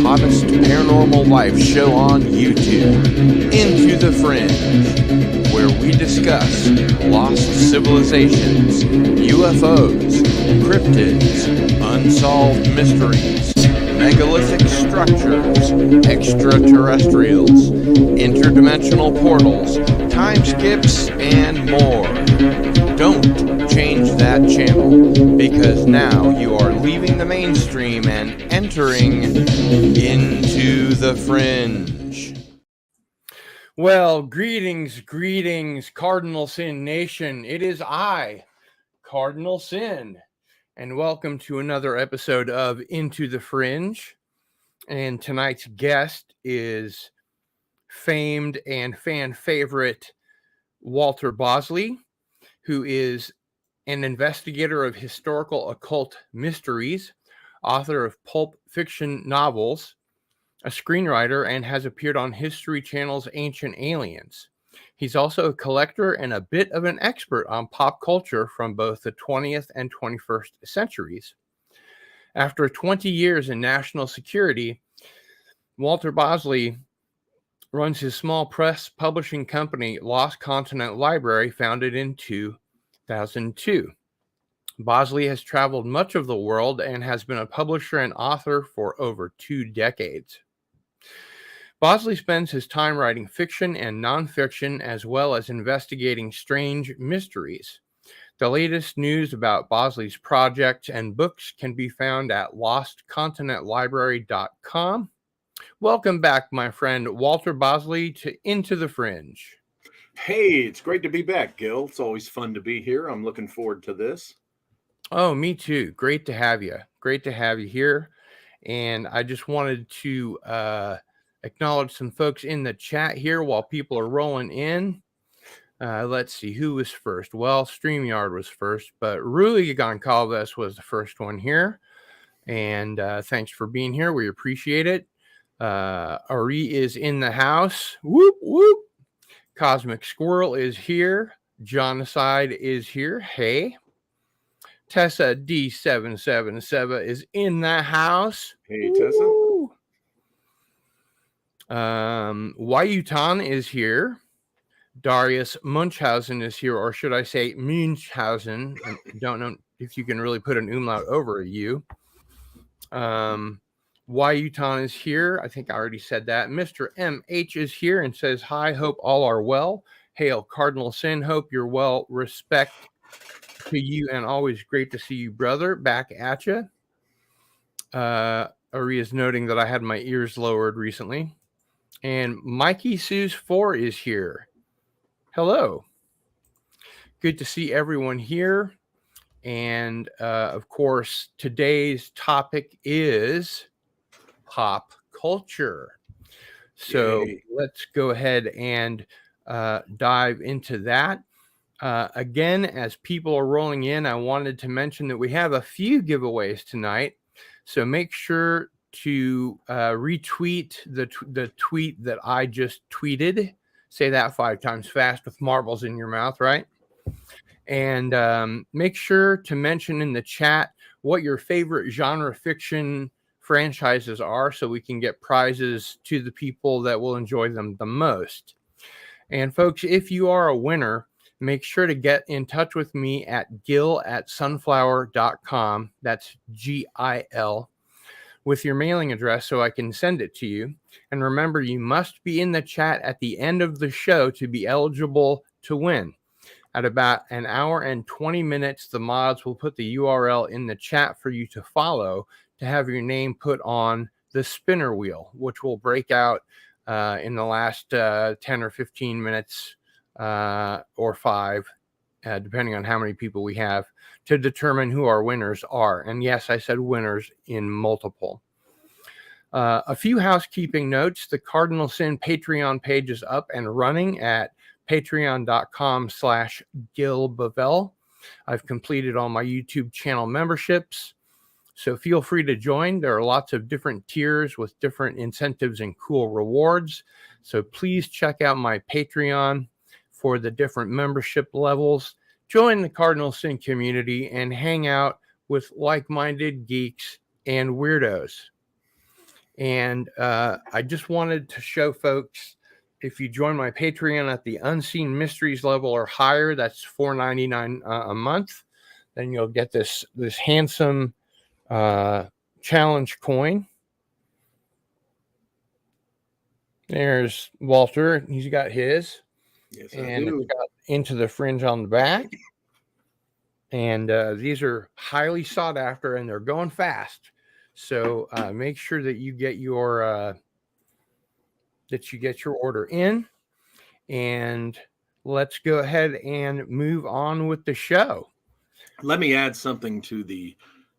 Hottest paranormal live show on YouTube, Into the Fringe, where we discuss lost civilizations, UFOs, cryptids, unsolved mysteries, megalithic structures, extraterrestrials, interdimensional portals, time skips, and more. Don't change that channel, because now you are leaving the mainstream and entering into the fringe. Well, greetings, Cardinal Sin Nation. It is I, Cardinal Sin, and welcome to another episode of Into the Fringe. And tonight's guest is famed and fan favorite Walter Bosley, who is an investigator of historical occult mysteries, author of pulp fiction novels, a screenwriter, and has appeared on History Channel's Ancient Aliens. He's also a collector and a bit of an expert on pop culture from both the 20th and 21st centuries. After 20 years in national security, Walter Bosley runs his small press publishing company, Lost Continent Library, founded in 2002. Bosley has traveled much of the world and has been a publisher and author for over 2 decades. Bosley spends his time writing fiction and nonfiction, as well as investigating strange mysteries. The latest news about Bosley's projects and books can be found at lostcontinentlibrary.com. Welcome back, my friend Walter Bosley, to Into the Fringe. Hey, it's great to be back, Gil. It's always fun to be here. I'm looking forward to this. Oh, me too. Great to have you. Great to have you here. And I just wanted to acknowledge some folks in the chat here while people are rolling in. Let's see who was first. Well, StreamYard was first, but Rui Goncalves was the first one here. And thanks for being here. We appreciate it. Ari is in the house. Whoop, whoop. Cosmic Squirrel is here. Jonocide is here. Hey. Tessa D777 is in the house. Hey, Tessa. Wayutan is here. Darius Munchausen is here, or should I say Munchausen? I don't know if you can really put an umlaut over a U. Wayutan is here. I think I already said that. Mr. MH is here and says, hi, hope all are well. Hail, Cardinal Sin. Hope you're well. Respect to you, and always great to see you, brother. Back at you. Ari is noting that I had my ears lowered recently. And Mikey Sue's 4 is here. Hello. Good to see everyone here. And of course, today's topic is pop culture. So let's go ahead and dive into that. Again, as people are rolling in, I wanted to mention that we have a few giveaways tonight. So make sure to retweet the tweet that I just tweeted. Say that 5 times fast with marbles in your mouth, right? And make sure to mention in the chat what your favorite genre fiction franchises are, so we can get prizes to the people that will enjoy them the most. And folks, if you are a winner, make sure to get in touch with me at gil@sunflower.com. That's GIL, with your mailing address so I can send it to you. And remember, you must be in the chat at the end of the show to be eligible to win. At about an hour and 20 minutes, the mods will put the URL in the chat for you to follow to have your name put on the spinner wheel, which will break out in the last 10 or 15 minutes or 5, depending on how many people we have, to determine who our winners are. And yes, I said winners in multiple. A few housekeeping notes. The Cardinal Sin Patreon page is up and running at patreon.com/Gil Bavell. I've completed all my YouTube channel memberships. So feel free to join. There are lots of different tiers with different incentives and cool rewards. So please check out my Patreon for the different membership levels. Join the Cardinal Sin community and hang out with like-minded geeks and weirdos. And I just wanted to show folks, if you join my Patreon at the Unseen Mysteries level or higher, that's $4.99 a month, then you'll get this handsome challenge coin. There's Walter. He's got his. Yes, and it's got Into the Fringe on the back. And these are highly sought after, and they're going fast. So make sure that you get your order in. And let's go ahead and move on with the show. Let me add something to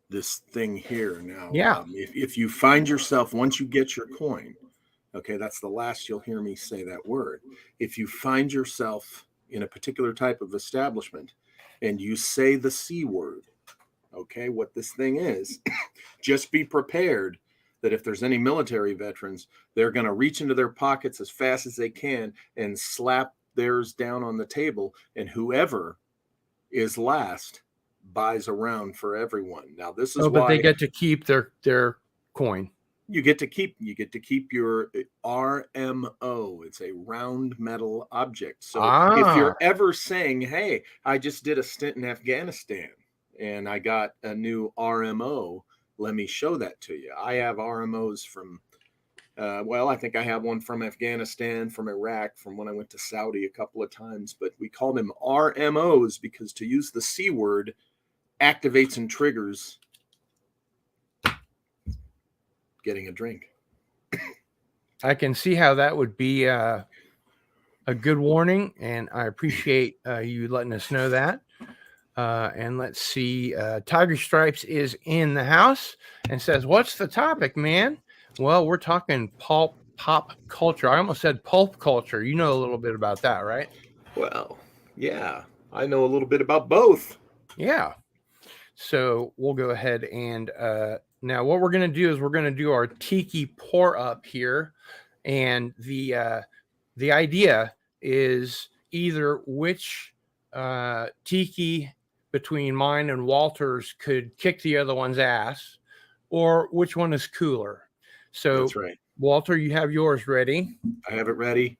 this thing here now. Yeah. If you find yourself, once you get your coin, okay, that's the last you'll hear me say that word. If you find yourself in a particular type of establishment and you say the C word, okay, what this thing is, just be prepared that if there's any military veterans, they're going to reach into their pockets as fast as they can and slap theirs down on the table, and whoever is last buys a round for everyone. Now, this is but why they get to keep their coin. You get to keep your RMO. It's a round metal object. So if you're ever saying, "Hey, I just did a stint in Afghanistan and I got a new RMO, let me show that to you." I have RMOs from I think I have one from Afghanistan, from Iraq, from when I went to Saudi a couple of times, but we call them RMOs because to use the C word activates and triggers getting a drink. I can see how that would be a good warning, and I appreciate you letting us know that. And let's see, Tiger Stripes is in the house and says, "What's the topic, man?" Well, we're talking pop culture. I almost said pulp culture. You know a little bit about that, right? Well, yeah, I know a little bit about both. Yeah. So we'll go ahead and now what we're going to do is we're going to do our tiki pour up here. And the idea is either which tiki between mine and Walter's could kick the other one's ass, or which one is cooler. So that's right. Walter, you have yours ready. I have it ready.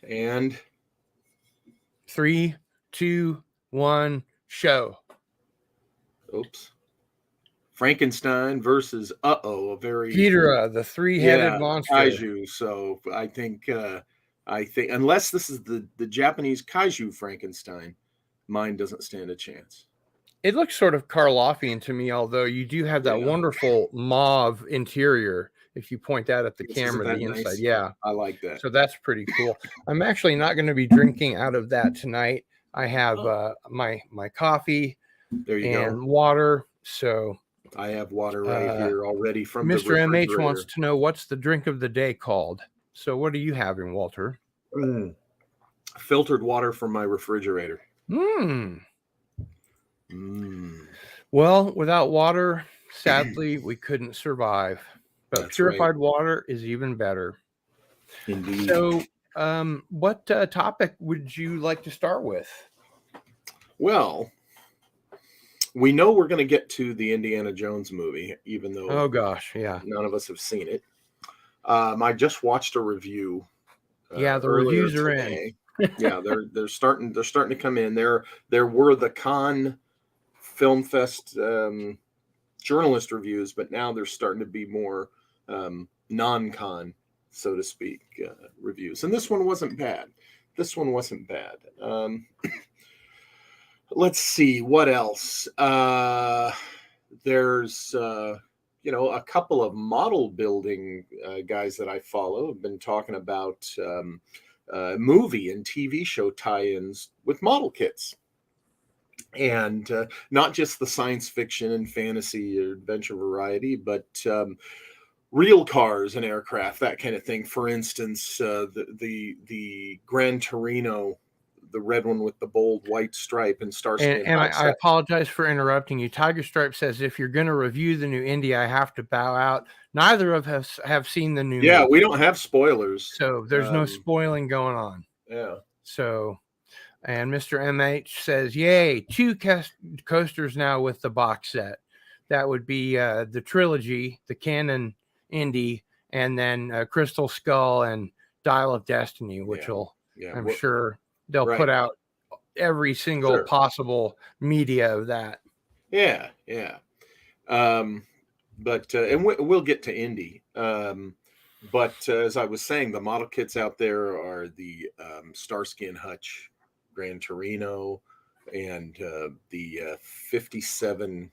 And 3, 2, 1, show. Oops. Frankenstein versus a very Ghidorah, the three-headed monster. Kaiju. So I think unless this is the Japanese kaiju Frankenstein, mine doesn't stand a chance. It looks sort of Karloffian to me, although you do have that wonderful mauve interior. If you point that at the camera, the inside, nice? Yeah, I like that. So that's pretty cool. I'm actually not going to be drinking out of that tonight. I have my coffee and water. So I have water right here already from Mr. the refrigerator. MH wants to know what's the drink of the day called. So what are you having, Walter? Filtered water from my refrigerator. Well, without water, sadly, we couldn't survive. But that's purified water is even better. Indeed. So, what topic would you like to start with? Well, we know we're going to get to the Indiana Jones movie, even though none of us have seen it. I just watched a review. The reviews are in. Yeah, they're starting to come in. There were the Cannes Film Fest journalist reviews, but now there's starting to be more non-con, so to speak, reviews. And this one wasn't bad. Let's see what else. There's a couple of model building guys that I follow have been talking about movie and TV show tie-ins with model kits. And not just the science fiction and fantasy or adventure variety, but real cars and aircraft, that kind of thing. For instance, the Gran Torino, red one with the bold white stripe and Starsky And I Hutch. apologize for interrupting you. Tiger Stripe says, if you're going to review the new Indy, I have to bow out. Neither of us have seen the new Yeah, movie, we don't have spoilers. so there's no spoiling going on. Yeah. So, and Mr. MH says, yay, 2 coasters now with the box set. That would be the trilogy, the canon Indy, and then Crystal Skull and Dial of Destiny, which I'm sure they'll put out every single possible media of that. Yeah. But and we'll get to Indy. But as I was saying, the model kits out there are the Starsky and Hutch Gran Torino and the 57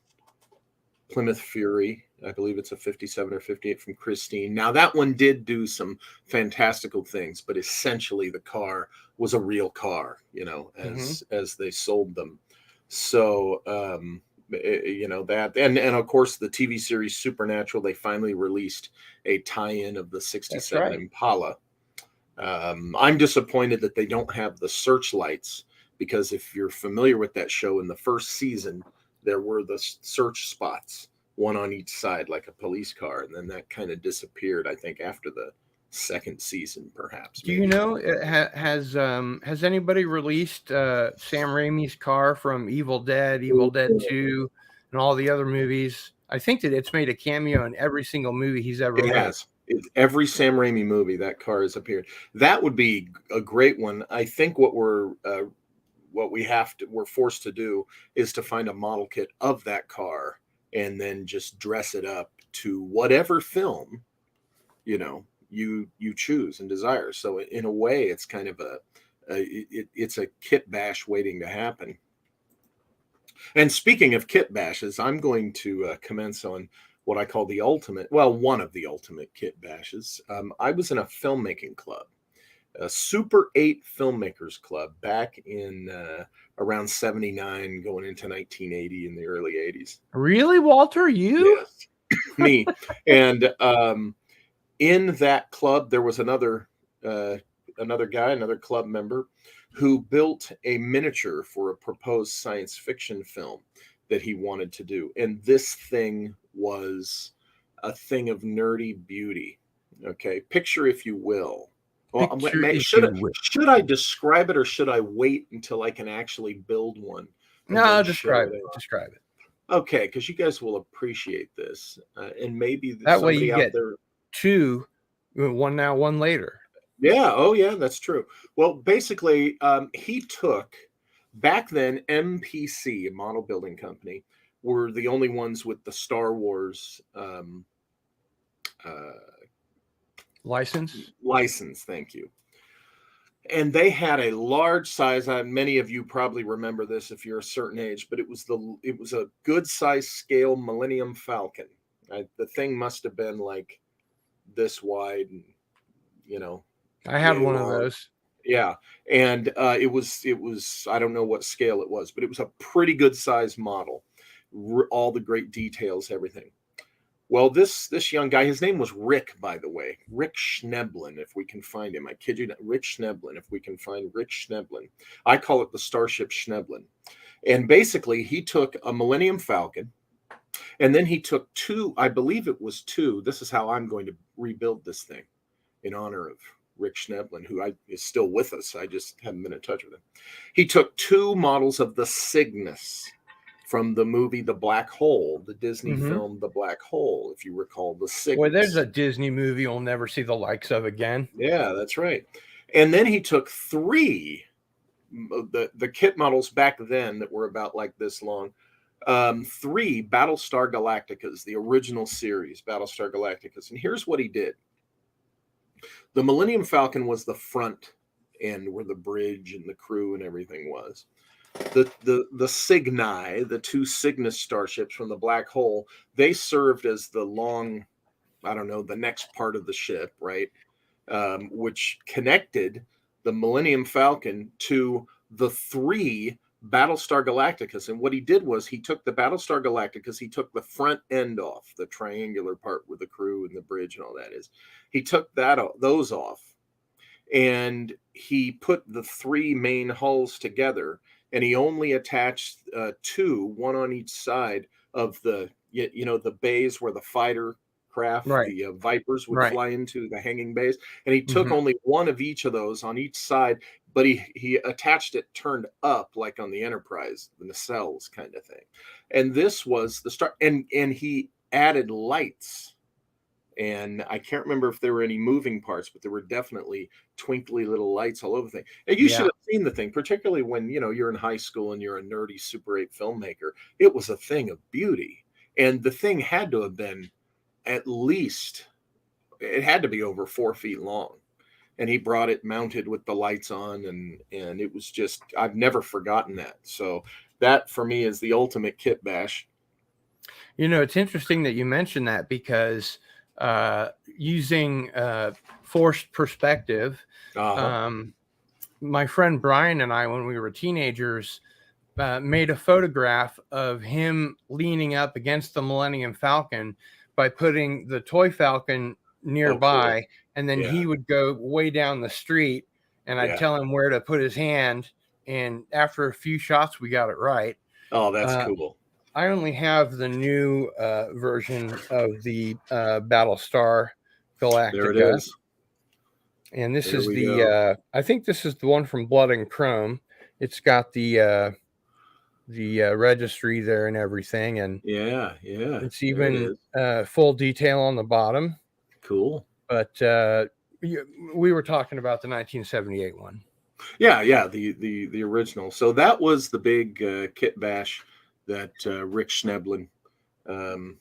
Plymouth Fury. I believe it's a 57 or 58 from Christine. Now that one did do some fantastical things, but essentially the car was a real car, as they sold them. So, that, and of course the TV series Supernatural, they finally released a tie-in of the 67 Impala. I'm disappointed that they don't have the searchlights, because if you're familiar with that show, in the first season, there were the search spots, one on each side, like a police car. And then that kind of disappeared, I think, after the second season, perhaps. Do you know, has anybody released Sam Raimi's car from Evil Dead 2, and all the other movies? I think that it's made a cameo in every single movie he's ever made. It has. Every Sam Raimi movie, that car has appeared. That would be a great one. I think what we're forced to do is to find a model kit of that car and then just dress it up to whatever film, you choose and desire. So in a way, it's kind of it's a kit bash waiting to happen. And speaking of kit bashes, I'm going to commence on what I call one of the ultimate kit bashes. I was in a filmmaking club, a Super 8 Filmmakers Club, back in around 79, going into 1980, in the early 80s. Really, Walter? You? Yes, me. And in that club, there was another club member, who built a miniature for a proposed science fiction film that he wanted to do. And this thing was a thing of nerdy beauty. Okay, picture, if you will. Well, should I describe it, or should I wait until I can actually build one? No, describe it. Describe it. Okay, because you guys will appreciate this, and maybe that way you get there 2, one now, one later. Yeah. Oh, yeah, that's true. Well, basically, he took, back then, MPC, a model building company, were the only ones with the Star Wars license. Thank you. And they had a large size. Many of you probably remember this if you're a certain age, but it was a good size scale Millennium Falcon. The thing must have been like this wide, and I had one of those. Yeah. And it was, I don't know what scale it was, but it was a pretty good size model. All the great details, everything. Well, this young guy, his name was Rick, by the way. Rick Schneblin, if we can find him. I kid you not. Rick Schneblin, if we can find Rick Schneblin. I call it the Starship Schneblin. And basically, he took a Millennium Falcon, and then he took 2, I believe it was 2. This is how I'm going to rebuild this thing in honor of Rick Schneblin, who is still with us. I just haven't been in touch with him. He took 2 models of the Cygnus from the movie The Black Hole, the Disney film The Black Hole, if you recall the Cygnus. Well, there's a Disney movie you'll never see the likes of again. Yeah, that's right. And then he took 3, the kit models back then that were about like this long, 3 Battlestar Galacticas, the original series, Battlestar Galacticas. And here's what he did. The Millennium Falcon was the front end, where the bridge and the crew and everything was. The Cygni, the 2 Cygnus starships from the Black Hole, they served as the long, the next part of the ship, right? Which connected the Millennium Falcon to the 3 Battlestar Galacticas. And what he did was he took the Battlestar Galacticas, he took the front end off, the triangular part where the crew and the bridge and all that is. He took those off. and he put the three main hulls together, and he only attached two, one on each side of the the bays where the fighter craft, Right. the Vipers would Right. fly into, the hanging bays, and he took Hmm. only one of each of those on each side, but he attached it turned up like on the Enterprise, the nacelles kind of thing. And this was the start, and he added lights, and I can't remember if there were any moving parts, but there were definitely twinkly little lights all over the thing. And you should Yeah. have seen the thing, particularly when you're in high school and you're a nerdy Super 8 filmmaker. It was a thing of beauty, and the thing had to have been at least, it had to be over 4 feet long. And he brought it mounted with the lights on, and it was just, I've never forgotten that. So that for me is the ultimate kit bash. It's interesting that you mentioned that, because using forced perspective, Uh-huh. My friend Brian and I, when we were teenagers, made a photograph of him leaning up against the Millennium Falcon by putting the toy Falcon Oh, cool. nearby, and then Yeah. he would go way down the street, and I'd Yeah. tell him where to put his hand, and after a few shots, we got it right. Oh, that's Uh, cool. I only have the new version of the Battlestar There it Galactica, is. and this There is we the go. I think this is the one from Blood and Chrome. It's got the registry there and everything, and Yeah, yeah. it's There it even is. full detail on the bottom. Cool. But we were talking about the 1978 one. Yeah, yeah, the original. So that was the big kit bash that Rick Schneblin um,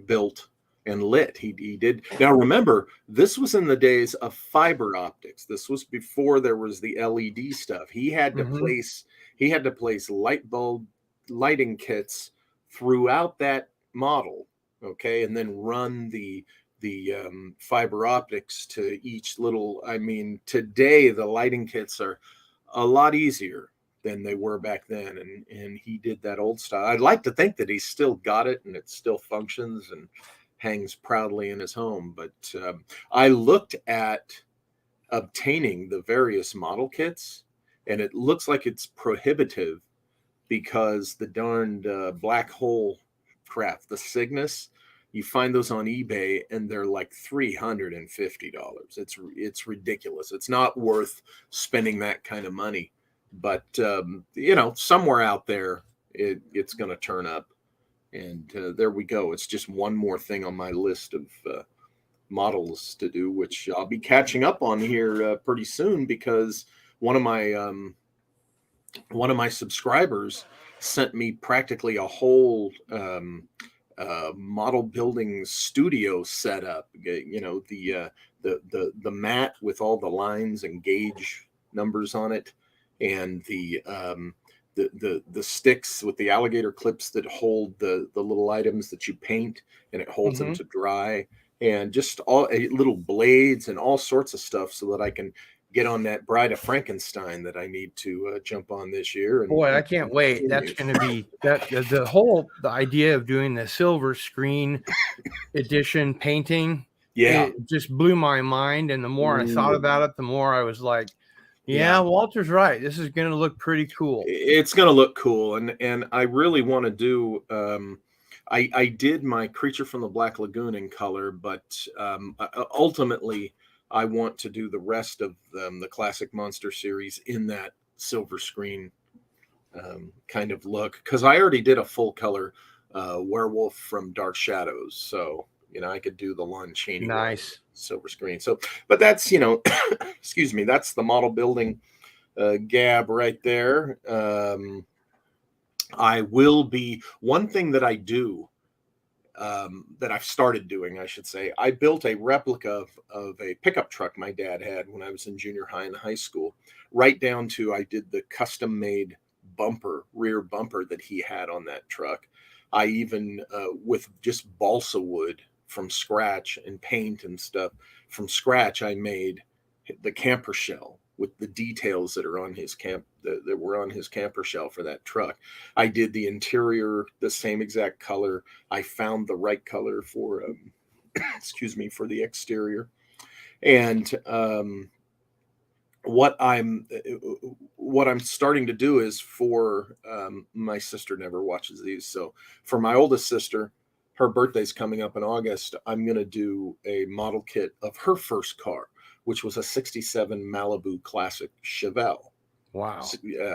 built and lit. He did. Now remember, this was in the days of fiber optics. This was before there was the LED stuff. Mm-hmm. He had to place light bulb lighting kits throughout that model, okay, and then run the fiber optics to each little. I mean, today the lighting kits are a lot easier than they were back then, and he did that old style. I'd like to think that he's still got it and it still functions and hangs proudly in his home. But I looked at obtaining the various model kits, and it looks like it's prohibitive because the darned black hole craft, the Cygnus, you find those on eBay and they're like $350. It's ridiculous. It's not worth spending that kind of money. But somewhere out there, it's going to turn up, and there we go. It's just one more thing on my list of models to do, which I'll be catching up on here pretty soon, because one of my subscribers sent me practically a whole model building studio setup. The mat with all the lines and gauge numbers on it, and the sticks with the alligator clips that hold the little items that you paint, and it holds them Mm-hmm. to dry, and just all little blades and all sorts of stuff, so that I can get on that Bride of Frankenstein that I need to jump on this year. Boy, I can't wait. That's going to be the idea of doing the silver screen edition painting. Yeah. It just blew my mind, and the more I thought Ooh. about it, the more I was like, Yeah. yeah, Walter's right. This is going to look pretty cool. It's going to look cool, and I really want to do. I did my Creature from the Black Lagoon in color, but ultimately I want to do the rest of the classic monster series in that silver screen kind of look, because I already did a full color werewolf from Dark Shadows, so I could do the Lon Chaney one Nice. silver screen. So, but that's excuse me, that's the model building gab right there. I will be, one thing that I do, that I've started doing, I should say, I built a replica of a pickup truck my dad had when I was in junior high and high school, right down to I did the custom made rear bumper that he had on that truck. I even, with just balsa wood from scratch and paint and stuff from scratch, I made the camper shell with the details that are on his that were on his camper shell for that truck. I did the interior the same exact color. I found the right color for excuse me, for the exterior, And what I'm starting to do is for my sister never watches these. So for my oldest sister, her birthday's coming up in August. I'm going to do a model kit of her first car, which was a 67 Malibu Classic Chevelle. Wow.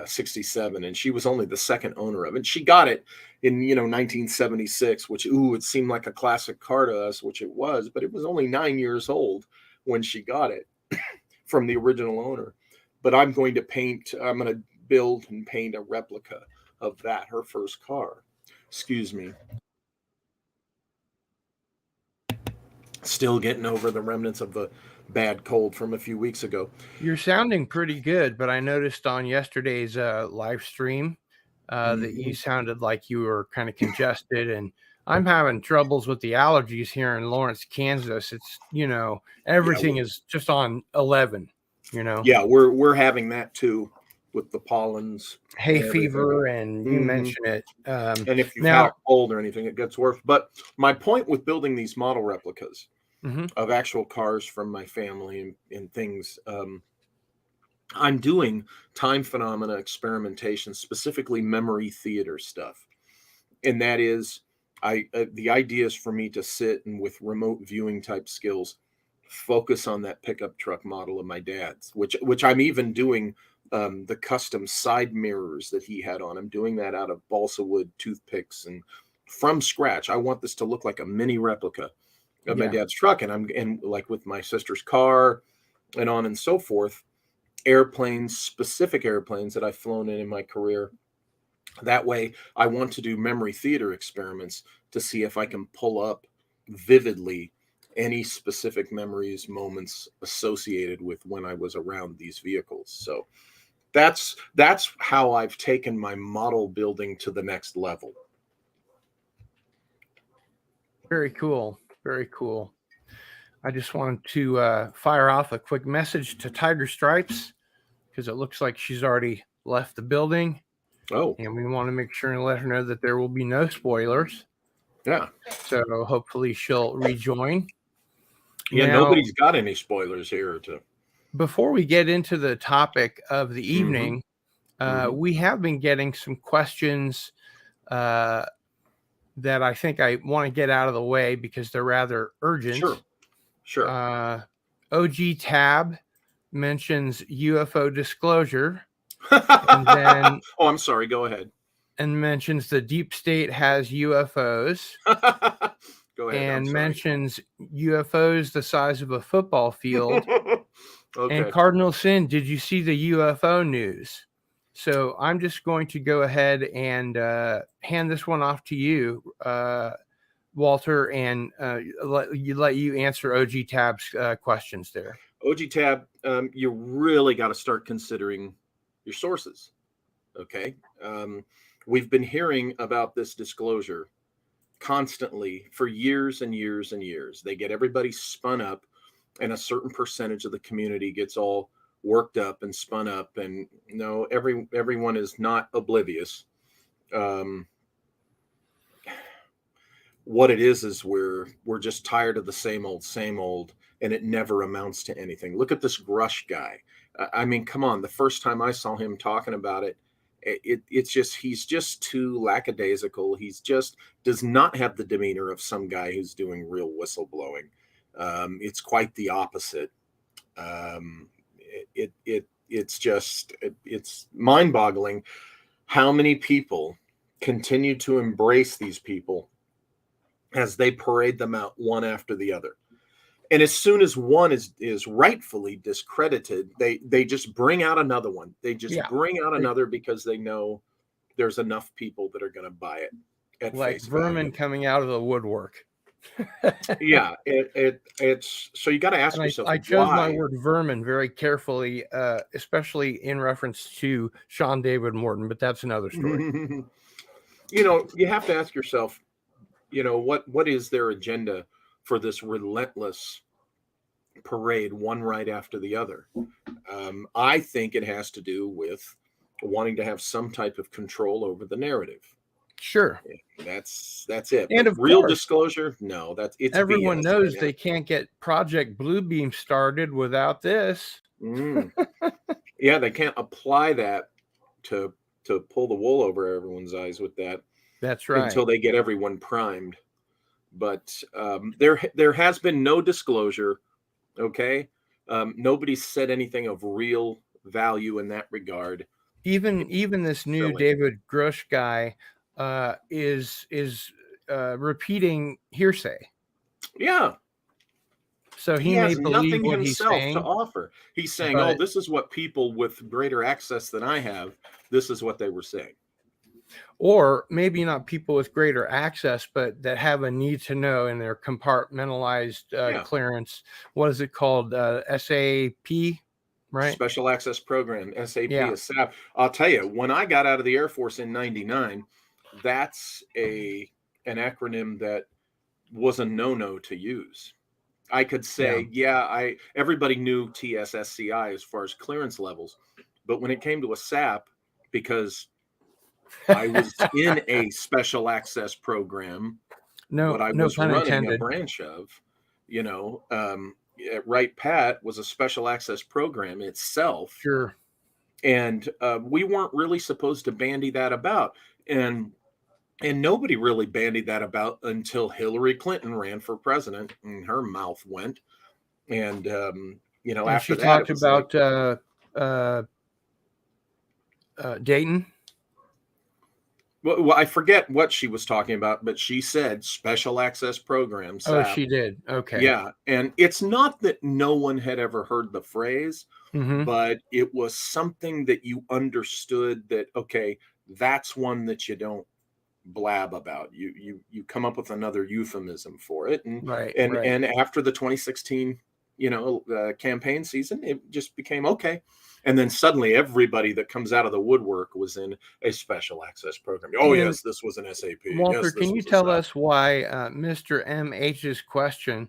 67, and she was only the second owner of it. She got it in 1976, which it seemed like a classic car to us, which it was, but it was only 9 years old when she got it from the original owner. But I'm going to build and paint a replica of that, her first car. Excuse me. Still getting over the remnants of the bad cold from a few weeks ago. You're sounding pretty good, but I noticed on yesterday's live stream that you sounded like you were kind of congested, and I'm having troubles with the allergies here in Lawrence, Kansas. It's, everything is just on 11, Yeah, we're having that too with the pollens. Hay fever, and you mentioned it. And if you've had a cold or anything, it gets worse. But my point with building these model replicas of actual cars from my family and things, I'm doing time phenomena experimentation, specifically memory theater stuff. And that is, the idea is for me to sit and with remote viewing type skills, focus on that pickup truck model of my dad's, which I'm even doing the custom side mirrors that he had on. I'm doing that out of balsa wood toothpicks and from scratch. I want this to look like a mini replica of my dad's truck. And like with my sister's car and on and so forth, specific airplanes that I've flown in my career. That way I want to do memory theater experiments to see if I can pull up vividly any specific memories, moments associated with when I was around these vehicles. So that's how I've taken my model building to the next level. Very cool. Very cool. I just wanted to fire off a quick message to Tiger Stripes, because it looks like she's already left the building. Oh. And we want to make sure and let her know that there will be no spoilers. Yeah. So hopefully she'll rejoin. Yeah, now, nobody's got any spoilers here. Before we get into the topic of the evening, we have been getting some questions that I think I want to get out of the way because they're rather urgent. Sure. OG Tab mentions UFO disclosure. And then, I'm sorry. Go ahead. And mentions the deep state has UFOs. Go ahead. And mentions UFOs the size of a football field. Okay. And Cardinal Sin, did you see the UFO news? So I'm just going to go ahead and hand this one off to you, Walter, and let you answer OG Tab's questions there. OG Tab, you really got to start considering your sources. Okay. We've been hearing about this disclosure constantly for years and years and years. They get everybody spun up, and a certain percentage of the community gets all worked up and spun up. And no, everyone is not oblivious. What it is we're just tired of the same old, and it never amounts to anything. Look at this Grush guy. I mean, come on. The first time I saw him talking about it, it's just, he's just too lackadaisical. He's just does not have the demeanor of some guy who's doing real whistleblowing. It's quite the opposite. It's mind-boggling how many people continue to embrace these people as they parade them out one after the other. And as soon as one is rightfully discredited, they just bring out another one. They just bring out another because they know there's enough people that are going to buy it at like face vermin value. Coming out of the woodwork. Yeah, it's so you got to ask yourself. I chose my word vermin very carefully, especially in reference to Sean David Morton, but that's another story. You have to ask yourself, what is their agenda for this relentless parade, one right after the other? I think it has to do with wanting to have some type of control over the narrative. Sure. That's it. And But of real course, disclosure, no, it's everyone BS right knows now. they can't get Project Bluebeam started without this. Yeah, they can't apply that to pull the wool over everyone's eyes with that That's right. until they get everyone primed. But there has been no disclosure. Okay, nobody's said anything of real value in that regard. Even this new Silly. David Grush guy is repeating hearsay. Yeah. So He he may has believe nothing what he's himself to saying, offer. He's saying, "Oh, but this is what people with greater access than I have. This is what they were saying." or maybe not people with greater access, but that have a need to know in their compartmentalized Yeah. clearance. What is it called? SAP, right? Special Access Program, SAP, Yeah. a SAP. I'll tell you, when I got out of the Air Force in '99, that's an acronym that was a no-no to use. I could say, everybody knew TSSCI as far as clearance levels, but when it came to a SAP, because I was in a special access program, what I No was pun running a intended. branch of, Right Pat was a special access program itself. Sure. And we weren't really supposed to bandy that about. And nobody really bandied that about until Hillary Clinton ran for president and her mouth went. And, And after she that, talked it was like, about Dayton. well, I forget what she was talking about, but she said special access program, Oh, SAP. she did. Okay. Yeah. And it's not that no one had ever heard the phrase, Mm-hmm. but it was something that you understood that, okay, that's one that you don't blab about. You come up with another euphemism for it. And Right. and after the 2016, campaign season, it just became okay. And then suddenly everybody that comes out of the woodwork was in a special access program. Oh, And yes, this was an SAP. Walter, Yes, this can you was a tell SAP. us why Mr. MH's question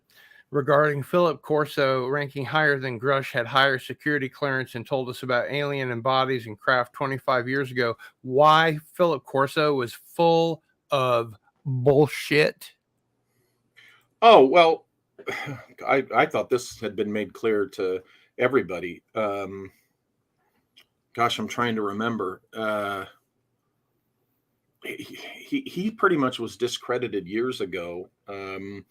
regarding Philip Corso ranking higher than Grush had higher security clearance and told us about alien and bodies and craft 25 years ago, why Philip Corso was full of bullshit? Oh, well, I thought this had been made clear to everybody. Gosh, I'm trying to remember. He pretty much was discredited years ago. Nothing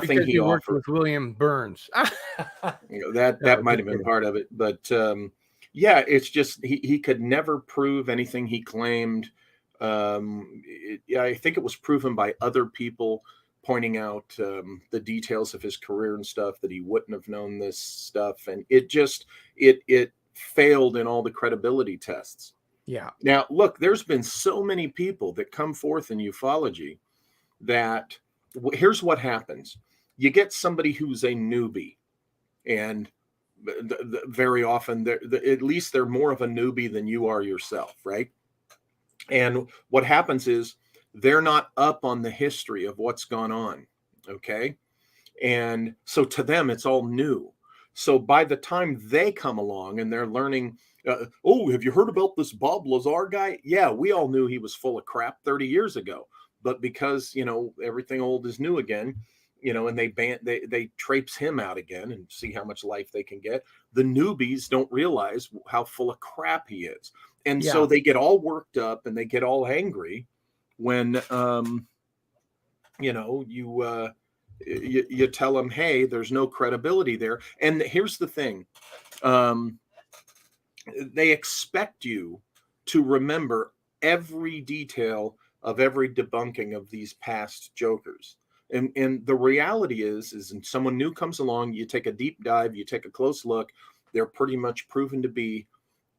Because he he worked offered. with William Burns. That No, might just have been kidding. part of it, but yeah, it's just he could never prove anything he claimed. I think it was proven by other people pointing out the details of his career and stuff that he wouldn't have known this stuff, and it failed in all the credibility tests. Yeah. Now, look, there's been so many people that come forth in ufology that here's what happens. You get somebody who's a newbie, and very often, at least they're more of a newbie than you are yourself, right? And what happens is they're not up on the history of what's gone on, okay? And so to them, it's all new. So by the time they come along and they're learning, oh, have you heard about this Bob Lazar guy? Yeah, we all knew he was full of crap 30 years ago. But because, everything old is new again, and they traipse him out again and see how much life they can get. The newbies don't realize how full of crap he is. And so they get all worked up and they get all angry when, you tell them, hey, there's no credibility there. And here's the thing. They expect you to remember every detail of every debunking of these past jokers. And the reality is when someone new comes along, you take a deep dive, you take a close look, they're pretty much proven to be,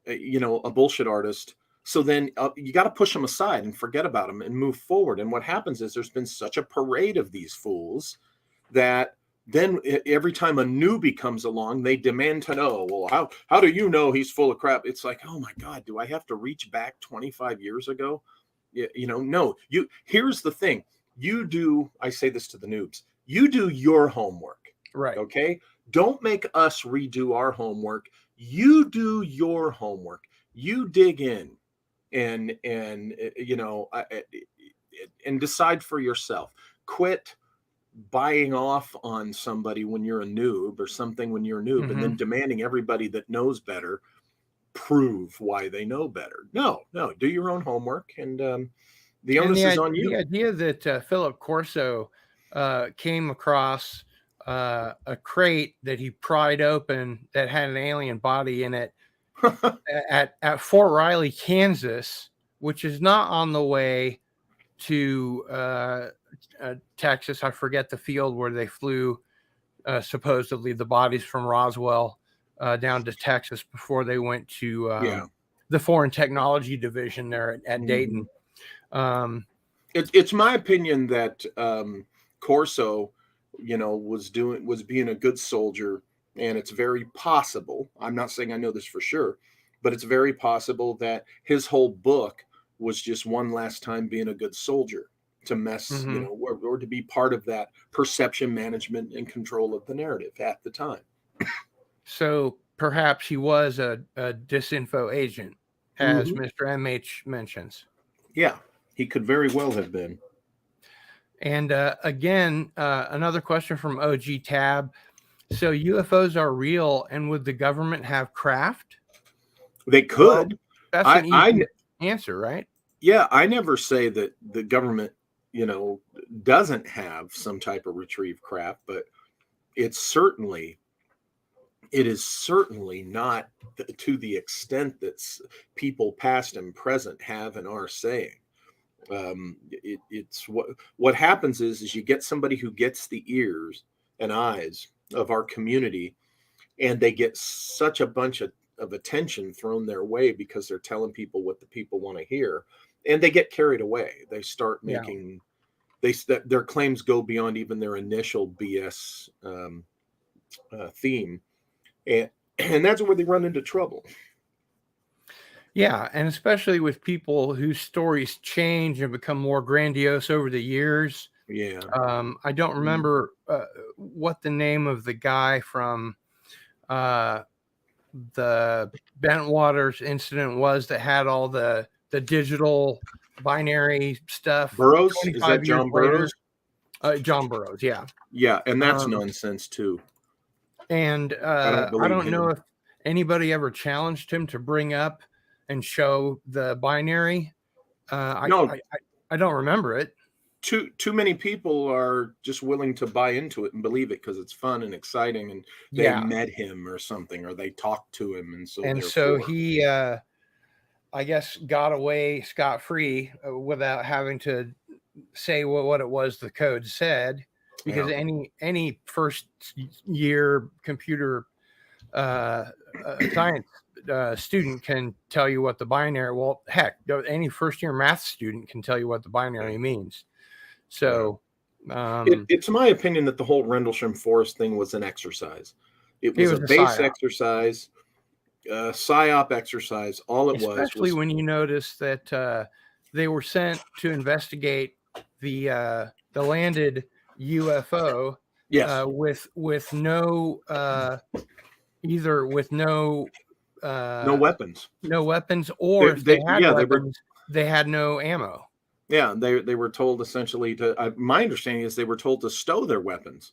a bullshit artist. So then you got to push them aside and forget about them and move forward. And what happens is there's been such a parade of these fools that then every time a newbie comes along, they demand to know, well, how do you know he's full of crap? It's like, oh my God, do I have to reach back 25 years ago? No, here's the thing. I say this to the noobs, you do your homework. Right. Okay. Don't make us redo our homework. You do your homework. You dig in. and and decide for yourself. Quit buying off on somebody when you're a noob or something when you're a noob, and then demanding everybody that knows better prove why they know better. No, do your own homework, and the onus is on you. The idea that Philip Corso came across a crate that he pried open that had an alien body in it at Fort Riley, Kansas, which is not on the way to Texas. I forget the field where they flew supposedly the bodies from Roswell down to Texas before they went to the Foreign Technology Division there at Dayton. It's my opinion that Corso, was being a good soldier, and it's very possible. I'm not saying I know this for sure, but it's very possible that his whole book was just one last time being a good soldier to mess, or to be part of that perception management and control of the narrative at the time. So perhaps he was a disinfo agent, as Mr. MH mentions. Yeah, he could very well have been. And again, another question from OG Tab. So UFOs are real, and would the government have craft? They could. Well, that's an easy answer, right? Yeah, I never say that the government, doesn't have some type of retrieve craft, but it is certainly not to the extent that people past and present have and are saying. It's what happens is you get somebody who gets the ears and eyes of our community, and they get such a bunch of attention thrown their way because they're telling people what the people want to hear, and they get carried away. They start making their claims go beyond even their initial BS theme, and that's where they run into trouble. Yeah, and especially with people whose stories change and become more grandiose over the years. Yeah. I don't remember what the name of the guy from the Bentwaters incident was that had all the digital binary stuff. Burroughs? Is that John Burroughs? John Burroughs, yeah. Yeah, and that's nonsense too. And I don't know if anybody ever challenged him to bring up and show the binary. No, I don't remember it. Too many people are just willing to buy into it and believe it because it's fun and exciting, and they met him or something, or they talked to him, and so he I guess got away scot-free without having to say what it was the code said, because any first year computer science student can tell you what the binary, well, heck, any first year math student can tell you what the binary means. So it's my opinion that the whole Rendlesham Forest thing was an exercise. It was a base exercise, psyop exercise. All it was, especially when you notice that they were sent to investigate the landed UFO. Yes. With no either with no weapons. No weapons, or if they had weapons, they had no ammo. Yeah, they were told essentially to. My understanding is they were told to stow their weapons.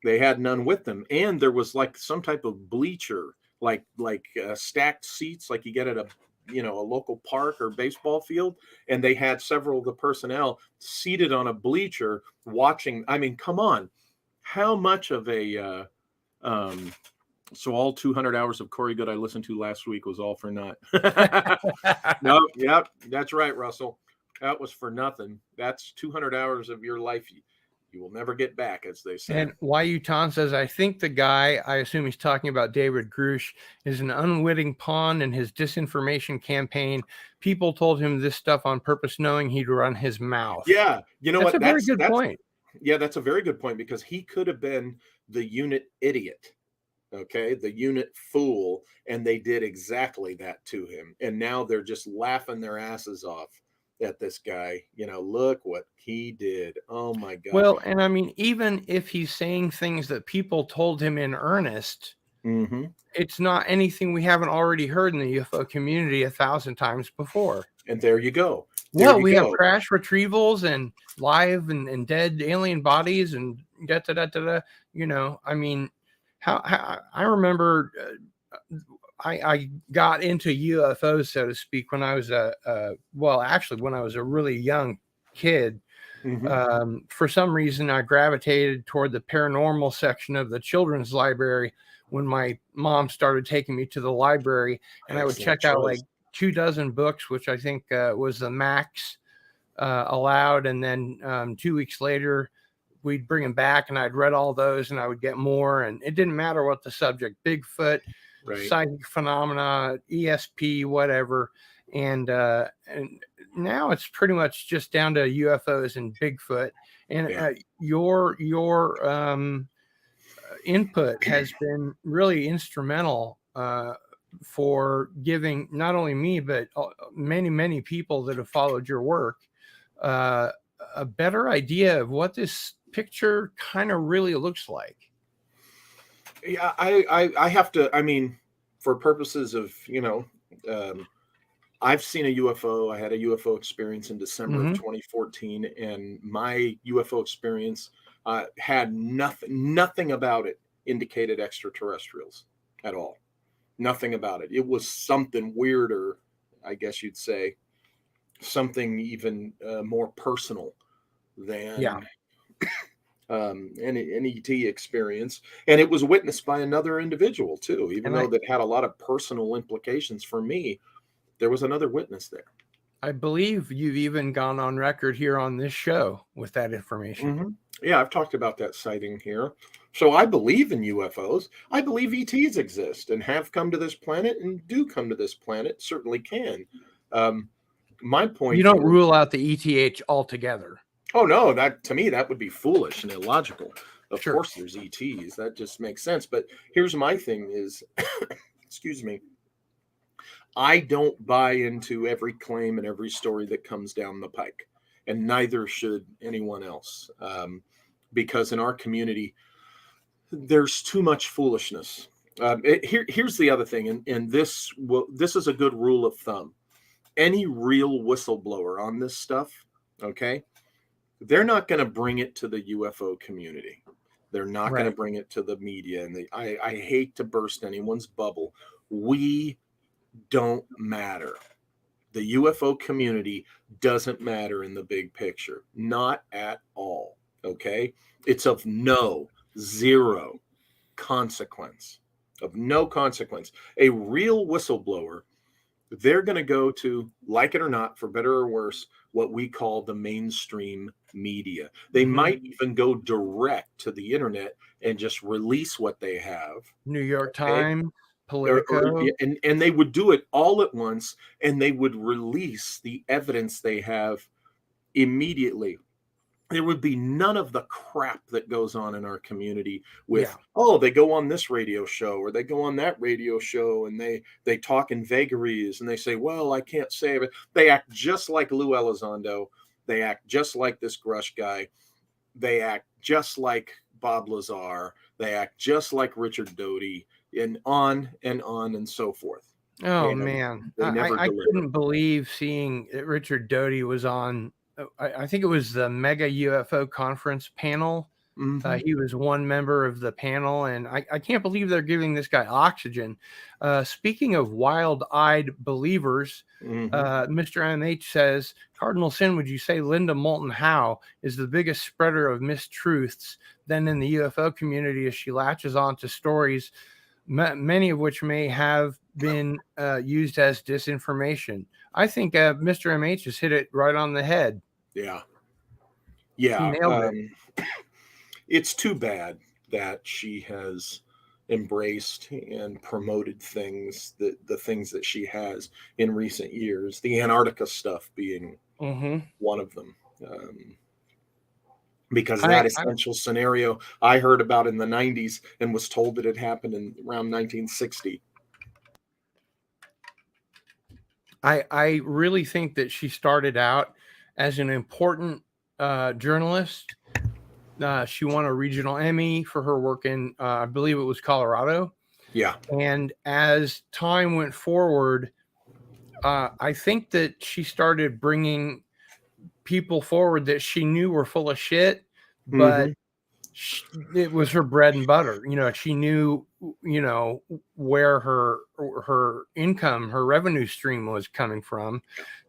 They had none with them, and there was like some type of bleacher, like stacked seats, like you get at a local park or baseball field, and they had several of the personnel seated on a bleacher watching. I mean, come on, how much of a so all 200 hours of Corey Good I listened to last week was all for naught. No, yep, that's right, Russell. That was for nothing. That's 200 hours of your life you will never get back, as they say. And Yutan says, I think the guy, I assume he's talking about David Grush, is an unwitting pawn in his disinformation campaign. People told him this stuff on purpose, knowing he'd run his mouth. Yeah, you know that's a very good point. Yeah, that's a very good point, because he could have been the unit idiot. Okay, the unit fool, and they did exactly that to him. And now they're just laughing their asses off at this guy. Look what he did. Oh my God. Well, and I mean, even if he's saying things that people told him in earnest, mm-hmm. It's not anything we haven't already heard in the UFO community 1,000 times before. And there you go. Well, we have crash retrievals and live and dead alien bodies and da da da da da. You know, I mean, how I remember I got into UFOs, so to speak, when I was when I was a really young kid. For some reason, I gravitated toward the paranormal section of the children's library when my mom started taking me to the library, and I would check out like 24 books, which I think was the max allowed. And then 2 weeks later, we'd bring them back, and I'd read all those, and I would get more. And it didn't matter what the subject: Bigfoot, psychic phenomena, ESP, whatever. And now it's pretty much just down to UFOs and Bigfoot. And your input has been really instrumental for giving not only me, but many people that have followed your work a better idea of what this picture kind of really looks like. Yeah, I have to, I mean, for purposes of, I've seen a UFO. I had a UFO experience in December of 2014, and my UFO experience had nothing about it indicated extraterrestrials at all. Nothing about it. It was something weirder, I guess you'd say, something even more personal than an ET experience. And it was witnessed by another individual too, even though that had a lot of personal implications for me. There was another witness there. I believe you've even gone on record here on this show with that information. Yeah, I've talked about that sighting here. So I believe in UFOs. I believe ETs exist and have come to this planet and do come to this planet. Certainly can. My point. You don't rule out the ETH altogether. Oh no, that to me that would be foolish and illogical. Of course, there's ETs. That just makes sense. But here's my thing: is, excuse me. I don't buy into every claim and every story that comes down the pike, and neither should anyone else, because in our community, there's too much foolishness. Here's the other thing, and this is a good rule of thumb. Any real whistleblower on this stuff, okay, they're not going to bring it to the UFO community. They're not going to bring it to the media, and I hate to burst anyone's bubble. We don't matter. The UFO community doesn't matter in the big picture. Not at all. Okay? It's of zero consequence. Of no consequence. A real whistleblower, they're going to go to, like it or not, for better or worse, what we call the mainstream media. They might even go direct to the internet and just release what they have. New York Times. Politico. And they would do it all at once, and they would release the evidence they have immediately. There would be none of the crap that goes on in our community with, they go on this radio show or they go on that radio show and they talk in vagaries and they say, well, I can't say it. They act just like Lou Elizondo. They act just like this Grush guy. They act just like Bob Lazar. They act just like Richard Doty. And on and so forth. Oh, man. I couldn't believe seeing Richard Doty was on, I think it was the Mega UFO Conference panel. He was one member of the panel, and I can't believe they're giving this guy oxygen. Speaking of wild-eyed believers, Mr. MH says, Cardinal Sin, would you say Linda Moulton Howe is the biggest spreader of mistruths then in the UFO community as she latches on to stories, many of which may have been used as disinformation? I think Mr. MH has hit it right on the head. Yeah. He nailed it. It's too bad that she has embraced and promoted things, the things that she has in recent years, the Antarctica stuff being one of them. Because that essential scenario I heard about in the 90s and was told that it happened in around 1960. I really think that she started out as an important journalist. She won a regional Emmy for her work in, I believe it was Colorado. Yeah. And as time went forward, I think that she started bringing people forward that she knew were full of shit, but it was her bread and butter. She knew, where her income, her revenue stream was coming from.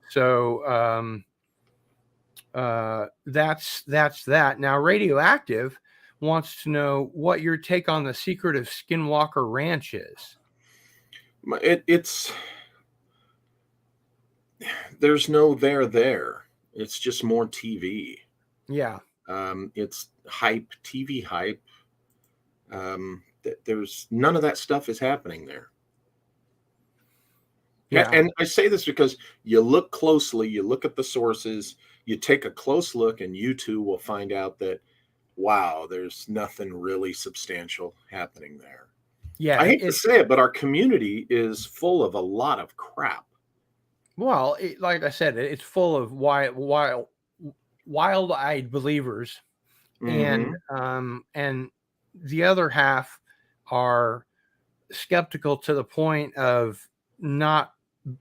So that's that. Now, Radioactive wants to know what your take on the secret of Skinwalker Ranch is. It's there's no there. It's just more TV. Yeah. It's hype, TV hype. There's none of that stuff is happening there. Yeah. And I say this because you look closely, you look at the sources, you take a close look, and you too will find out that, wow, there's nothing really substantial happening there. Yeah. I hate to say it, but our community is full of a lot of crap. Well, like I said, it's full of wild-eyed believers, and the other half are skeptical to the point of not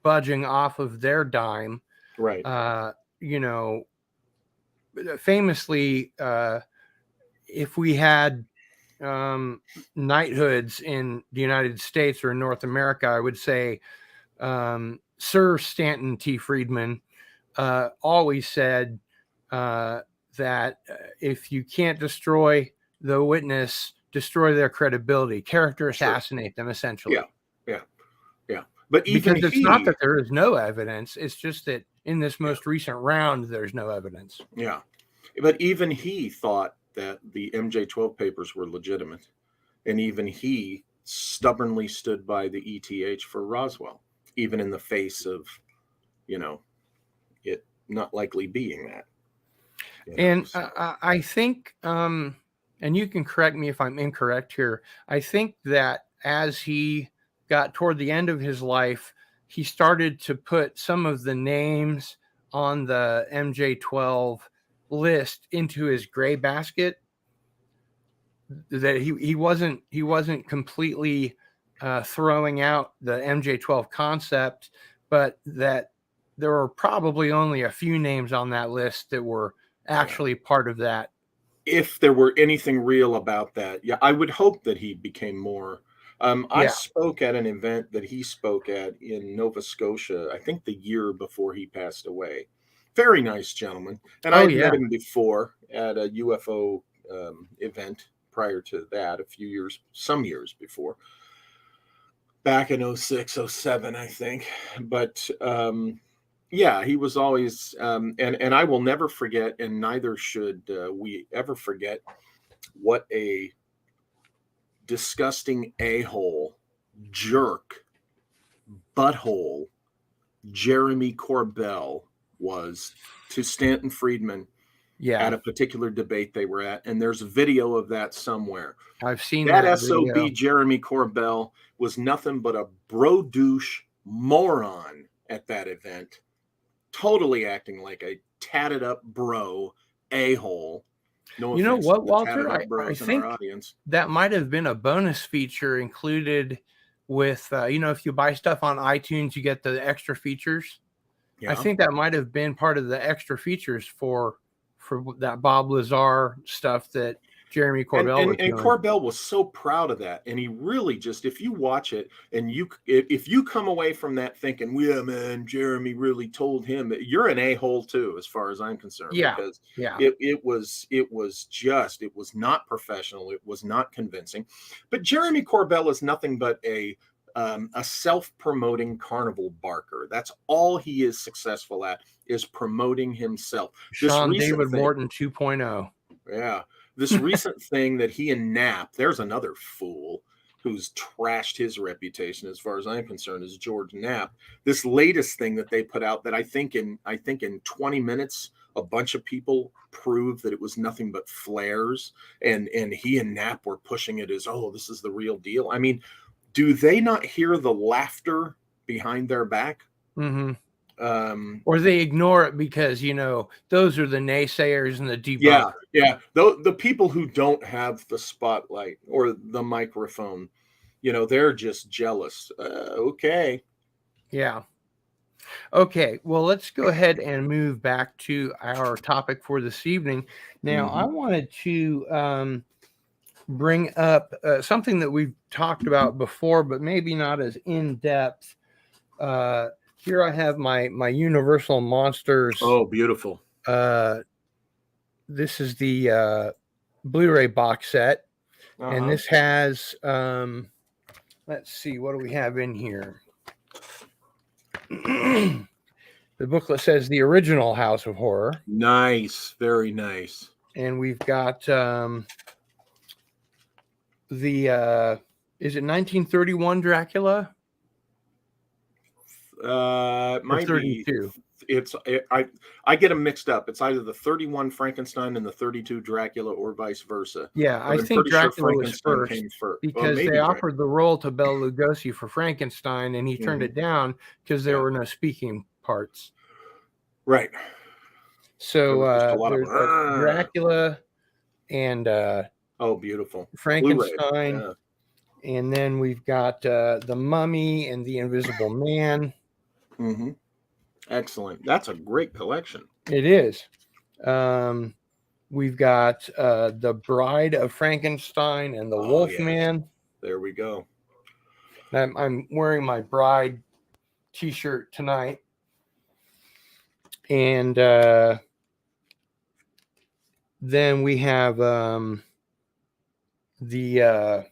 budging off of their dime. Right. Famously, if we had knighthoods in the United States or in North America, I would say Sir Stanton T. Friedman always said that if you can't destroy the witness, destroy their credibility, character assassinate them, essentially. Yeah. But even because it's not that there is no evidence, it's just that in this most recent round, there's no evidence. Yeah. But even he thought that the MJ12 papers were legitimate. And even he stubbornly stood by the ETH for Roswell, even in the face of, it not likely being that. And I think, and you can correct me if I'm incorrect here, I think that as he got toward the end of his life, he started to put some of the names on the MJ12 list into his gray basket. That he wasn't completely throwing out the MJ12 concept, but that there were probably only a few names on that list that were actually part of that. If there were anything real about that, I would hope that he became more. I spoke at an event that he spoke at in Nova Scotia, I think the year before he passed away. Very nice gentleman. And I met him before at a UFO event prior to that, some years before. Back in 06, 07, I think. But he was always, and I will never forget, and neither should we ever forget, what a disgusting a-hole, jerk, butthole Jeremy Corbell was to Stanton Friedman at a particular debate they were at. And there's a video of that somewhere. I've seen that SOB video. Jeremy Corbell was nothing but a bro douche moron at that event, totally acting like a tatted up bro a-hole. No, you know what, Walter? I think that might have been a bonus feature included with, if you buy stuff on iTunes, you get the extra features. Yeah. I think that might have been part of the extra features for that Bob Lazar stuff that Jeremy Corbell was doing. And Corbell was so proud of that. And he really just, if you watch it and if you come away from that thinking, yeah, man, Jeremy really told him, you're an a-hole too, as far as I'm concerned. Yeah. Because it was not professional. It was not convincing. But Jeremy Corbell is nothing but a self-promoting carnival barker. That's all he is successful at, is promoting himself. Sean David Morton 2.0. Yeah. This recent thing that he and Knapp, there's another fool who's trashed his reputation as far as I'm concerned, is George Knapp. This latest thing that they put out that I think in 20 minutes, a bunch of people proved that it was nothing but flares, and he and Knapp were pushing it as, oh, this is the real deal. I mean, do they not hear the laughter behind their back? Mm-hmm. Or they ignore it because, those are the naysayers and the debunkers. Yeah. The people who don't have the spotlight or the microphone, they're just jealous. Okay. Yeah. Okay, well, let's go ahead and move back to our topic for this evening. Now, I wanted to bring up something that we've talked about before, but maybe not as in depth. Here I have my Universal Monsters. Oh, beautiful. This is the Blu-ray box set, and this has let's see, what do we have in here? The booklet says the original House of Horror. Nice, very nice. And we've got the is it 1931 Dracula? It might 32. I get them mixed up. It's either the 31 Frankenstein and the 32 Dracula, or vice versa. Yeah, But I think Dracula was first came first because they offered the role to Bela Lugosi for Frankenstein, and he turned it down because there were no speaking parts. Right. So there's Dracula and oh, beautiful Frankenstein, and then we've got the Mummy and the Invisible Man. Excellent. That's a great collection. It is. We've got the Bride of Frankenstein and the Wolfman. Yes. There we go. I'm wearing my Bride t-shirt tonight. And then we have the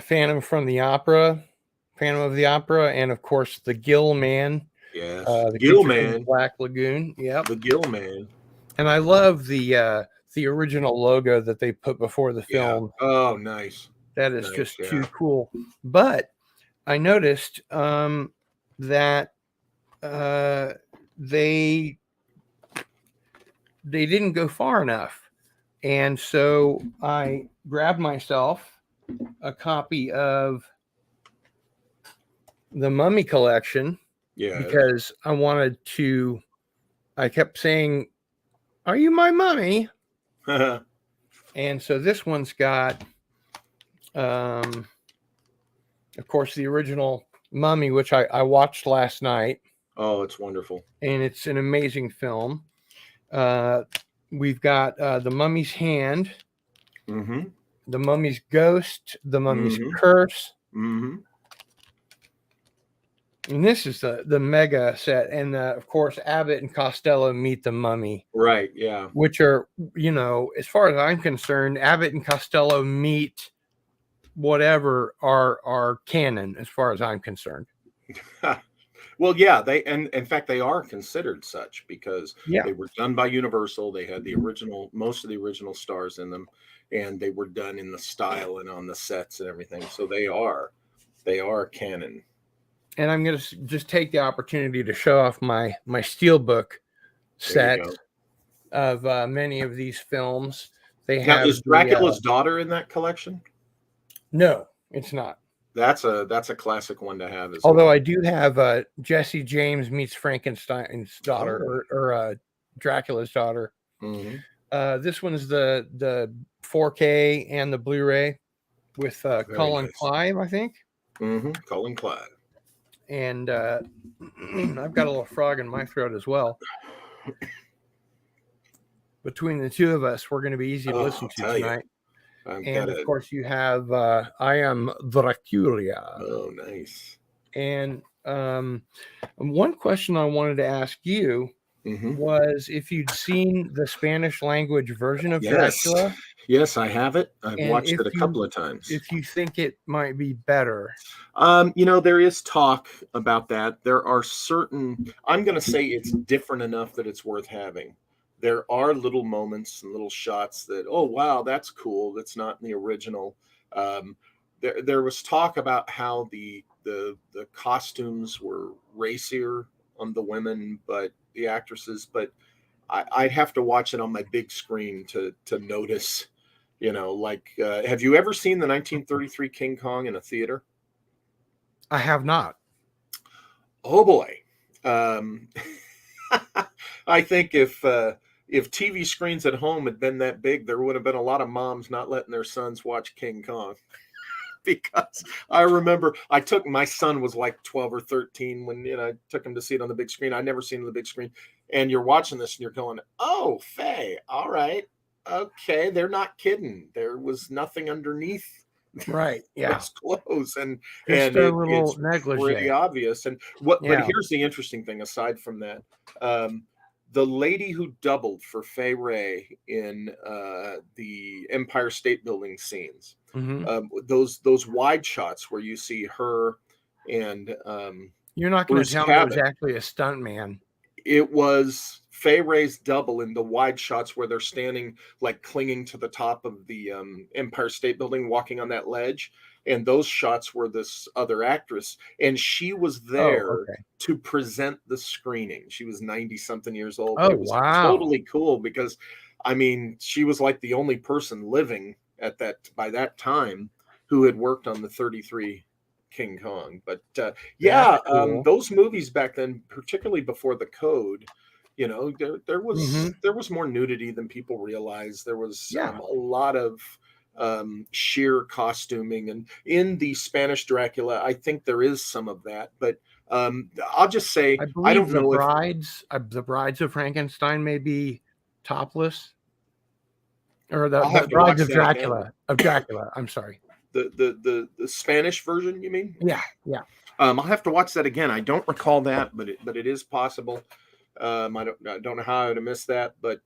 Phantom of the Opera, and of course the Gill Man. Yes, the Gill Man, Black Lagoon. Yep, the Gill Man. And I love the original logo that they put before the film. Yeah. Oh, nice. That is just too cool. But I noticed that they didn't go far enough, and so I grabbed myself a copy of the Mummy collection. Yeah, because I wanted to. I kept saying, "Are you my mummy?" And so this one's got, of course, the original Mummy, which I watched last night. Oh, it's wonderful. And it's an amazing film. We've got the Mummy's Hand, the Mummy's Ghost, the Mummy's Curse. And this is the mega set. And of course, Abbott and Costello Meet the Mummy. Right, yeah. Which are, as far as I'm concerned, Abbott and Costello Meet whatever are canon, as far as I'm concerned. Well, yeah, in fact, they are considered such because they were done by Universal. They had most of the original stars in them, and they were done in the style and on the sets and everything. So they are canon. And I'm going to just take the opportunity to show off my Steelbook set of many of these films. Is Dracula's Daughter in that collection? No, it's not. That's a classic one to have. Although I do have Jesse James Meets Frankenstein's Daughter, or Dracula's Daughter. This one's the 4K and the Blu-ray with Colin Clive, I think. Colin Clive. And I've got a little frog in my throat as well. Between the two of us, we're going to be easy to listen to tonight. And of course, you have I Am Dracula. Oh, nice. And one question I wanted to ask you was if you'd seen the Spanish language version of Dracula. Yes, I have it. I've watched it a couple of times. If you think it might be better. There is talk about that. There are I'm going to say it's different enough that it's worth having. There are little moments and little shots that, oh, wow, that's cool. That's not in the original. There was talk about how the costumes were racier on the women, but the actresses, but I'd have to watch it on my big screen to notice, have you ever seen the 1933 King Kong in a theater? I have not. Oh boy. I think if TV screens at home had been that big, there would have been a lot of moms not letting their sons watch King Kong. because I remember my son was like 12 or 13 when I took him to see it on the big screen. I'd never seen it on the big screen. And you're watching this and you're going, oh, Faye, all right. Okay, they're not kidding. There was nothing underneath Right. Yeah. those clothes, and Just a little it's negligee. pretty obvious. And but Yeah. here's the interesting thing. Aside from that, the lady who doubled for Fay Ray in the Empire State Building scenes, those wide shots where you see her and you're not going to Bruce tell me it was Cabot. actually a stunt man. It was Fay Ray's double in the wide shots where they're standing like clinging to the top of the Empire State Building, walking on that ledge. And those shots were this other actress, and she was there to present the screening. She was 90-something years old. Oh, it was totally cool because, I mean, she was like the only person living by that time who had worked on the 33 King Kong. But cool. Those movies back then, particularly before the code, there was more nudity than people realized. There was a lot of sheer costuming, and in the Spanish Dracula, I think there is some of that. But I'll just say, I don't know the brides of Frankenstein may be topless, or the brides of Dracula. Of Dracula, I'm sorry. The Spanish version, you mean? Yeah. I'll have to watch that again. I don't recall that, but it is possible. I don't know how I would have missed that, but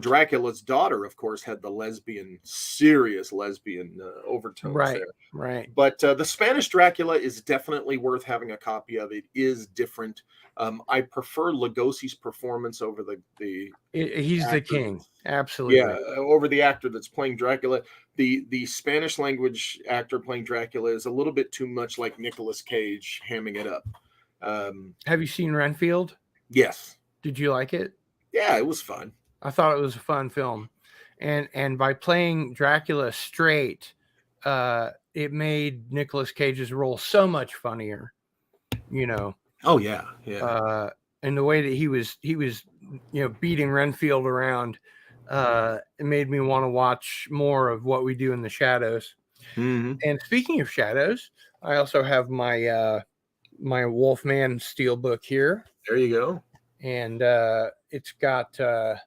Dracula's daughter, of course, had the serious lesbian overtones there. Right. But the Spanish Dracula is definitely worth having a copy of. It is different. I prefer Lugosi's performance over he's the king, absolutely. Yeah, over the actor that's playing Dracula. The Spanish language actor playing Dracula is a little bit too much like Nicolas Cage, hamming it up. Have you seen Renfield? Yes. Did you like it? Yeah, it was fun. I thought it was a fun film, and by playing Dracula straight, it made Nicolas Cage's role so much funnier. Oh yeah. And the way that he was beating Renfield around, it made me want to watch more of What We Do in the Shadows. Mm-hmm. And speaking of shadows, I also have my my Wolfman Steelbook here. There you go. And it's got the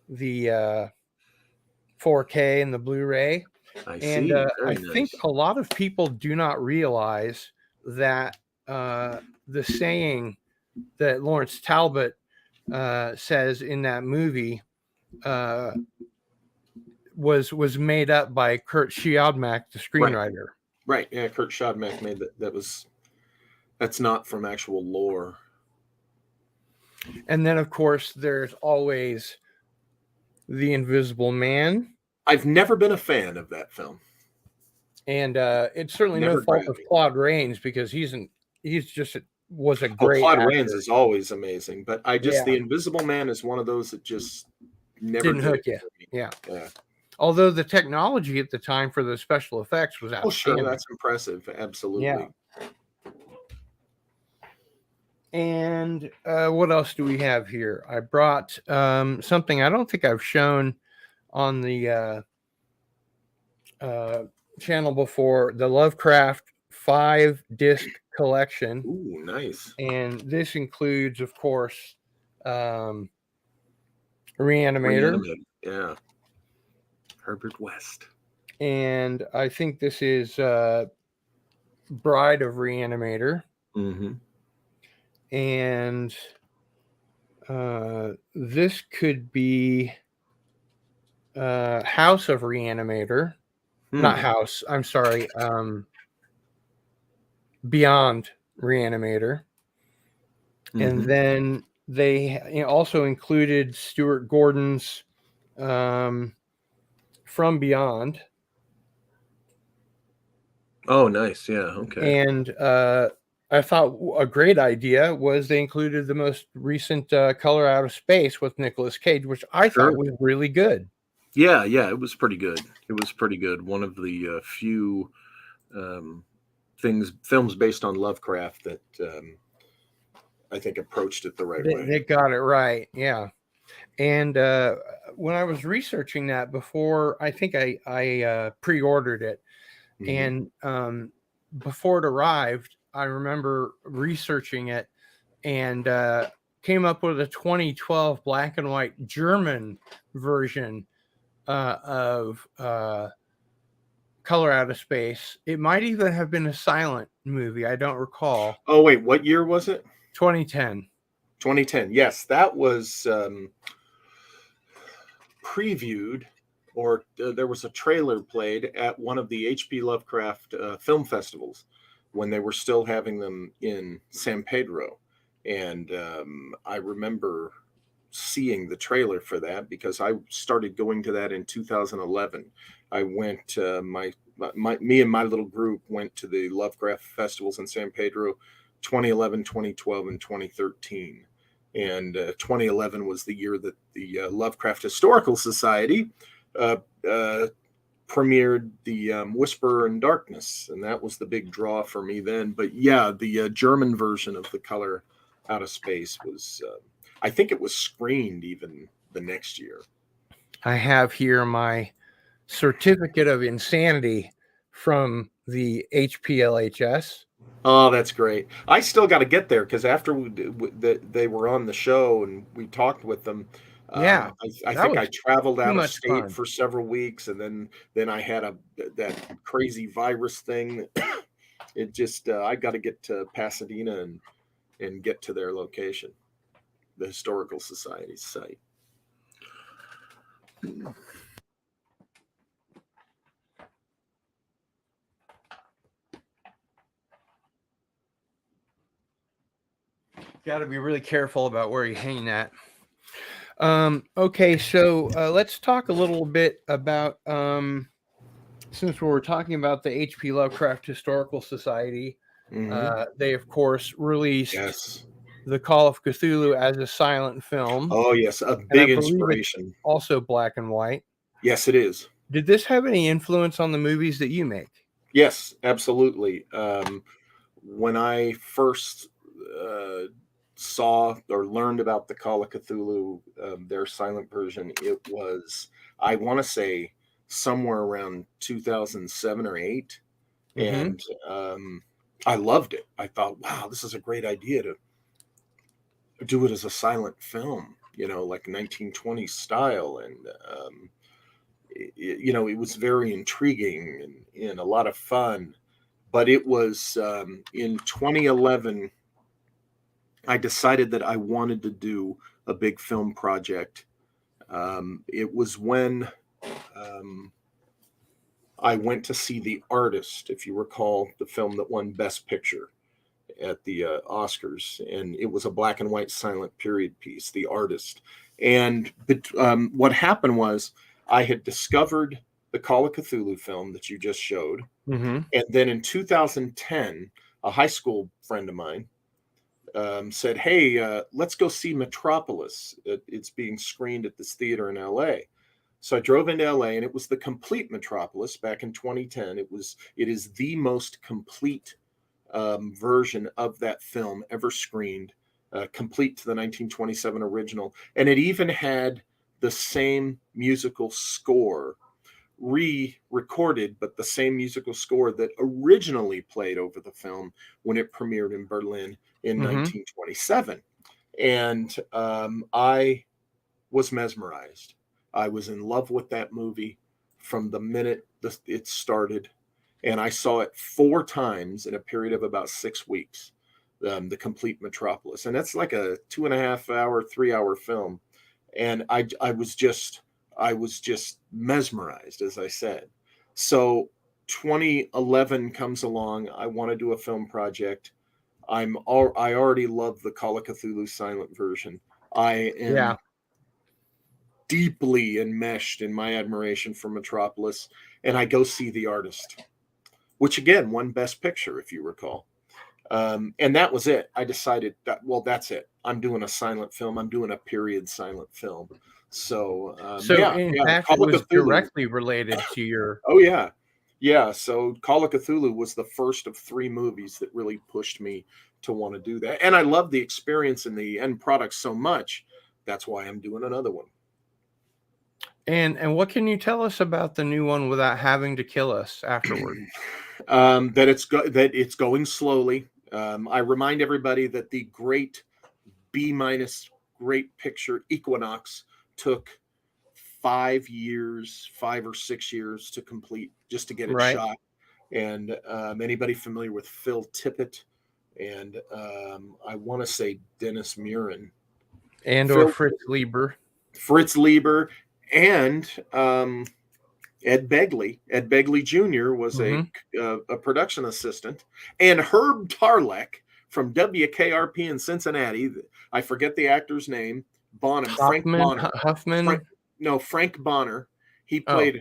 4K and the Blu-ray. I think a lot of people do not realize that the saying that Lawrence Talbot says in that movie was made up by Kurt Siodmak, the screenwriter. Right. Yeah, Kurt Siodmak made that. That's not from actual lore. And then, of course, there's always The Invisible Man. I've never been a fan of that film. And it's certainly no fault of Claude Rains, because was a great Claude actor. Rains is always amazing, but The Invisible Man is one of those that just never didn't hook you. Yeah. Although the technology at the time for the special effects was outstanding. Sure, that's impressive. Absolutely. Yeah. And what else do we have here? I brought something I don't think I've shown on the channel before, the Lovecraft 5-disc collection. Ooh, nice. And this includes, of course, Reanimator. Yeah. Herbert West. And I think this is Bride of Reanimator. Mm-hmm. And this could be House of Reanimator. Not House, I'm sorry. Beyond Reanimator. Mm-hmm. And then they also included Stuart Gordon's From Beyond. Oh, nice. Yeah. Okay. And I thought a great idea was they included the most recent Color Out of Space with Nicolas Cage, which I thought was really good. Yeah, it was pretty good. One of the few films based on Lovecraft that I think approached it the right way. They got it right, yeah. And when I was researching that before, I think I pre-ordered it. And before it arrived, I remember researching it and came up with a 2012 black and white German version of Color Out of Space. It might even have been a silent movie. I don't recall. Oh, wait, what year was it? 2010. 2010. Yes, that was previewed, or there was a trailer played at one of the H.P. Lovecraft film festivals when they were still having them in San Pedro. And I remember seeing the trailer for that because I started going to that in 2011. I went, me and my little group went to the Lovecraft festivals in San Pedro 2011, 2012, and 2013. And 2011 was the year that the Lovecraft Historical Society premiered the Whisperer in Darkness, and that was the big draw for me then. But yeah, the German version of The Color Out of Space was, I think it was screened even the next year. I have here my certificate of insanity from the HPLHS. Oh, that's great. I still got to get there because after they were on the show and we talked with them, Yeah, I that think was I traveled out of much state fun. for several weeks, and then I had that crazy virus thing. It just I got to get to Pasadena and get to their location, the Historical Society site. Got to be really careful about where you hang that. Okay, so let's talk a little bit about, since we were talking about the H.P. Lovecraft Historical Society, they, of course, released The Call of Cthulhu as a silent film. Oh, yes, a And big I believe inspiration. it's also black and white. Yes, it is. Did this have any influence on the movies that you make? Yes, absolutely. When I first saw or learned about the Call of Cthulhu, their silent version, it was, I want to say, somewhere around 2007 or 8. And I loved it. I thought, wow, this is a great idea to do it as a silent film, like 1920s style. And, it was very intriguing and a lot of fun. But it was in 2011, I decided that I wanted to do a big film project. It was when I went to see The Artist, if you recall, the film that won Best Picture at the Oscars. And it was a black and white silent period piece, The Artist. And what happened was I had discovered the Call of Cthulhu film that you just showed. And then in 2010, a high school friend of mine said, hey, let's go see Metropolis. It's being screened at this theater in LA. So I drove into LA, and it was the complete Metropolis back in 2010. It is the most complete version of that film ever screened, complete to the 1927 original. And it even had the same musical score re-recorded, but the same musical score that originally played over the film when it premiered in Berlin in 1927. And I was mesmerized. I was in love with that movie from the minute it started. And I saw it 4 times in a period of about 6 weeks, the complete Metropolis. And that's like a 2.5 hour, 3 hour film. And I was just mesmerized, as I said. So 2011 comes along. I want to do a film project. I already love the Call of Cthulhu silent version. I am deeply enmeshed in my admiration for Metropolis, and I go see The Artist, which again won Best Picture, if you recall. And that was it. I decided that, well, that's it. I'm doing a silent film. I'm doing a period silent film. So in fact, it was directly related to your. Oh yeah, yeah. So Call of Cthulhu was the first of 3 movies that really pushed me to want to do that, and I love the experience and the end product so much. That's why I'm doing another one. And what can you tell us about the new one without having to kill us afterward? That it's going slowly. I remind everybody that the great B- great picture Equinox took 5 years, 5 or 6 years to complete, just to get it Right. shot. And anybody familiar with Phil Tippett and I want to say Dennis Murin And or Phil Fritz Lieber. And Ed Begley. Ed Begley Jr. was Mhm. a production assistant, and Herb Tarlek from WKRP in Cincinnati. I forget the actor's name. Frank Bonner. Huffman. Frank Bonner. He Oh,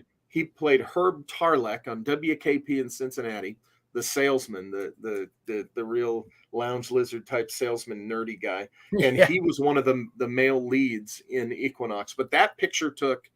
played Herb Tarlek on WKP in Cincinnati, the salesman, the real lounge lizard type salesman, nerdy guy, and yeah. he was one of the male leads in Equinox. But that picture took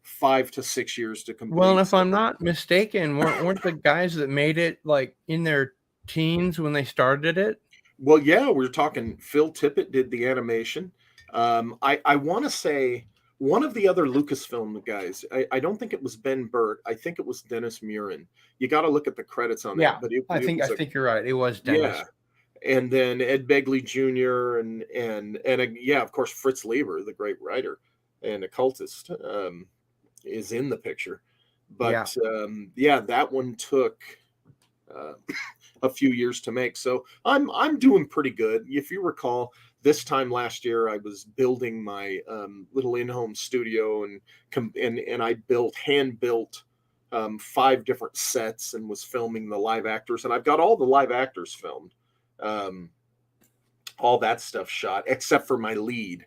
5 to 6 years to Well, and complete. if I'm not mistaken, weren't the guys that made it like in their teens when they started it? Well, yeah, we're talking Phil Tippett did the animation. I want to say one of the other Lucasfilm guys. I don't think it was Ben Burt. I think it was Dennis Murin. You got to look at the credits on Yeah, that. But I it was think you're right. It was Dennis. yeah, and then Ed Begley Jr. and yeah, of course Fritz Lieber, the great writer and occultist, is in the picture. Yeah. But yeah, that one took uh, a few years to make. So I'm doing pretty good. If you recall, this time last year I was building my little in-home studio and I hand built 5 different sets and was filming the live actors, and I've got all the live actors filmed, all that stuff shot except for my lead,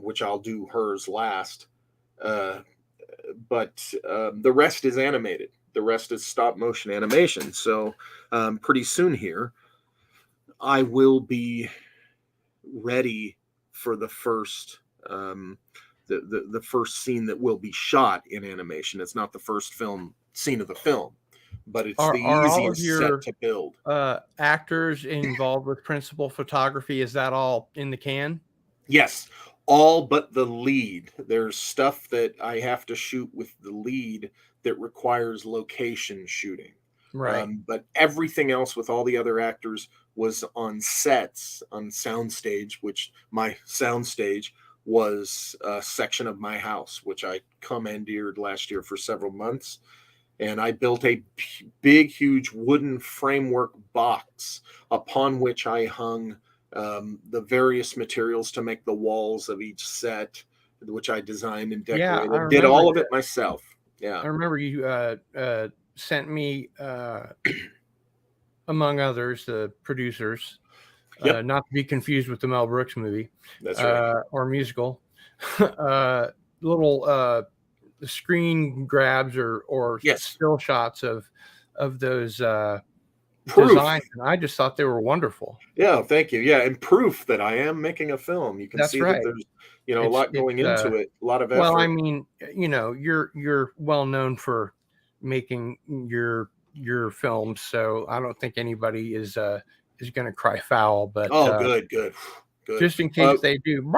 which I'll do hers last. Uh, but the rest is animated. The rest is stop motion animation. So pretty soon here, I will be ready for the first the first scene that will be shot in animation. It's not the first scene of the film, but it's the Are all of easiest set your to build. actors involved with principal photography? Is that all in the can? Yes, all but the lead. There's stuff that I have to shoot with the lead that requires location shooting. Right. But everything else with all the other actors was on sets, on soundstage, which my soundstage was a section of my house, which I commandeered last year for several months. And I built a big, huge wooden framework box upon which I hung the various materials to make the walls of each set, which I designed and Yeah, decorated. Did all of it myself. Yeah. I remember you sent me, among others, the producers, Yep. not to be confused with the Mel Brooks movie, That's right. or musical, little screen grabs or Yes. still shots of those Proof. designs, and I just thought they were wonderful. Yeah, thank you. Yeah, and proof that I am making a film. You can That's see that right. there's a lot going into it, a lot of effort. Well, I mean, you're well known for making your films, so I don't think anybody is going to cry foul. But good. just in case they do,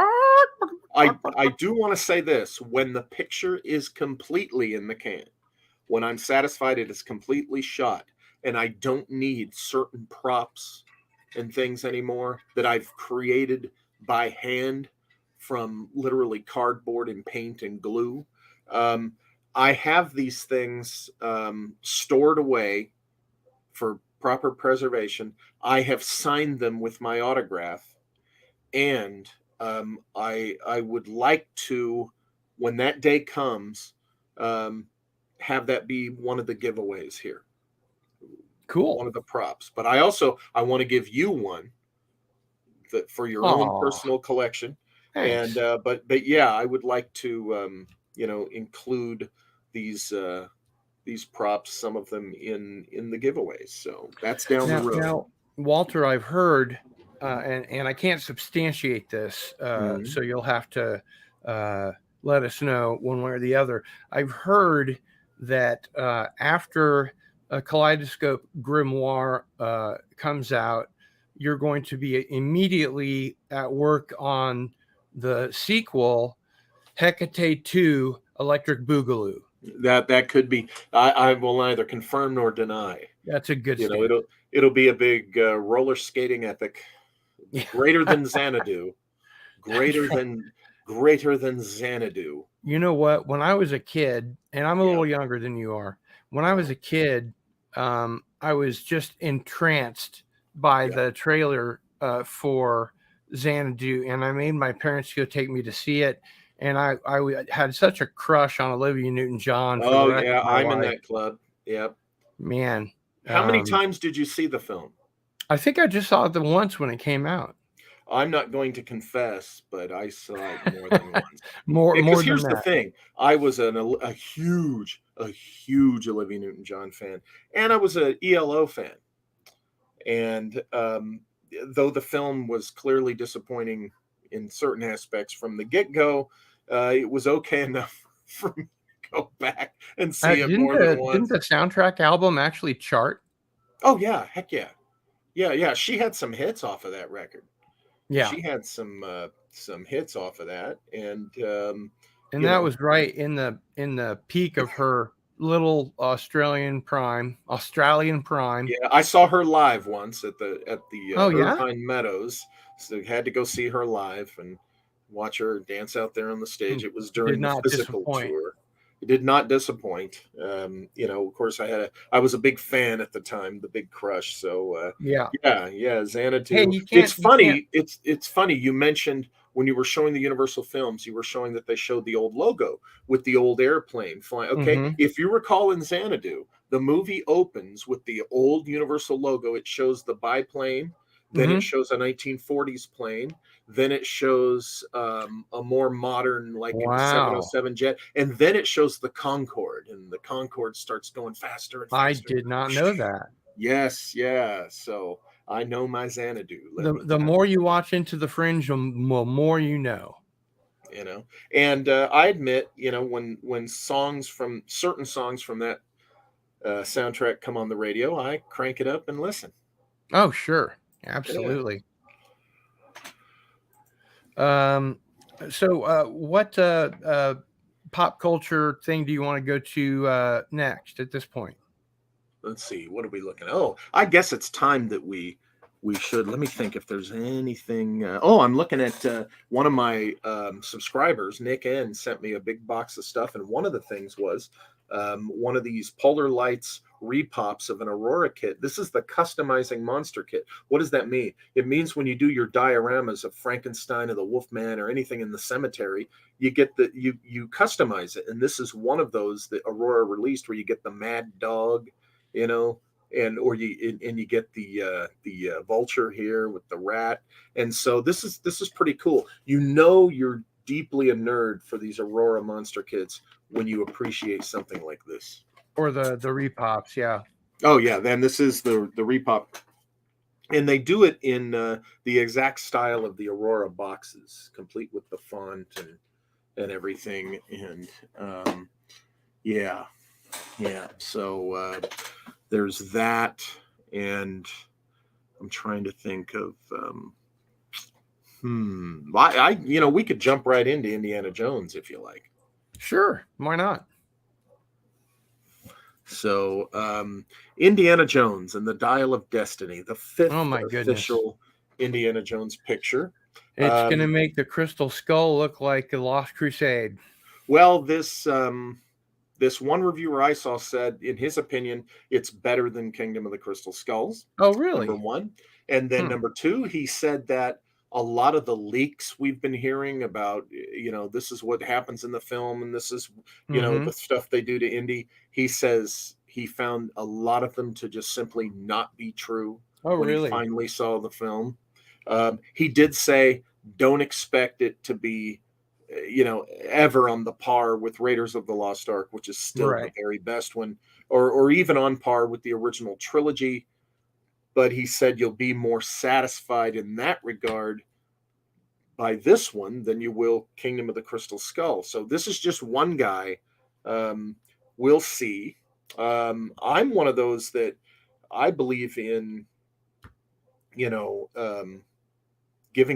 I do want to say this: when the picture is completely in the can, when I'm satisfied it is completely shot, and I don't need certain props and things anymore that I've created by hand from literally cardboard and paint and glue. I have these things stored away for proper preservation. I have signed them with my autograph, and I would like to, when that day comes, have that be one of the giveaways here. cool. One of the props. But I want to give you one that for your own personal collection. Thanks. And but yeah, I would like to include these props, some of them in the giveaways. So that's down the road. Now, Walter, I've heard, and I can't substantiate this, so you'll have to let us know one way or the other. I've heard that after a Kaleidoscope Grimoire comes out, you're going to be immediately at work on the sequel, Hecate 2, Electric Boogaloo. That could be. I will neither confirm nor deny. That's a good You know, stand. it'll be a big roller skating epic, Yeah. greater than Xanadu, greater than Xanadu. You know what? When I was a kid, and I'm a Yeah. little younger than you are, when I was a kid, I was just entranced by Yeah. the trailer for Xanadu, and I made my parents go take me to see it. And I had such a crush on Olivia Newton-John for the Oh rest yeah, of my I'm in life. that club. Yep. Man, How many times did you see the film? I think I just saw it the once when it came out. I'm not going to confess, but I saw it more than once. More Because than here's the that. thing: I was a huge Olivia Newton-John fan, and I was a ELO fan. And though the film was clearly disappointing in certain aspects from the get-go, it was okay enough for me to go back and see it Didn't more than didn't once. the soundtrack album actually chart? Oh yeah, heck yeah, yeah. She had some hits off of that record. Yeah. She had some hits off of that, and And that was right in the peak of her little Australian prime. Yeah, I saw her live once at the Oh yeah? Irvine Meadows, so had to go see her live and watch her dance out there on the stage. It was Did during the not physical disappoint. tour. It did not disappoint. Of course, I was a big fan at the time, the big crush. So Yeah. yeah, Hey, Xanadu. you It's can't funny. It's funny. You mentioned when you were showing the Universal films, you were showing that they showed the old logo with the old airplane flying. Okay, Mhm. if you recall in Xanadu, the movie opens with the old Universal logo. It shows the biplane, then it Mhm. shows a 1940s plane, then it shows a more modern, like a Wow. 707 jet, and then it shows the Concorde, and the Concorde starts going faster and I faster. did not know that. Yes, yeah. So I know my Xanadu. Let me The tell more you watch Into the Fringe, the more you know. you. And I admit, when certain songs from that soundtrack come on the radio, I crank it up and listen. Oh, sure. Yeah. Absolutely. So what pop culture thing do you want to go to next at this point? Let's see, what are we looking at? Oh, I guess it's time that we should. Let me think if there's anything. I'm looking at one of my subscribers, Nick N, sent me a big box of stuff, and one of the things was one of these Polar Lights repops of an Aurora kit. This is the customizing monster kit. What does that mean? It means when you do your dioramas of Frankenstein or the Wolfman or anything in the cemetery, you get you customize it, and this is one of those that Aurora released where you get the Mad Dog, and you get the vulture here with the rat, and so this is pretty cool. You're deeply a nerd for these Aurora monster kits when you appreciate something like this. Or the repops, yeah. Oh yeah, then this is the repop, and they do it in the exact style of the Aurora boxes, complete with the font and everything, and yeah. So there's that, and I'm trying to think of we could jump right into Indiana Jones if you like. Sure, why not? So Indiana Jones and the Dial of Destiny, the fifth Oh my goodness. official Indiana Jones picture. It's going to make the Crystal Skull look like the Lost Crusade. Well, this one reviewer I saw said, in his opinion, it's better than Kingdom of the Crystal Skulls. Oh, really? Number one. And then number two, he said that a lot of the leaks we've been hearing about, this is what happens in the film, and this is, the stuff they do to Indy. He says he found a lot of them to just simply not be true. Oh, when really? he finally saw the film. He did say, don't expect it to be ever on the par with Raiders of the Lost Ark, which is still the very best one, or even on par with the original trilogy. But he said you'll be more satisfied in that regard by this one than you will Kingdom of the Crystal Skull. So this is just one guy. We'll see. I'm one of those that I believe in, giving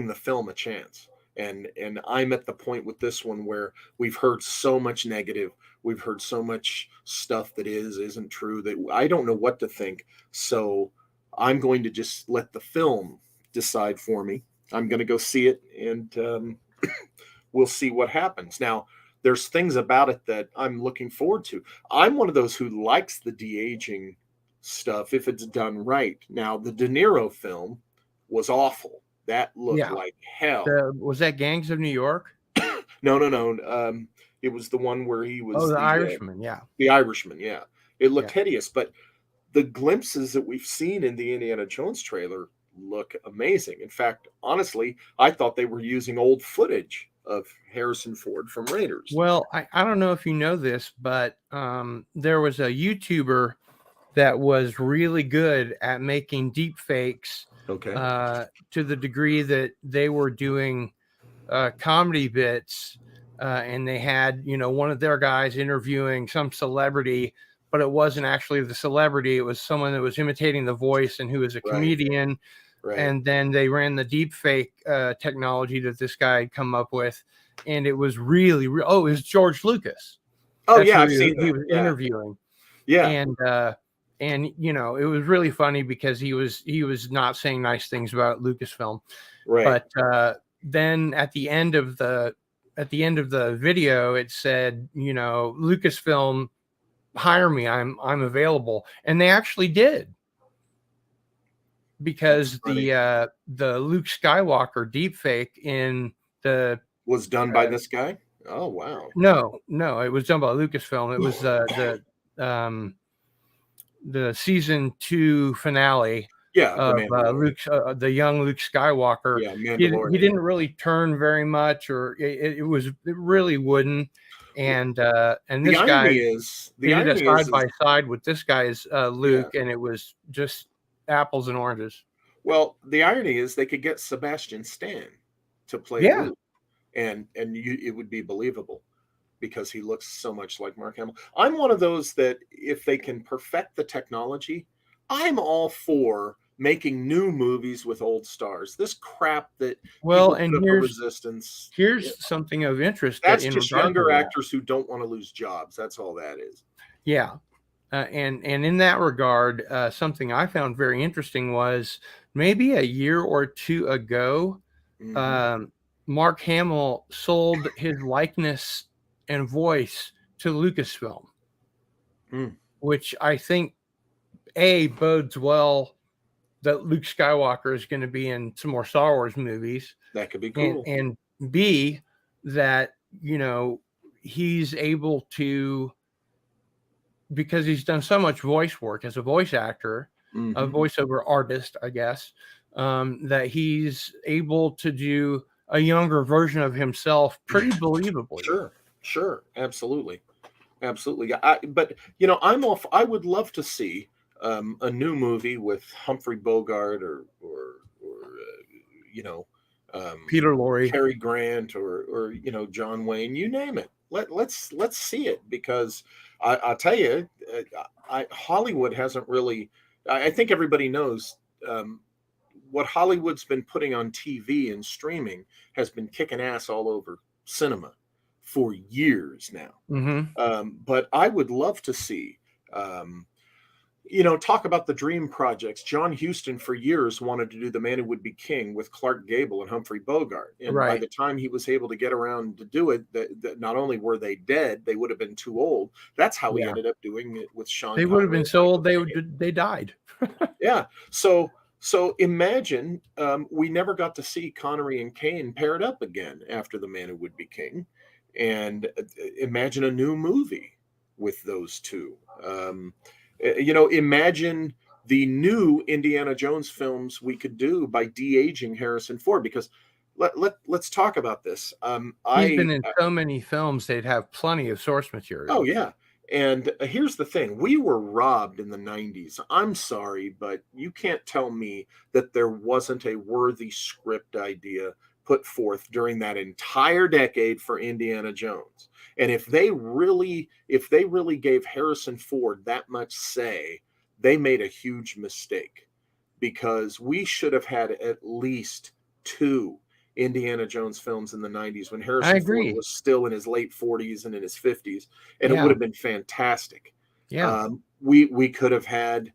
the film a chance. And I'm at the point with this one where we've heard so much negative, we've heard so much stuff that isn't true, that I don't know what to think. So I'm going to just let the film decide for me. I'm going to go see it, and we'll see what happens. Now, there's things about it that I'm looking forward to. I'm one of those who likes the de-aging stuff if it's done right. Now, the De Niro film was awful. That looked Yeah. like hell. Was that Gangs of New York? No. It was the one where he was The Irishman. Yeah. The Irishman. Yeah, it looked hideous, but the glimpses that we've seen in the Indiana Jones trailer look amazing. In fact, honestly, I thought they were using old footage of Harrison Ford from Raiders. Well, I don't know if you know this, but there was a YouTuber that was really good at making deep fakes. Okay. To the degree that they were doing comedy bits, and they had, one of their guys interviewing some celebrity, but it wasn't actually the celebrity. It was someone that was imitating the voice and who was a comedian. Right. And then they ran the deep fake technology that this guy had come up with. And it was really, it was George Lucas. Oh, yeah, I've seen that. He was interviewing. Yeah. And it was really funny because he was not saying nice things about Lucasfilm. Right. But then at the end of the video, it said, Lucasfilm, hire me. I'm available. And they actually did. Because the Luke Skywalker deepfake in the was done by this guy. Oh wow! No, it was done by Lucasfilm. It was the season 2 finale. Yeah, of the young Luke Skywalker. Yeah, he didn't really turn very much, or it really wouldn't. And this guy did a side by side with this guy's Luke, and it was just apples and oranges. Well, the irony is they could get Sebastian Stan to play Luke, and it would be believable because he looks so much like Mark Hamill. I'm one of those that if they can perfect the technology, I'm all for making new movies with old stars. This crap that here's something of interest. That's just younger actors who don't want to lose jobs. That's all that is. Yeah. And in that regard, something I found very interesting was maybe a year or two ago, Mark Hamill sold his likeness and voice to Lucasfilm, which I think bodes well that Luke Skywalker is going to be in some more Star Wars movies. That could be cool. And B, that he's able to, because he's done so much voice work as a voice actor, a voiceover artist, I guess, that he's able to do a younger version of himself pretty believably. Sure. Absolutely. But I would love to see a new movie with Humphrey Bogart or Peter Lorre, Cary Grant, or John Wayne, you name it. Let's see it, because I'll tell you, Hollywood hasn't really. I think everybody knows what Hollywood's been putting on TV and streaming has been kicking ass all over cinema for years now. But I would love to see, talk about the dream projects. John Huston for years wanted to do The Man Who Would Be King with Clark Gable and Humphrey Bogart. And by the time he was able to get around to do it, that not only were they dead, they would have been too old. That's how he ended up doing it with Sean Connery. They would have been so old they died. Yeah. So imagine we never got to see Connery and Caine paired up again after The Man Who Would Be King. And imagine a new movie with those two. Imagine the new Indiana Jones films we could do by de-aging Harrison Ford, because let's talk about this. He's been in so many films, they'd have plenty of source material. Oh, yeah. And here's the thing. We were robbed in the 90s. I'm sorry, but you can't tell me that there wasn't a worthy script idea put forth during that entire decade for Indiana Jones. And if they really gave Harrison Ford that much say, they made a huge mistake, because we should have had at least 2 Indiana Jones films in the 90s when I Harrison Ford agree. was still in his late 40s and in his 50s, and it would Yeah. have been fantastic. Yeah. We could have had,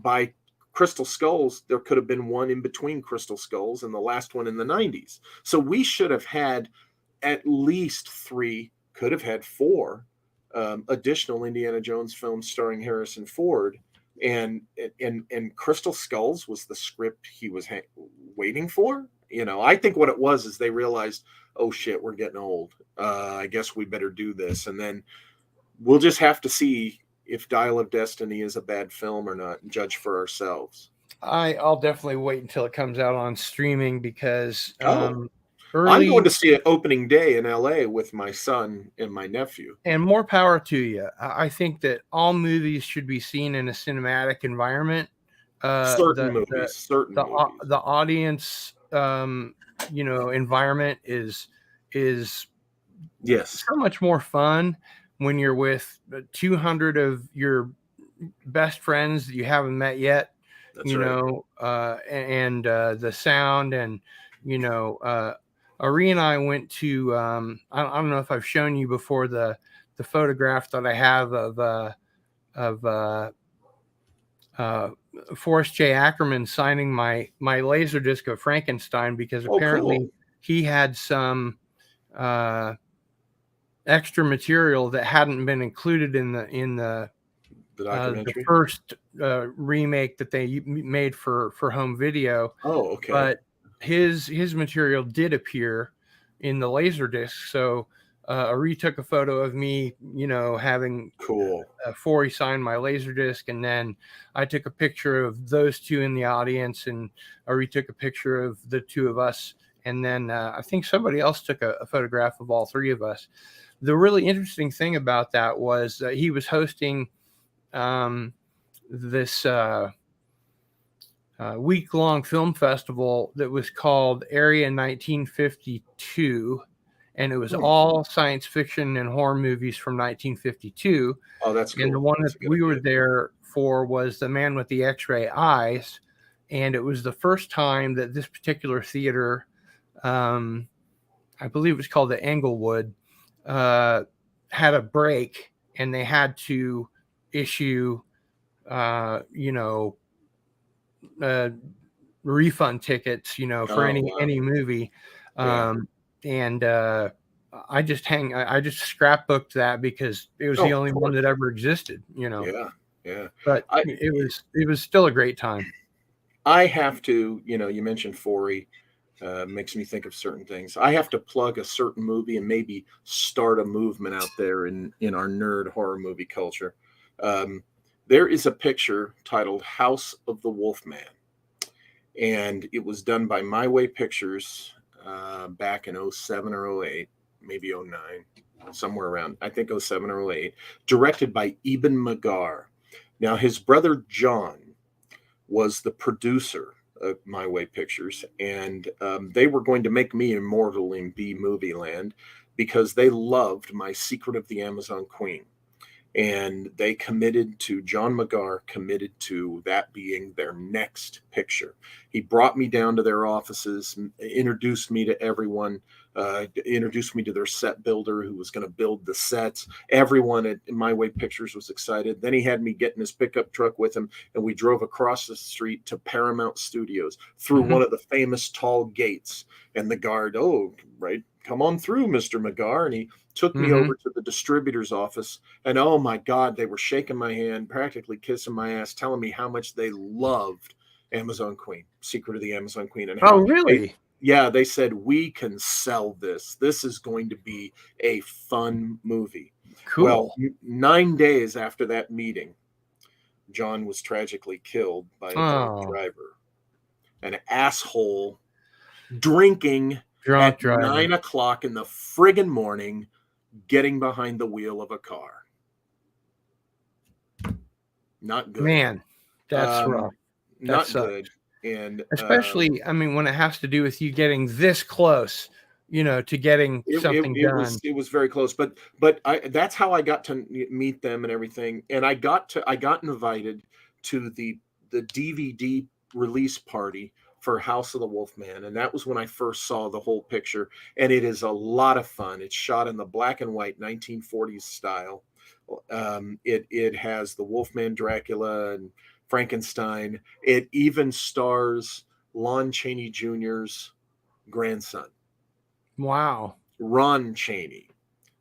by Crystal Skulls, there could have been one in between Crystal Skulls and the last one in the 90s. So we should have had at least 3, could have had 4 additional Indiana Jones films starring Harrison Ford. And Crystal Skulls was the script he was waiting for. I think what it was is they realized, oh shit, we're getting old. I guess we better do this. And then we'll just have to see if Dial of Destiny is a bad film or not and judge for ourselves. I'll definitely wait until it comes out on streaming because I'm early going to see it opening day in LA with my son and my nephew. and more power to you. I think that all movies should be seen in a cinematic environment. Certain movies. The audience, environment is Yes. so much more fun when you're with 200 of your best friends that you haven't met yet. That's right. And the sound and Ari and I went to I don't know if I've shown you before the photograph that I have of Forrest J. Ackerman signing my Laserdisc of Frankenstein because apparently cool. he had some extra material that hadn't been included in the documentary, the first remake that they made for home video. Oh, okay. But his material did appear in the Laserdisc. So Ari took a photo of me, having cool. Forey sign my Laserdisc, and then I took a picture of those two in the audience, and Ari took a picture of the two of us, and then I think somebody else took a photograph of all 3 of us. The really interesting thing about that was he was hosting this week-long film festival that was called Area 1952, and it was all science fiction and horror movies from 1952. Oh, that's cool. And the one that we were there for was The Man with the X-Ray Eyes, and it was the first time that this particular theater, I believe it was called the Englewood, had a break, and they had to issue refund tickets for any movie. And I just scrapbooked that because it was the only one that ever existed. But it was still a great time. I have to, you mentioned Forey, makes me think of certain things. I have to plug a certain movie and maybe start a movement out there in our nerd horror movie culture. There is a picture titled House of the Wolfman, and it was done by My Way Pictures back in 07 or 08, maybe 09, somewhere around, I think 07 or 08, directed by Eben Magar. Now, his brother John was the producer of My Way Pictures, and they were going to make me immortal in B movie land because they loved My Secret of the Amazon Queen. And they committed to, John Magar committed to that being their next picture. He brought me down to their offices, introduced me to everyone, introduced me to their set builder who was going to build the sets. Everyone at My Way Pictures was excited. Then he had me get in his pickup truck with him, and we drove across the street to Paramount Studios through one of the famous tall gates. And the guard, come on through, Mr. Magar. And he took me over to the distributor's office, and oh my God, they were shaking my hand, practically kissing my ass, telling me how much they loved Amazon Queen, Secret of the Amazon Queen. And how really? They said, we can sell this. This is going to be a fun movie. Cool. Well, 9 days after that meeting, John was tragically killed by a drunk driver, an asshole drinking at 9 o'clock in the friggin' morning, getting behind the wheel of a car. Not good. Man, that's rough. Not good. And especially, when it has to do with you getting this close, to getting something done. It was very close, but that's how I got to meet them and everything. And I got invited to the DVD release party for House of the Wolfman, and that was when I first saw the whole picture. And it is a lot of fun. It's shot in the black and white 1940s style. It has the Wolfman, Dracula, and Frankenstein. It even stars Lon Chaney Jr.'s grandson, Wow. Ron Chaney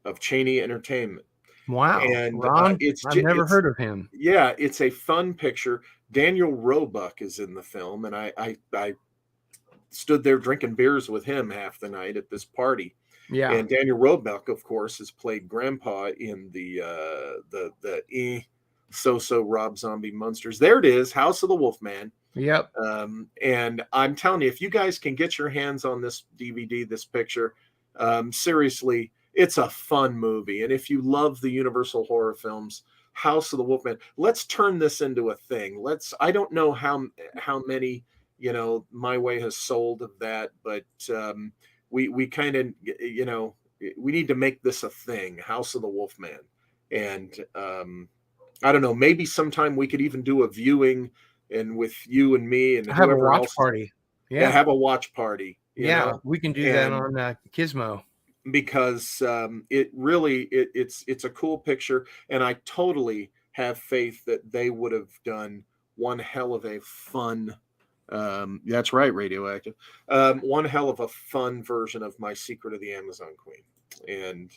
of Chaney Entertainment. Wow. And Ron? it's I've never it's heard of him. yeah, it's a fun picture. Daniel Roebuck is in the film, and I stood there drinking beers with him half the night at this party. Yeah. And Daniel Roebuck, of course, has played Grandpa in the so-so Rob Zombie Monsters. There it is, House of the Wolfman. Yep. And I'm telling you, if you guys can get your hands on this DVD, this picture, seriously, it's a fun movie. And if you love the Universal horror films, House of the Wolfman, let's turn this into a thing. I don't know how many, My Way has sold of that, but we kind of, we need to make this a thing, House of the Wolfman. And I don't know, maybe sometime we could even do a viewing and with you and me and have a whoever watch else. party. Yeah, have a watch party. Yeah, we can do that on Gizmo. Because it really it's a cool picture, and I totally have faith that they would have done one hell of a fun. That's right, Radioactive. One hell of a fun version of My Secret of the Amazon Queen. And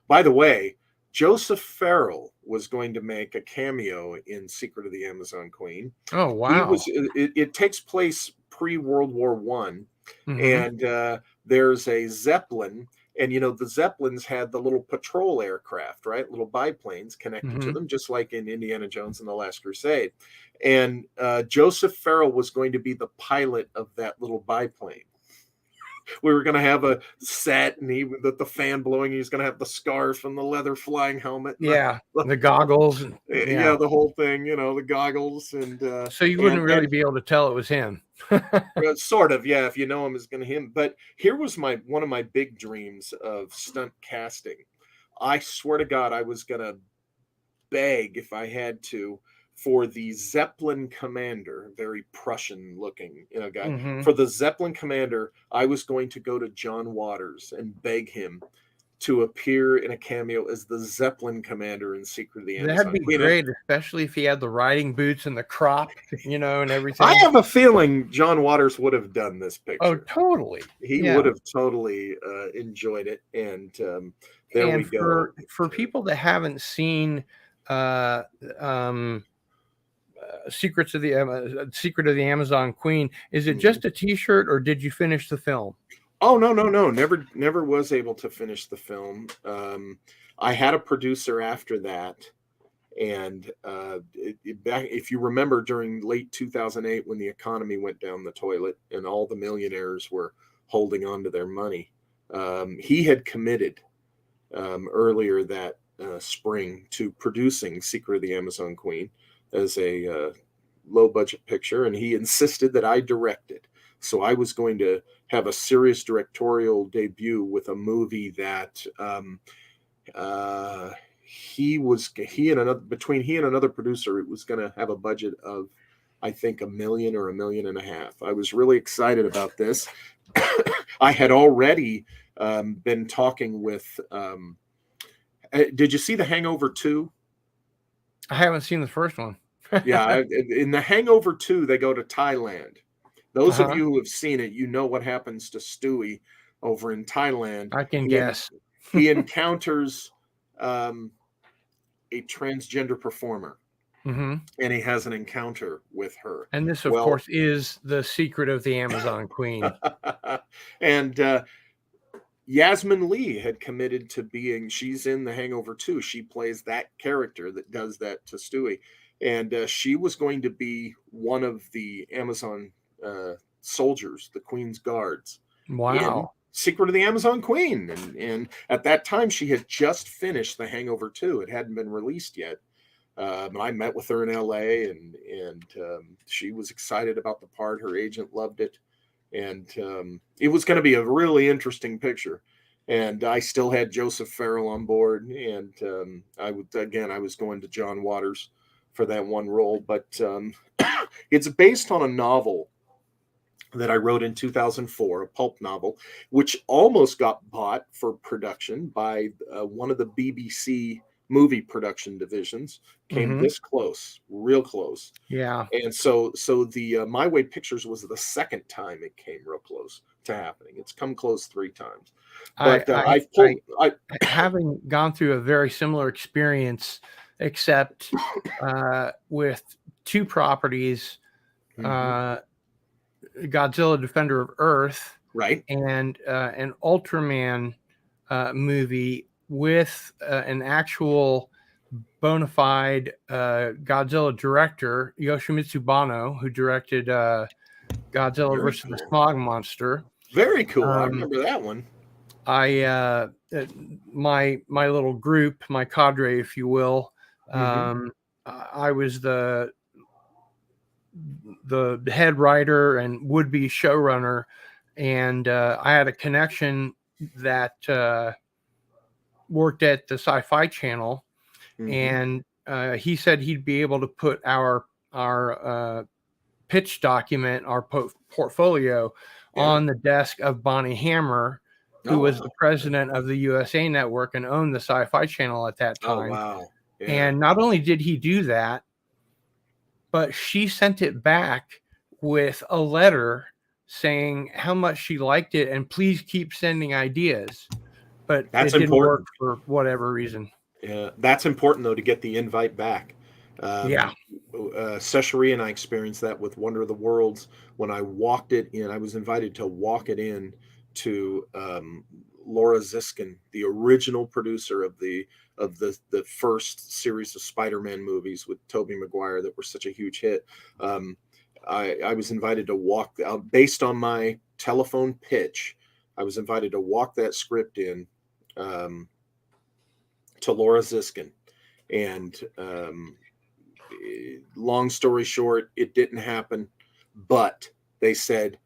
by the way, Joseph Farrell was going to make a cameo in Secret of the Amazon Queen. Oh, wow. It takes place pre-World War One, and there's a Zeppelin, and the Zeppelins had the little patrol aircraft, right? Little biplanes connected to them, just like in Indiana Jones and the Last Crusade. And Joseph Farrell was going to be the pilot of that little biplane. We were going to have a set, and the fan blowing. He's going to have the scarf and the leather flying helmet. The goggles. Yeah, the whole thing. The goggles, and so you wouldn't really be able to tell it was him. Sort of, yeah. If you know him, it's going to him. But here was one of my big dreams of stunt casting. I swear to God, I was going to beg, if I had to, for the Zeppelin commander, very Prussian looking, guy. For the Zeppelin commander, I was going to go to John Waters and beg him to appear in a cameo as the Zeppelin commander in Secret of the Amazon. That'd be great, especially if he had the riding boots and the crop, and everything. I have a feeling John Waters would have done this picture. Oh, totally. He would have totally enjoyed it. And there we go. For people that haven't seen Secret of the Amazon Queen, is it just a T-shirt, or did you finish the film? Oh, no. Never was able to finish the film. I had a producer after that. And if you remember, during late 2008, when the economy went down the toilet and all the millionaires were holding on to their money, he had committed earlier that spring to producing Secret of the Amazon Queen as a low-budget picture, and he insisted that I direct it. So I was going to have a serious directorial debut with a movie that between he and another producer, it was going to have a budget of, I think, $1 million or $1.5 million. I was really excited about this. I had already been talking with. Did you see The Hangover 2? I haven't seen the first one. Yeah, in The Hangover 2, they go to Thailand. Those of you who have seen it, what happens to Stewie over in Thailand. I can guess. He encounters a transgender performer, and he has an encounter with her. And this, of course, is the Secret of the Amazon Queen. And Yasmin Lee had committed to she's in The Hangover 2. She plays that character that does that to Stewie. And she was going to be one of the Amazon soldiers, the Queen's guards. Wow. Secret of the Amazon Queen. And at that time, she had just finished The Hangover 2. It hadn't been released yet. I met with her in LA, and she was excited about the part. Her agent loved it. And it was going to be a really interesting picture. And I still had Joseph Farrell on board. And I was going to John Waters for that one role. But it's based on a novel that I wrote in 2004, a pulp novel, which almost got bought for production by one of the BBC movie production divisions. Came Hmm. this close, real close. Yeah. And so the My Way Pictures was the second time it came real close to happening. It's come close 3 times, I, but I, I've I, pulled. I having gone through a very similar experience, except with two properties, Mhm. uh, Godzilla Defender of Earth Right. and an Ultraman movie with an actual bona fide Godzilla director, Yoshimitsu Banno, who directed Godzilla Very versus the cool. Smog Monster. Very cool. I Um, remember that one. I my little group, my cadre, if you will. Hmm. I was the head writer and would be showrunner, and I had a connection that worked at the Sci-Fi Channel, Hmm. and he said he'd be able to put our pitch document, our portfolio, Yeah. on the desk of Bonnie Hammer, who Oh was the wow. president of the USA Network and owned the Sci-Fi Channel at that Oh time. wow. Yeah. And not only did he do that, but she sent it back with a letter saying how much she liked it and please keep sending ideas. But That's it didn't work important. for whatever reason. Yeah, that's important though to get the invite back. Yeah. Um, Seshari and I experienced that with Wonder of the Worlds when I walked it in. I was invited to walk it in to Laura Ziskin, the original producer of the first series of Spider-Man movies with Tobey Maguire that were such a huge hit. Um, I was invited to walk out based on my telephone pitch. I was invited to walk that script in. To Laura Ziskin. And long story short, it didn't happen. But they said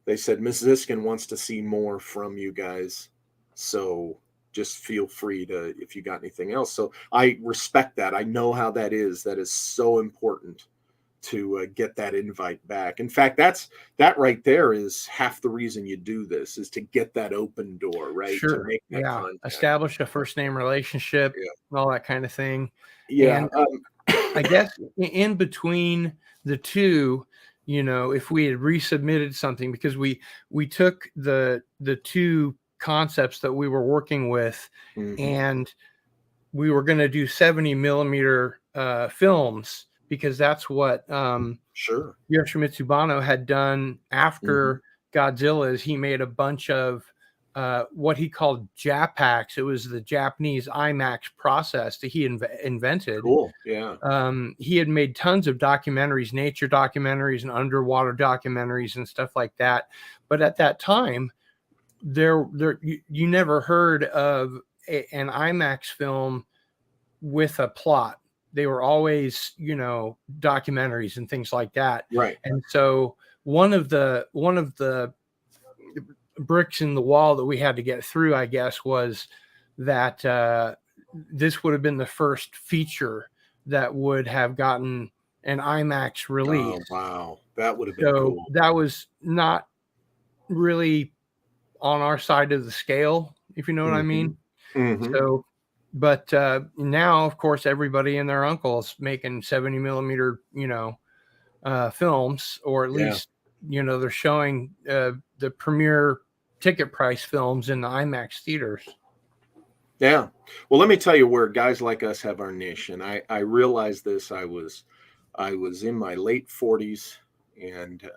Miss Ziskin wants to see more from you guys. So just feel free to if you got anything else. So I respect that. I know how that is. That is so important to get that invite back. In fact, that right there is half the reason you do this is to get that open door, right? To Sure. make that Yeah. contact. Establish a first name relationship Yeah. and all that kind of thing. Yeah. And I guess in between the two, if we had resubmitted something, because we took the two concepts that we were working with, Mhm. and we were going to do 70 millimeter films, because that's what Sure. Yoshimitsu Banno had done Mhm. after Godzilla. Is he made a bunch of what he called Japax. It was the Japanese IMAX process that he invented. Cool. Yeah. He had made tons of documentaries, nature documentaries and underwater documentaries and stuff like that. But at that time, you never heard of an IMAX film with a plot. They were always, documentaries and things like that. Right. And so one of the bricks in the wall that we had to get through, I guess, was that this would have been the first feature that would have gotten an IMAX release. Oh, wow. That would have been So cool. that was not really on our side of the scale, if you know what I Mhm. mean. Mhm. So, but now, of course, everybody and their uncle's making 70 millimeter, films, or at Yeah. least, they're showing the premiere ticket price films in the IMAX theaters. Yeah. Well, let me tell you where guys like us have our niche. And I realized this. I was in my late 40s, and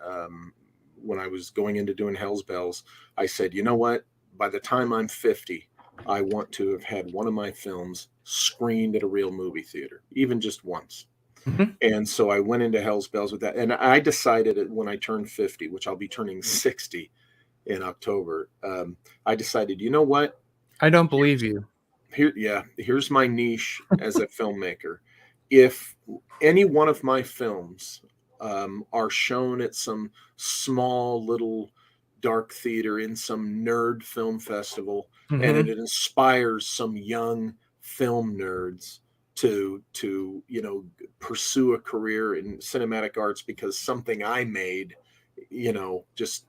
when I was going into doing Hell's Bells, I said, you know what? By the time I'm 50, I want to have had one of my films screened at a real movie theater, even just once. Mhm. And so I went into Hell's Bells with that. And I decided when I turned 50, which I'll be turning 60 in October, I decided, you know what? I don't believe you. Here's my niche as a filmmaker. If any one of my films are shown at some small little dark theater in some nerd film festival, and it Hmm. inspires some young film nerds to pursue a career in cinematic arts because something I made just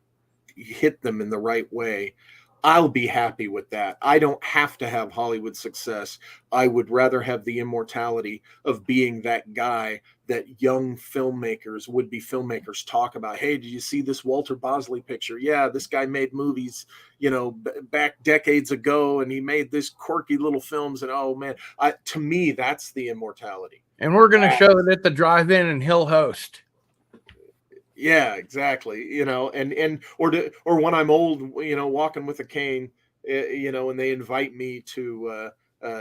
hit them in the right way, I'll be happy with that. I don't have to have Hollywood success. I would rather have the immortality of being that guy that young filmmakers, would-be filmmakers, talk about. Hey, did you see this Walter Bosley picture? Yeah, this guy made movies, back decades ago, and he made this quirky little films. And oh man, to me, that's the immortality. And we're going to show it at the drive-in, and he'll host. Yeah, exactly. Or when I'm old, walking with a cane, and they invite me to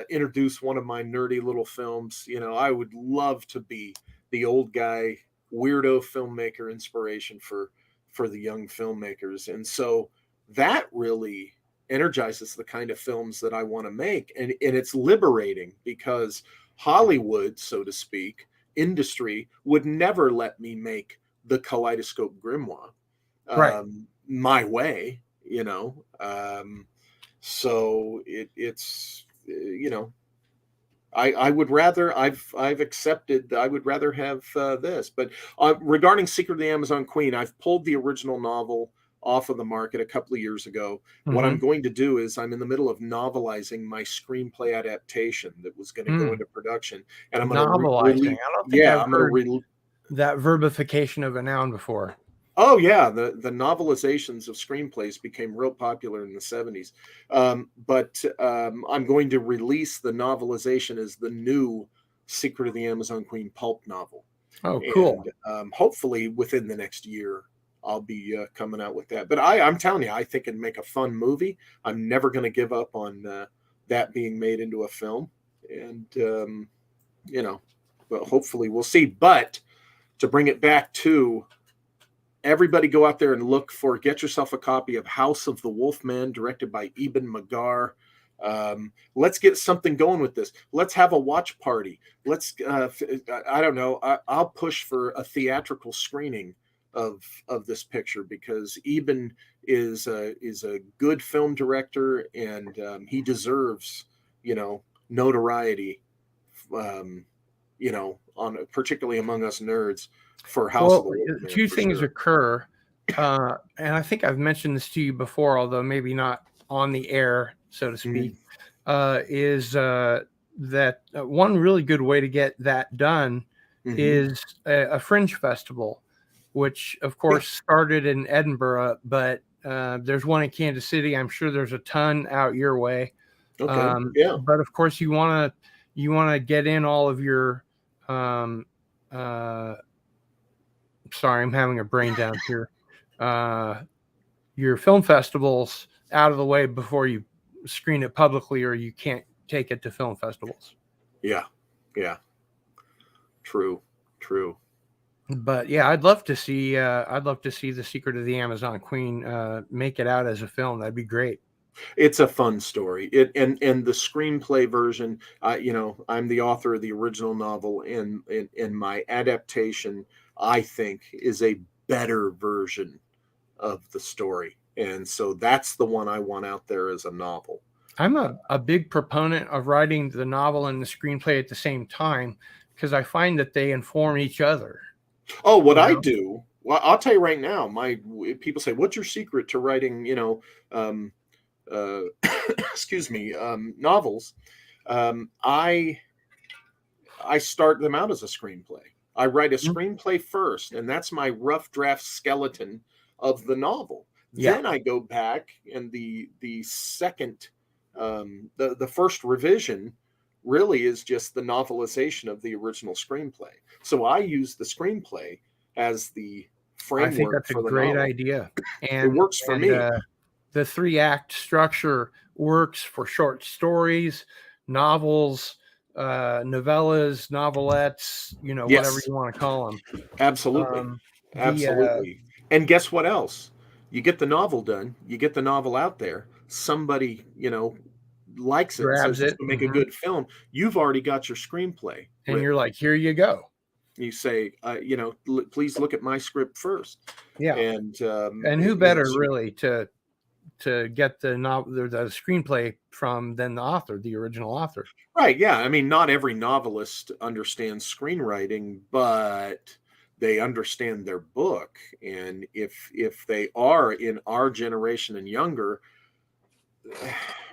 introduce one of my nerdy little films. I would love to be the old guy, weirdo filmmaker inspiration for the young filmmakers. And so that really energizes the kind of films that I want to make. And it's liberating, because Hollywood, so to speak, industry would never let me make the Kaleidoscope Grimoire my way, so it's I would rather, I've accepted, I would rather have this. But regarding Secret of the Amazon Queen, I've pulled the original novel off of the market a couple of years ago. Mm-hmm. What I'm going to do is, I'm in the middle of novelizing my screenplay adaptation that was going to go into production, and I'm going to novelizing. I don't think I've heard that verbification of a noun before. Oh yeah, the novelizations of screenplays became real popular in the 70s. But I'm going to release the novelization as the new Secret of the Amazon Queen pulp novel. Oh, cool. And hopefully within the next year, I'll be coming out with that. But I'm telling you, I think it'd make a fun movie. I'm never going to give up on that being made into a film. And, but hopefully we'll see. But to bring it back to, everybody go out there and get yourself a copy of House of the Wolfman, directed by Eben Magar. Let's get something going with this. Let's have a watch party. Let's, I don't know, I'll push for a theatrical screening of this picture, because Eben is a good film director, and he deserves, notoriety, particularly among us nerds, for House of the Wolfman. Two things occur, and I think I've mentioned this to you before, although maybe not on the air, so to speak, is that one really good way to get that done is a Fringe festival, which of course started in Edinburgh, but there's one in Kansas City. I'm sure there's a ton out your way. Okay. But of course you want to get in all of your sorry, I'm having a brain down here. Your film festivals out of the way before you screen it publicly, or you can't take it to film festivals. Yeah. True. But yeah, I'd love to see The Secret of the Amazon Queen make it out as a film. That'd be great. It's a fun story. And the screenplay version, I'm the author of the original novel, and my adaptation, I think, is a better version of the story. And so that's the one I want out there as a novel. I'm a big proponent of writing the novel and the screenplay at the same time, because I find that they inform each other. Oh, what I do, well, I'll tell you right now, people say, what's your secret to writing, novels? I start them out as a screenplay. I write a screenplay first, and that's my rough draft skeleton of the novel. Yeah. Then I go back, and the second, the first revision really is just the novelization of the original screenplay. So I use the screenplay as the framework. I think that's a great idea, and it works for me. The 3-act structure works for short stories, novels, novellas, novelettes, whatever you want to call them. Absolutely. And guess what else? You get the novel done, you get the novel out there, somebody, likes it, grabs it, make a good film. You've already got your screenplay. And you're like, here you go. You say, please look at my script first. Yeah. And who better really to get the screenplay from than the author, the original author. Right. Yeah. I mean, not every novelist understands screenwriting, but they understand their book. And if they are in our generation and younger,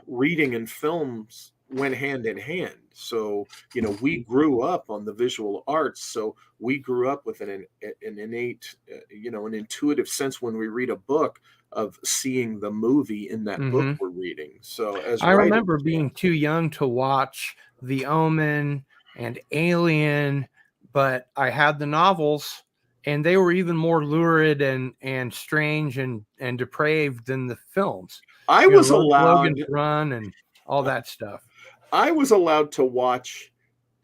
reading and films went hand in hand. So, we grew up on the visual arts. So we grew up with an innate, an intuitive sense when we read a book of seeing the movie in that book we're reading. So as I writers, remember being too young to watch The Omen and Alien, but I had the novels, and they were even more lurid and strange and depraved than the films. I was allowed Logan's Run and all that stuff. I was allowed to watch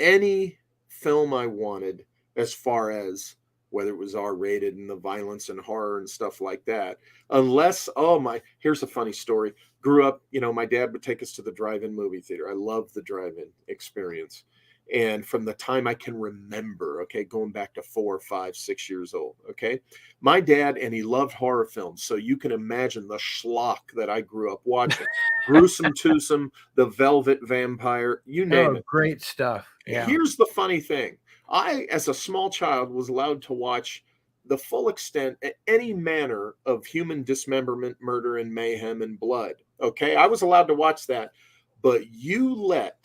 any film I wanted, as far as whether it was R-rated and the violence and horror and stuff like that. Unless, here's a funny story. Grew up, my dad would take us to the drive-in movie theater. I love the drive-in experience. And from the time I can remember, okay, going back to 4, 5, 6 years old, okay, my dad, and he loved horror films. So you can imagine the schlock that I grew up watching. Gruesome Twosome, The Velvet Vampire, you name it. Great stuff. Yeah. Here's the funny thing. I, as a small child, was allowed to watch the full extent, any manner of human dismemberment, murder, and mayhem and blood. Okay, I was allowed to watch that. But you let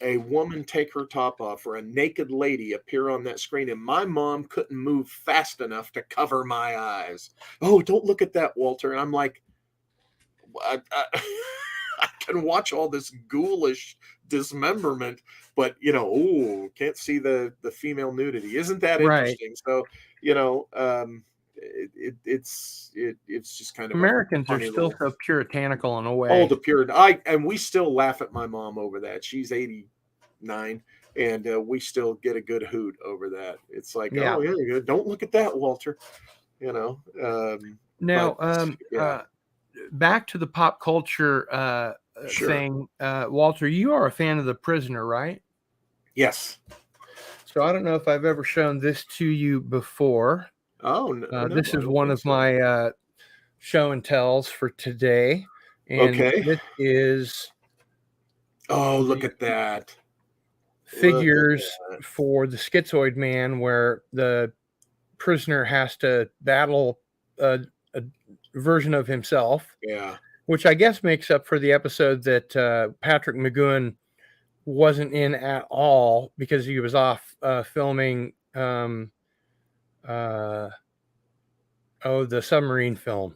a woman take her top off or a naked lady appear on that screen, and my mom couldn't move fast enough to cover my eyes. Oh, don't look at that, Walter. And I'm like, I can watch all this ghoulish dismemberment, but can't see the female nudity. Isn't that interesting? So it's just kind of Americans are still so puritanical in a way. Oh, the Puritan. And we still laugh at my mom over that. She's 89, and we still get a good hoot over that. It's like, oh yeah, don't look at that, Walter. Back to the pop culture thing. Walter, you are a fan of The Prisoner, right? Yes. So I don't know if I've ever shown this to you before. Oh, no, this is one of my show and tells for today. And this is look at that. Figures for the Schizoid Man, where the prisoner has to battle a version of himself. Yeah. Which I guess makes up for the episode that Patrick McGowan wasn't in at all because he was off filming the submarine film.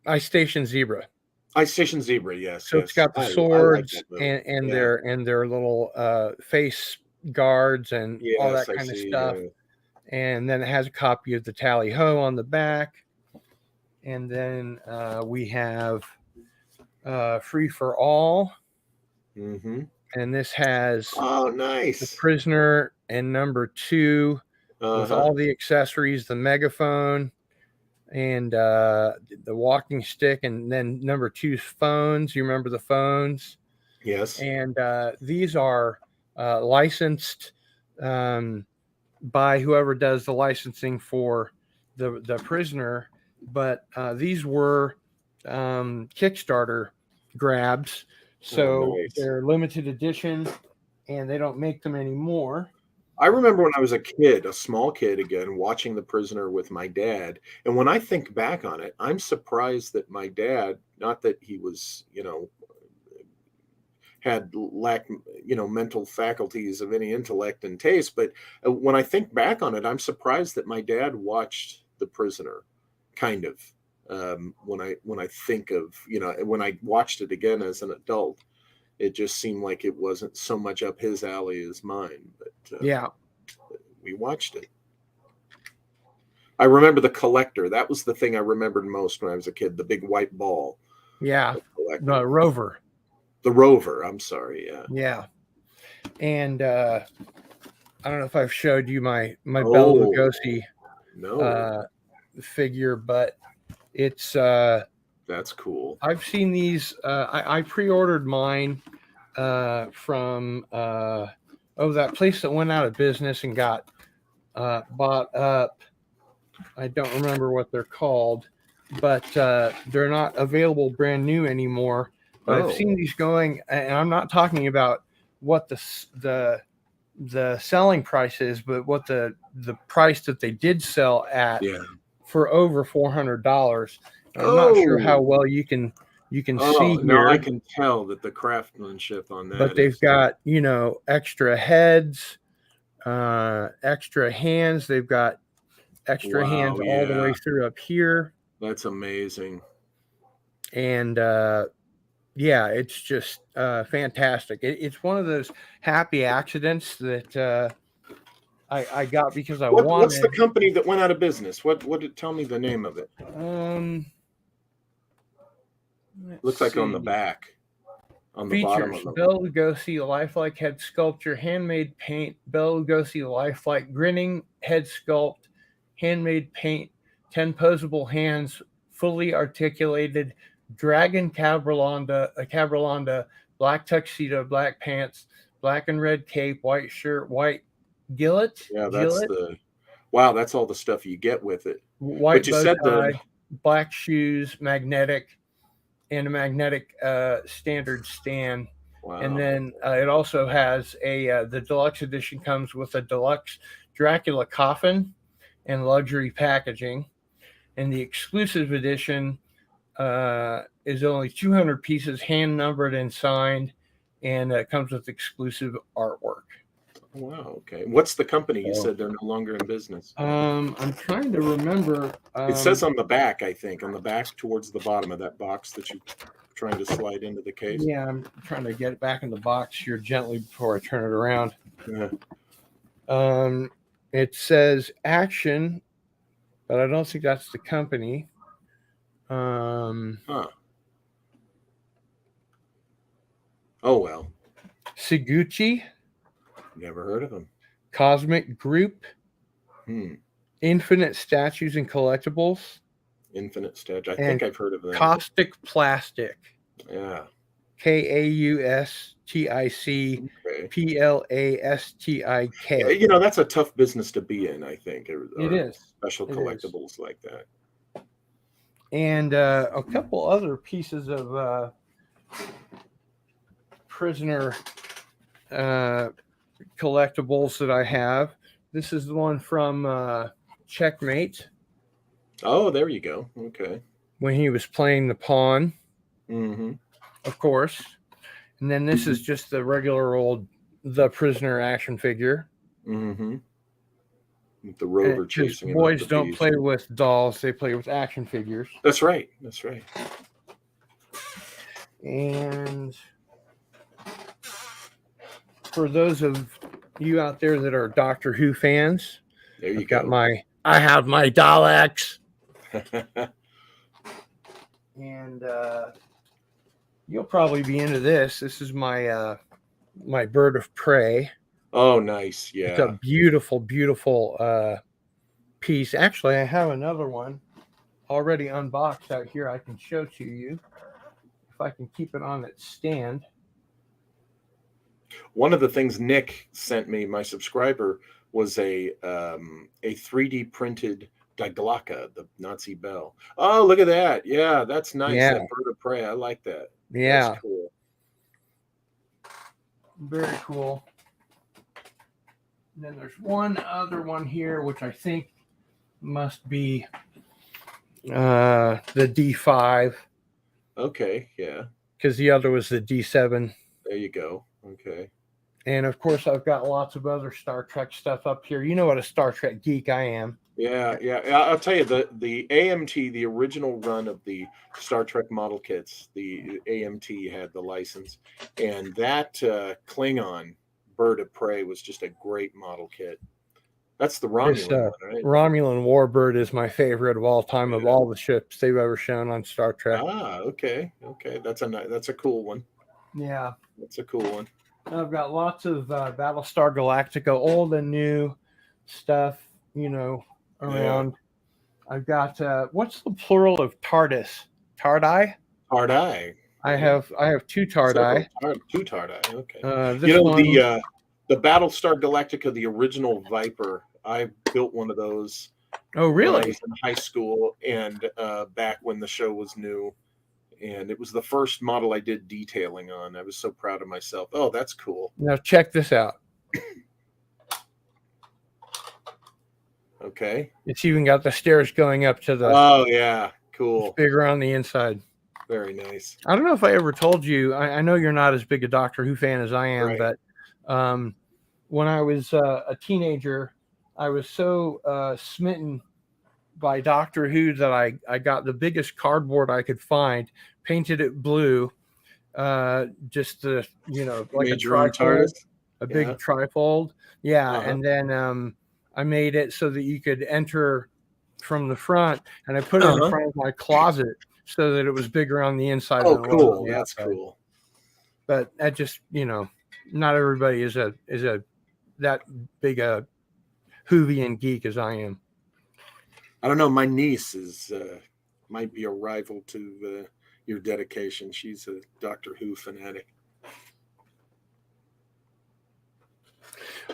Ice Station Zebra. Ice Station Zebra, yes. So it's got the swords and their little face guards and all that kind of stuff. Yeah. And then it has a copy of the Tally Ho on the back. And then we have Free for All. Mm-hmm. And this has nice. The Prisoner and number 2 with all the accessories, the megaphone and the walking stick, and then number 2's phones. You remember the phones? Yes. And these are licensed by whoever does the licensing for the Prisoner. But these were Kickstarter grabs. So they're limited edition, and they don't make them anymore. I remember when I was a small kid again, watching The Prisoner with my dad. And when I think back on it, I'm surprised that my dad, not that he was, had lacked, mental faculties of any intellect and taste. But when I think back on it, I'm surprised that my dad watched The Prisoner, kind of. When I think of, when I watched it again as an adult, it just seemed like it wasn't so much up his alley as mine. But we watched it. I remember The Collector. That was the thing I remembered most when I was a kid. The big white ball. Yeah. The Rover. The Rover. I'm sorry. Yeah. Yeah. And I don't know if I've showed you my Bela Lugosi figure, but it's that's cool. I've seen these. I pre-ordered mine from that place that went out of business and got bought up. I don't remember what they're called, but they're not available brand new anymore. But I've seen these going, and I'm not talking about what the the selling price is, but what the price that they did sell at Yeah. for over $400. I'm not sure how well you can see No, I here, can tell that the craftsmanship on but that they've is got, you know, extra heads, extra hands. They've got extra hands wow, all the way yeah. through up here. That's amazing. And yeah, it's just fantastic. It's one of those happy accidents that I got because I What's the wanted. company that went out of business? What did tell me the name of it? Let's Looks like on the see. back. On the bottom Features: of them. Bela Lugosi lifelike head sculpture, handmade paint. Bela Lugosi lifelike grinning head sculpt, handmade paint. 10 posable hands, fully articulated. Dragon cabralanda, black tuxedo, black pants, black and red cape, white shirt, white gillet, Yeah, that's all the stuff you get with it. But white you bow said tie, black shoes, magnetic, and a magnetic standard stand. wow. And then it also has the deluxe edition comes with a deluxe Dracula coffin and luxury packaging. And the exclusive edition is only 200 pieces, hand numbered and signed, and comes with exclusive artwork. Wow, okay. What's the company? You said they're no longer in business. I'm trying to remember. It says on the back, I think, on the back towards the bottom of that box that you're trying to slide into the case. Yeah, I'm trying to get it back in the box here gently before I turn it around. Yeah. It says Action, but I don't think that's the company. Huh. Oh, well. Seguchi, Never heard of them. Cosmic Group, Hmm. Infinite Statues and Collectibles, Infinite Statue. I think I've heard of them. Caustic Plastic. Yeah. Kaustic Okay. Plastik. You know, that's a tough business to be in, I think. It is. Special It collectibles like that. And a couple other pieces of prisoner collectibles that I have. This is the one from Checkmate. Oh, there you go. Okay. When he was playing the pawn, Mm-hmm. of course. And then this is just the regular old The Prisoner action figure. Mm-hmm. The rover chasing him. Boys don't play with dolls, they play with action figures. That's right. That's right. And for those of you out there that are Doctor Who fans, There you go. I have my Daleks. And you'll probably be into this. This is my my bird of prey. Oh, nice. Yeah. It's a beautiful, beautiful piece. Actually, I have another one already unboxed out here. I can show to you if I can keep it on its stand. One of the things Nick sent me, my subscriber, was a 3D printed Diglocka, the Nazi bell. Oh, look at that. Yeah, that's nice. Yeah. That bird of prey. I like that. Yeah. That's cool. Very cool. And then there's one other one here, which I think must be the D5. Okay, yeah. Because the other was the D7. There you go. Okay. And of course, I've got lots of other Star Trek stuff up here. You know what a Star Trek geek I am. Yeah. I'll tell you, the AMT, the original run of the Star Trek model kits, the AMT had the license, and that Klingon bird of prey was just a great model kit. That's the Romulan one, right? Romulan Warbird is my favorite of all time of all the ships they've ever shown on Star Trek. Ah, okay. That's a cool one. Yeah, that's a cool one. I've got lots of Battlestar Galactica, old and new stuff, you know, around. Yeah. I've got what's the plural of TARDIS? Tardai? Tardai. I have two Tardai. Two Tardai. Okay. The Battlestar Galactica, the original Viper. I built one of those. Oh, really? When I was in high school and back when the show was new, and it was the first model I did detailing on. I was so proud of myself. Oh, that's cool. Now check this out. Okay. It's even got the stairs going up to the. Oh yeah, It's cool. bigger on the inside. Very nice. I don't know if I ever told you. I know you're not as big a Doctor Who fan as I am, Right. but when I was a teenager, I was so smitten by Doctor Who that I got the biggest cardboard I could find, painted it blue, just the like a Made your own trifold, TARDIS? a Yeah. big trifold, yeah, Uh-huh. and then I made it so that you could enter from the front, and I put it in Uh-huh. front of my closet so that it was bigger on the inside Oh, than it was on cool. the That's outside. cool. But that just not everybody is a that big a Whovian geek as I am. I don't know. My niece is might be a rival to your dedication. She's a Doctor Who fanatic.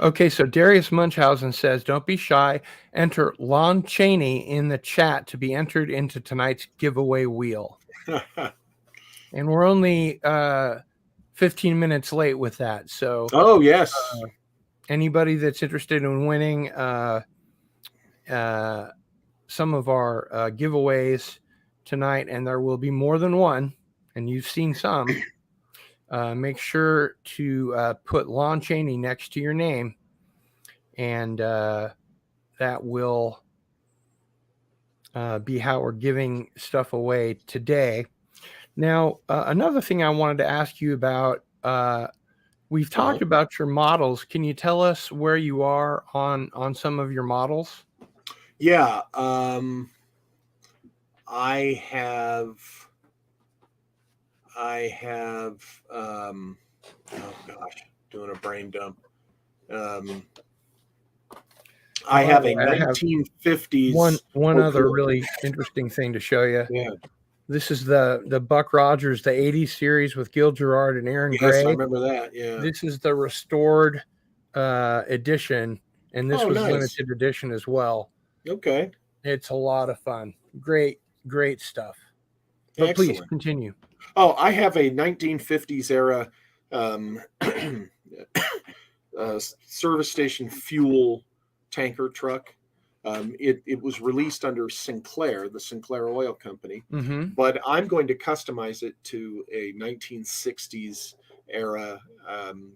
Okay, so Darius Munchausen says, "Don't be shy. Enter Lon Chaney in the chat to be entered into tonight's giveaway wheel." And we're only 15 minutes late with that. So Oh yes. Anybody that's interested in winning some of our giveaways tonight, and there will be more than one, and you've seen some, make sure to put Lon Chaney next to your name, and that will be how we're giving stuff away today. Now, another thing I wanted to ask you about, we've talked about your models. Can you tell us where you are on some of your models? Yeah. I have oh gosh, doing a brain dump. I have a 1950s. One Oh, other cool. really interesting thing to show you. Yeah. This is the Buck Rogers, the 80s series with Gil Gerard and Aaron Yes, Gray. I remember that. Yeah. This is the restored edition, and this was nice. limited edition as well. Okay. It's a lot of fun. Great stuff. But Excellent. please continue. Oh, I have a 1950s era service station fuel tanker truck. It was released under Sinclair, the Sinclair Oil Company, but I'm going to customize it to a 1960s era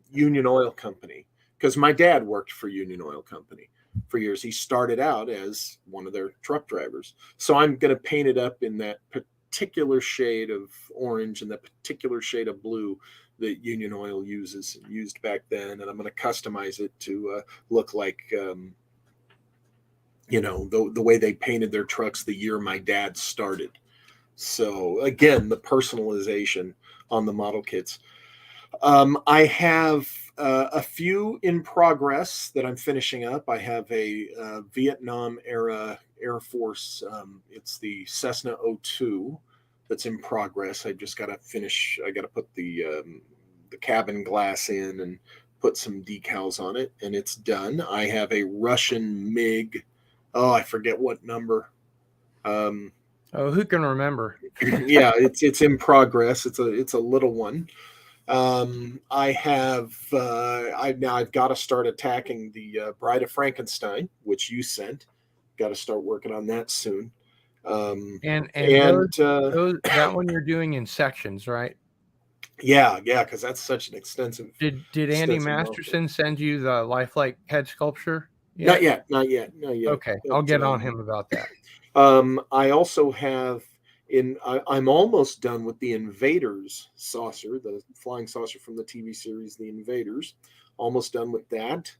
Union Oil Company, because my dad worked for Union Oil Company for years. He started out as one of their truck drivers. So I'm going to paint it up in that particular shade of orange and that particular shade of blue that Union Oil used back then, and I'm going to customize it to look like the way they painted their trucks the year my dad started. So again, the personalization on the model kits. I have a few in progress that I'm finishing up. I have a Vietnam era Air Force. It's the Cessna 02 that's in progress. I just got to finish. I got to put the cabin glass in and put some decals on it, and it's done. I have a Russian MiG. Oh, I forget what number. Who can remember? Yeah, it's in progress. It's a little one. I've got to start attacking the Bride of Frankenstein, which you sent. Got to start working on that soon. And that one you're doing in sections, right? Yeah, because that's such an extensive. Did Andy Masterson send you the lifelike head sculpture? Not yet. Okay, but, I'll get on him about that. I also have I'm almost done with the Invaders saucer, the flying saucer from the TV series, The Invaders. Almost done with that.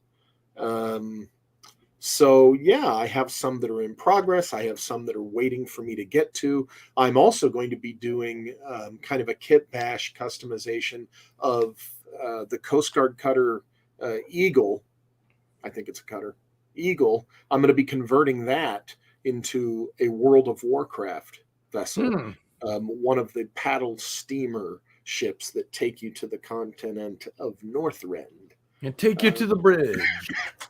So yeah, I have some that are in progress. I have some that are waiting for me to get to. I'm also going to be doing kind of a kit bash customization of the Coast Guard cutter Eagle. I think it's a cutter Eagle. I'm going to be converting that into a World of Warcraft vessel, one of the paddle steamer ships that take you to the continent of Northrend. And take you to the bridge.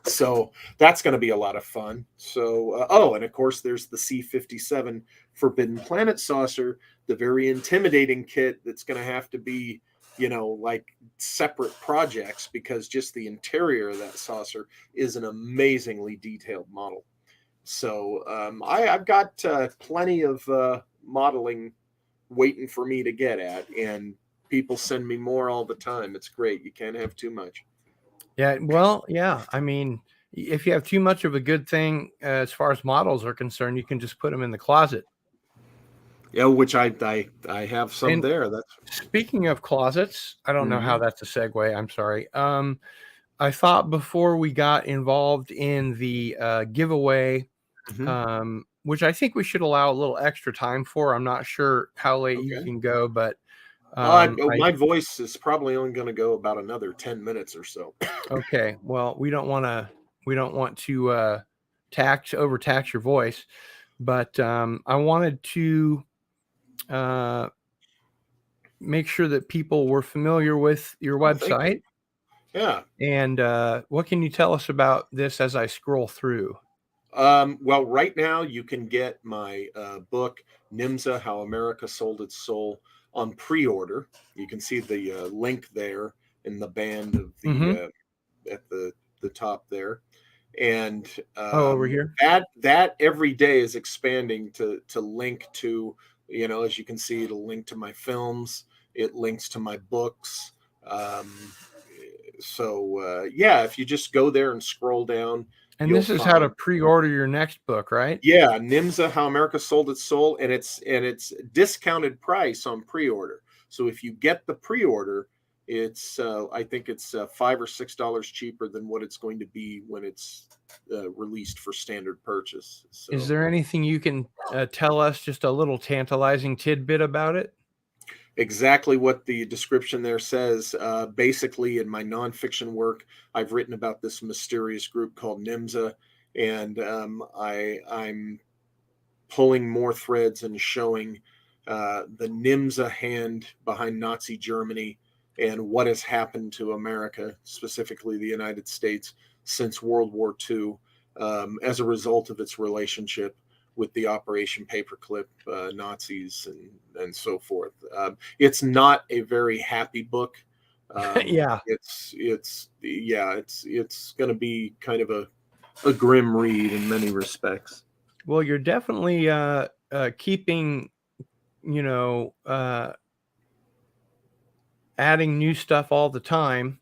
So that's going to be a lot of fun. So, and of course, there's the C-57 Forbidden Planet saucer, the very intimidating kit that's going to have to be, like separate projects, because just the interior of that saucer is an amazingly detailed model. So I've got plenty of modeling waiting for me to get at, and people send me more all the time. It's great. You can't have too much. Yeah, well, yeah. I mean, if you have too much of a good thing as far as models are concerned, you can just put them in the closet. Yeah, which I have some And there. That's speaking of closets, I don't know how Mhm. that's a segue. I'm sorry. I thought before we got involved in the giveaway, Mhm. which I think we should allow a little extra time for. I'm not sure how late you Okay. can go, but um, I My voice is probably only going to go about another 10 minutes or so. okay. Well, we don't want to overtax your voice, but I wanted to uh, make sure that people were familiar with your Oh, thank you. website. Yeah. And what can you tell us about this as I scroll through? Well, right now you can get my book, NIMSA, How America Sold Its Soul, on pre-order. You can see the link there in the band of the Mm-hmm. at the top there. And Oh, over here. that every day is expanding to link to, as you can see, it'll link to my films, it links to my books. Yeah, if you just go there and scroll down, And you'll this is how to find, pre-order your next book, right? yeah, NIMSA, How America Sold Its Soul, and it's discounted price on pre-order. So if you get the pre-order, it's I think it's $5 or $6 cheaper than what it's going to be when it's released for standard purchase. Is So there anything you can tell us, just a little tantalizing tidbit about it? exactly what the description there says. Basically, in my nonfiction work, I've written about this mysterious group called NIMSA, and I'm pulling more threads and showing the NIMSA hand behind Nazi Germany and what has happened to America, specifically the United States, since World War II, as a result of its relationship with the Operation Paperclip Nazis and so forth. It's not a very happy book. Yeah. It's going to be kind of a grim read in many respects. Well, you're definitely keeping, you know, adding new stuff all the time,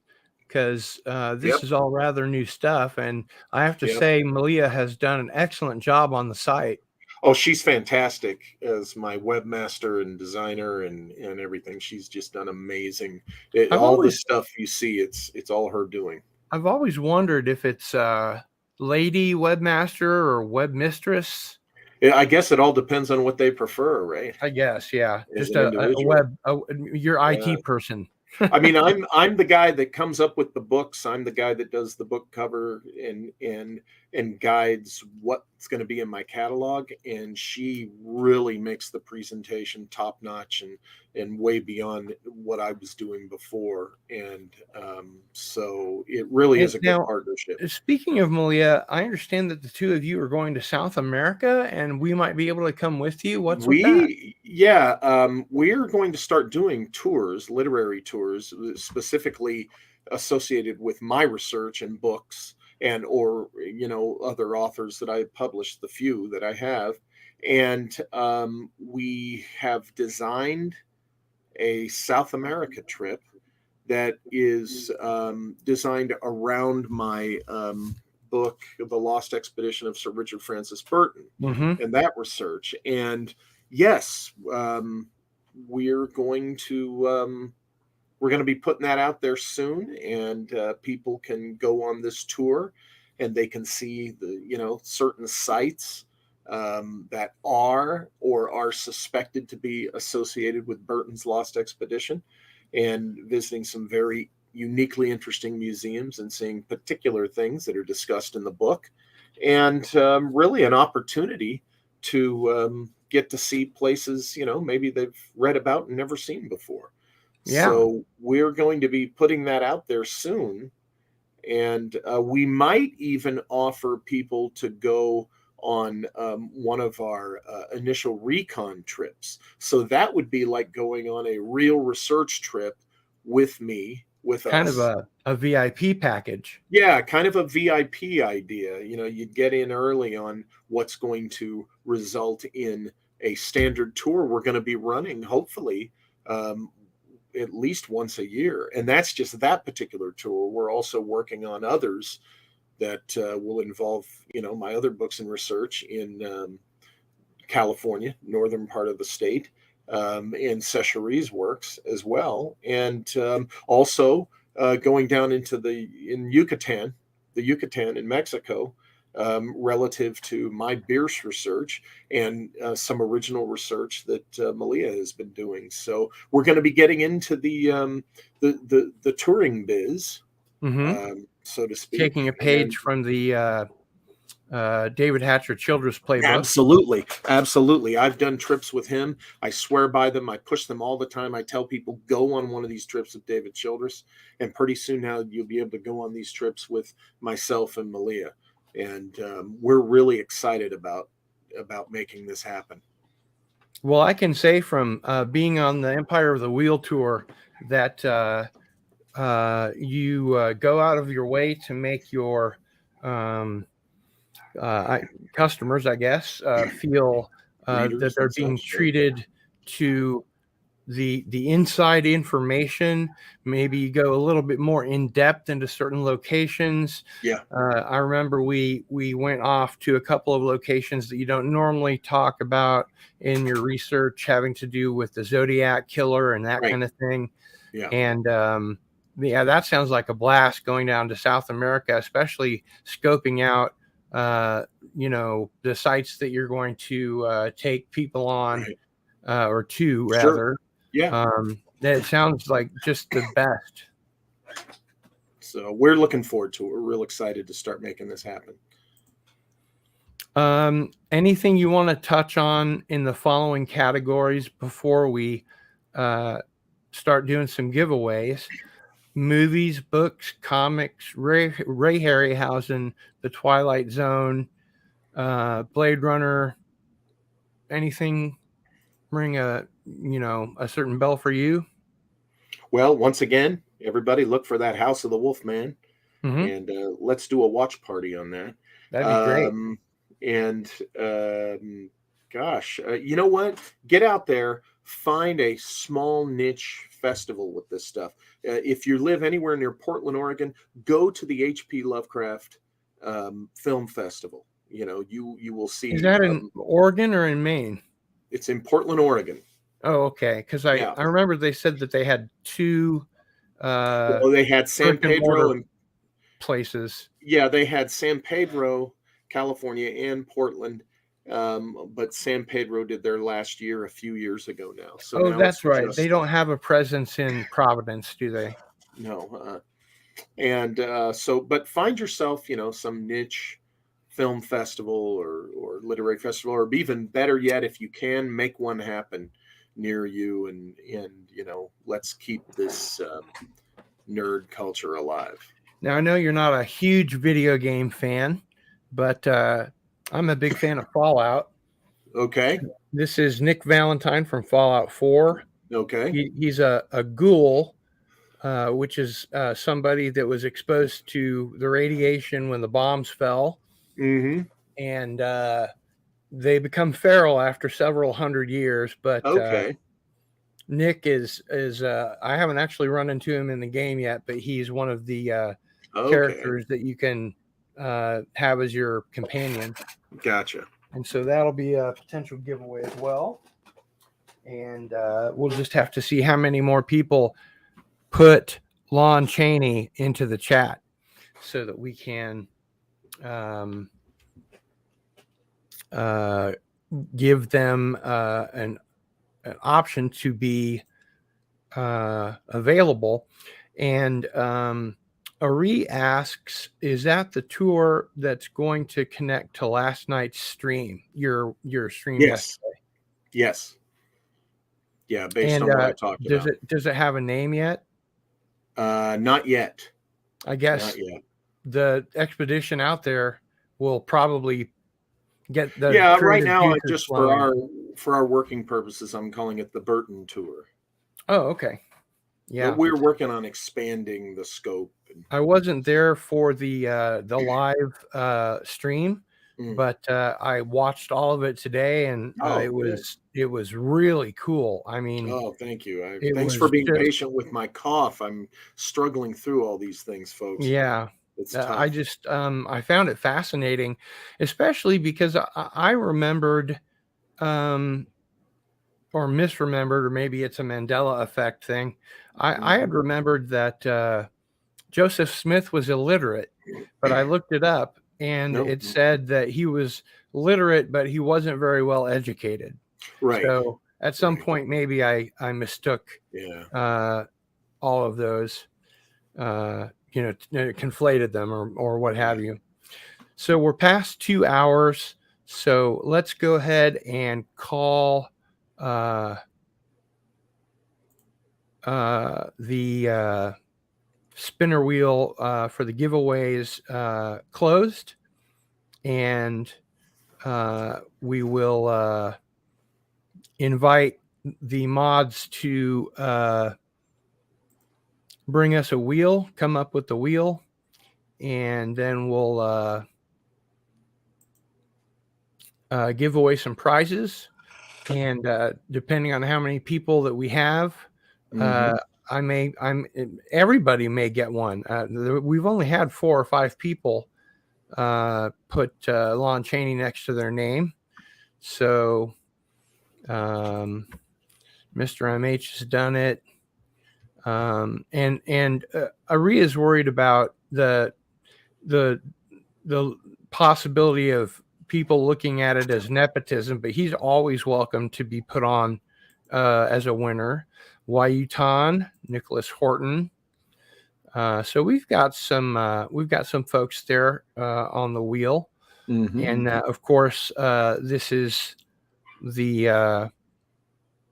because this Yep. is all rather new stuff. And I have to Yep. say, Malia has done an excellent job on the site. Oh, she's fantastic as my webmaster and designer and everything. She's just done amazing. I've All the always stuff you see, it's all her doing. I've always wondered if it's lady webmaster or webmistress. Yeah, I guess it all depends on what they prefer, right? I guess, yeah, As just an individual. your Yeah. IT person. I mean, I'm the guy that comes up with the books. I'm the guy that does the book cover and guides what's going to be in my catalog. And she really makes the presentation top notch and way beyond what I was doing before. And so it really And is a good now, partnership. speaking of Malia, I understand that the two of you are going to South America, and we might be able to come with you. What's with that? We're going to start doing tours, literary tours, specifically associated with my research and books and or other authors that I published, the few that I have. And we have designed a South America trip that is designed around my book, The Lost Expedition of Sir Richard Francis Burton, Mm-hmm. and that research. And yes, we're going to we're going to be putting that out there soon, and people can go on this tour, and they can see the certain sites that are or are suspected to be associated with Burton's Lost Expedition, and visiting some very uniquely interesting museums and seeing particular things that are discussed in the book, and really an opportunity to get to see places maybe they've read about and never seen before. Yeah. So we're going to be putting that out there soon, and we might even offer people to go on one of our initial recon trips. So that would be like going on a real research trip with me, with kind us. of a VIP package. Yeah, kind of a VIP idea. You know, you'd get in early on what's going to result in a standard tour we're going to be running, hopefully, at least once a year. And that's just that particular tour. We're also working on others that will involve, you know, my other books and research in California, northern part of the state, and Sesharee's works as well. And also going down into in Yucatan, the Yucatan in Mexico, relative to my Bierce research and some original research that Malia has been doing. So we're going to be getting into the touring biz, so to speak. Taking a page from the David Hatcher Children's Playbook. Absolutely. I've done trips with him. I swear by them. I push them all the time. I tell people, go on one of these trips with David Childress, and pretty soon now you'll be able to go on these trips with myself and Malia. And we're really excited about making this happen. Well, I can say from being on the Empire of the Wheel tour that you go out of your way to make your customers, I guess, feel that they're being treated to the inside information. Maybe you go a little bit more in depth into certain locations. Yeah. I remember we went off to a couple of locations that you don't normally talk about in your research, having to do with the Zodiac killer and that kind of thing. Yeah. And yeah, that sounds like a blast, going down to South America, especially scoping out you know, the sites that you're going to take people on, or two rather. Yeah. That sounds like just the best. So we're looking forward to it. We're real excited to start making this happen. Anything you want to touch on in the following categories before we start doing some giveaways? Movies, books, comics, Ray Harryhausen, The Twilight Zone, Blade Runner. Anything ring a certain bell for you? Well, once again, everybody look for that House of the Wolfman, and let's do a watch party on that. That'd be great. And gosh, you know what? Get out there, find a small niche festival with this stuff. If you live anywhere near Portland, Oregon, go to the H.P. Lovecraft Film Festival. You know, you will see. Is that in Oregon or in Maine? It's in Portland, Oregon. Oh, okay. Because I remember they said that they had two. They had San Pedro and places. Yeah, they had San Pedro, California, and Portland. But San Pedro did their last year a few years ago now. So that's right. They don't have a presence in Providence, do they? No. But find yourself, you know, some niche film festival or literary festival, or even better yet, if you can, make one happen near you, and you know, let's keep this nerd culture alive. Now, I know you're not a huge video game fan, but I'm a big fan of Fallout. Okay. This is Nick Valentine from Fallout 4. Okay. He's a ghoul, which is somebody that was exposed to the radiation when the bombs fell. Mm-hmm. And they become feral after several hundred years. But Nick is I haven't actually run into him in the game yet, but he's one of the characters that you can have as your companion. Gotcha. And so that'll be a potential giveaway as well. And we'll just have to see how many more people put Lon Chaney into the chat so that we can give them an option to be available. And Ari asks, is that the tour that's going to connect to last night's stream, your stream yesterday? Yes. Yeah, based on what I talked about. Does it have a name yet? Not yet. I guess the expedition out there will probably get the right now, just for our working purposes, I'm calling it the Burton Tour. Oh, okay. Yeah. But we're working on expanding the scope. I wasn't there for the live stream, Mm. but I watched all of it today, and Good. it was really cool. I mean, Oh, thank you. it Thanks for was being just, patient with my cough. I'm struggling through all these things, folks. yeah. It's I tough. just I found it fascinating, especially because I remembered or misremembered, or maybe it's a Mandela effect thing. I had remembered that Joseph Smith was illiterate, but I looked it up and No, it said that he was literate, but he wasn't very well educated. right. So at some Right. point, maybe I mistook Yeah. all of those, conflated them or what have you. So we're past 2 hours. So let's go ahead and call the spinner wheel for the giveaways closed, and we will invite the mods to bring us a wheel, come up with the wheel, and then we'll give away some prizes. And depending on how many people that we have, everybody may get one. We've only had 4 or 5 people put Lon Chaney next to their name. So Mr. MH has done it. And Ari is worried about the possibility of people looking at it as nepotism, but he's always welcome to be put on as a winner. Wayutan, Nicholas Horton. So we've got some folks there on the wheel, and of course this is the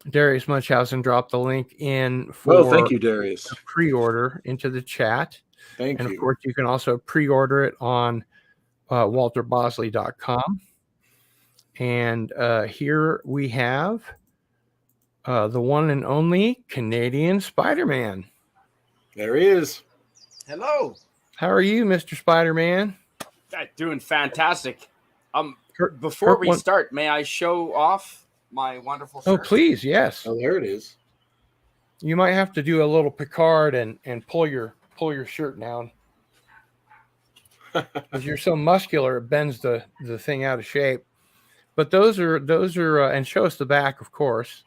Darius Munchausen dropped the link in for Thank you, Darius. pre-order into the chat. Thank And you. of course, you can also pre-order it on walterbosley.com. And here we have the one and only Canadian Spider-Man. There he is. Hello. How are you, Mr. Spider-Man? Doing fantastic. Before we start, may I show off my wonderful shirt? Oh, please, yes. Oh, there it is. You might have to do a little Picard and pull your shirt down. Because you're so muscular, it bends the thing out of shape. But those are and show us the back, of course.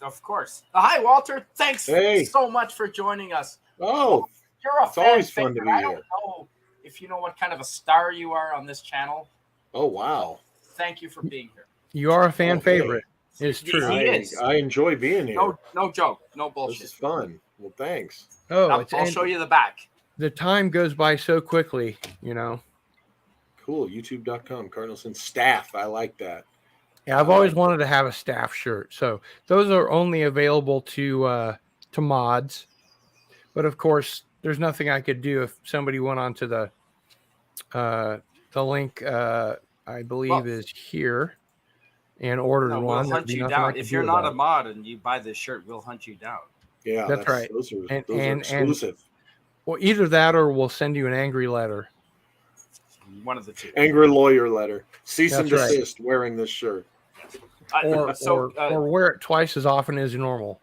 Of course. Hi, Walter. Thanks so much for joining us. Oh, you're a it's always fun to be I here. don't know if you know what kind of a star you are on this channel. Oh, wow. Thank you for being here. You are a fan favorite. It's true. He is. I enjoy being here. No joke. No bullshit. This is fun. Well, thanks. Oh, I'll show you the back. The time goes by so quickly, you know. Cool. YouTube.com. Cardinal staff. I like that. Yeah, I've always wanted to have a staff shirt. So those are only available to mods. But of course, there's nothing I could do if somebody went onto the link. I believe is here and ordered one. We'll hunt you down. If you're not a mod and you buy this shirt, we'll hunt you down. Yeah, that's right. Those are exclusive. Well, either that or we'll send you an angry letter. One of the two. Angry lawyer letter. Cease and desist wearing this shirt. Or wear it twice as often as normal.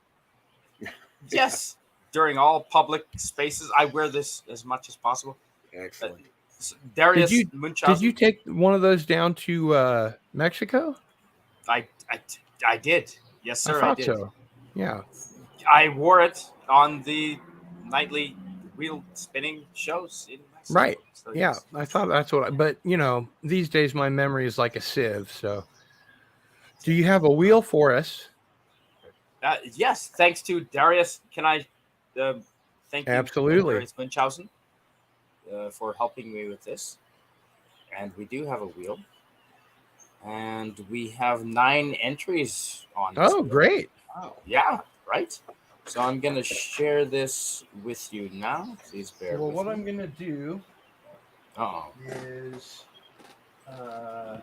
Yes. During all public spaces, I wear this as much as possible. Excellent. Darius did you take one of those down to Mexico? I did. Yes, sir. I thought so. Yeah. I wore it on the nightly wheel spinning shows in Mexico. Right. So, yeah. Yes. I thought that's but you know, these days my memory is like a sieve. So do you have a wheel for us? Yes. Thanks to Darius. Can I thank you? Absolutely. Darius Munchausen for helping me with this. And we do have a wheel. And we have 9 entries on it. Oh, great. Wow. Yeah, right? So I'm going to share this with you now. Please bear with me. Well, what I'm going to do is share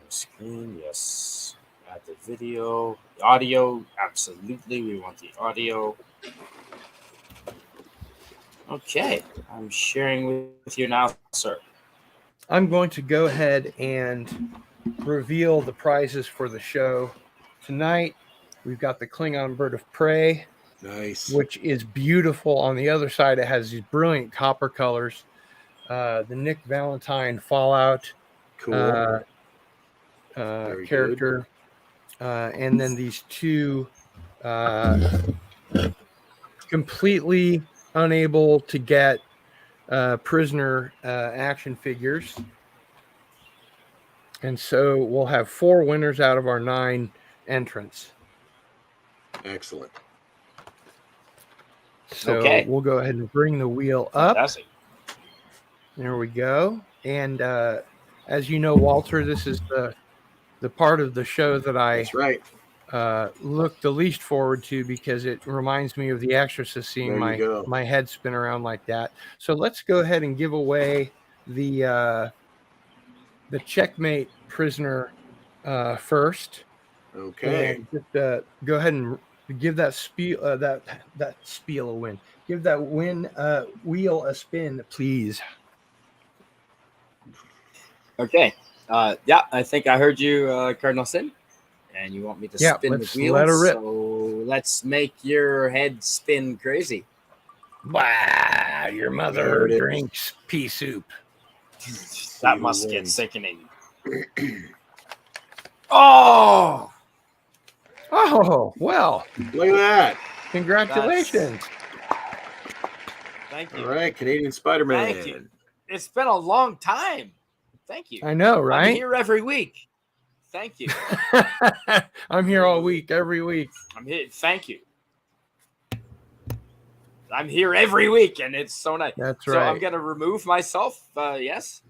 screen. Yes. Add the video, the audio. Absolutely, we want the audio. Okay, I'm sharing with you now, sir. I'm going to go ahead and reveal the prizes for the show tonight. We've got the Klingon Bird of Prey, Nice. which is beautiful. On the other side, it has these brilliant copper colors. The Nick Valentine Fallout Cool. Very character, and then these two completely unable to get prisoner action figures. And so we'll have 4 winners out of our 9 entrants. Excellent. So Okay. we'll go ahead and bring the wheel up. Fantastic. There we go. And as you know, Walter, this is the part of the show that I That's right. look the least forward to, because it reminds me of The Exorcist, seeing There you go. my head spin around like that. So let's go ahead and give away the checkmate prisoner first. Okay. And just go ahead and give that spiel that spiel a win. Give that wheel a spin, please. Okay. Yeah, I think I heard you, Cardinal Sin, and you want me to spin the let's wheel. let her rip. So let's make your head spin crazy. Wow, your mother There it is. drinks pea soup. That must get sickening. Oh, Oh, well, Look at that. congratulations. thank All you. right, Canadian Spider-Man. Thank you. It's been a long time. Thank you. I know, right? I'm here every week. Thank you. I'm here all week, every week. I'm here. Thank you. I'm here every week, and it's so nice. That's So right. I'm gonna remove myself. Yes.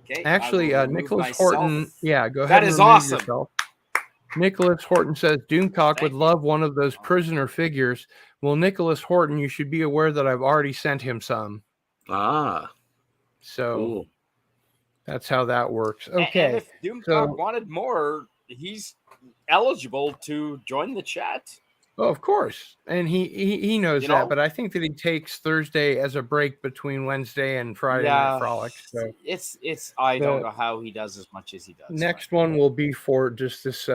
Okay. Actually, I will remove Nicholas myself. Horton. Yeah, go ahead. That and is remove awesome. yourself. Nicholas Horton says Doomcock would you. love one of those prisoner figures. Well, Nicholas Horton, you should be aware that I've already sent him some. Ah, So cool. that's how that works. And Okay. if Doomcock so- wanted more, he's eligible to join the chat. Oh, of course. And he knows You that, know? but I think that he takes Thursday as a break between Wednesday and Friday Night Frolic. So it's I don't The- know how he does as much as he does. next one will be for just this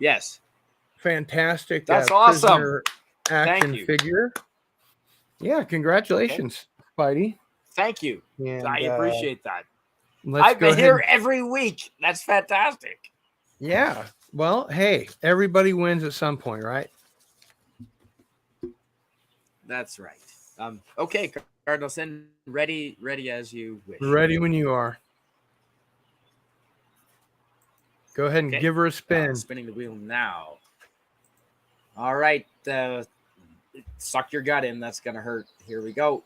Yes. fantastic That's awesome. prisoner action you. figure. Yeah, congratulations, Spidey. Thank you. And, I appreciate that. let's I've go been ahead here and- every week. That's fantastic. Yeah. Well, hey, everybody wins at some point, right? That's right. Okay, Cardinal Sin, ready as you wish. Ready when you are. Go ahead and Okay. give her a spin. Spinning the wheel now. All right. Suck your gut in. That's going to hurt. Here we go.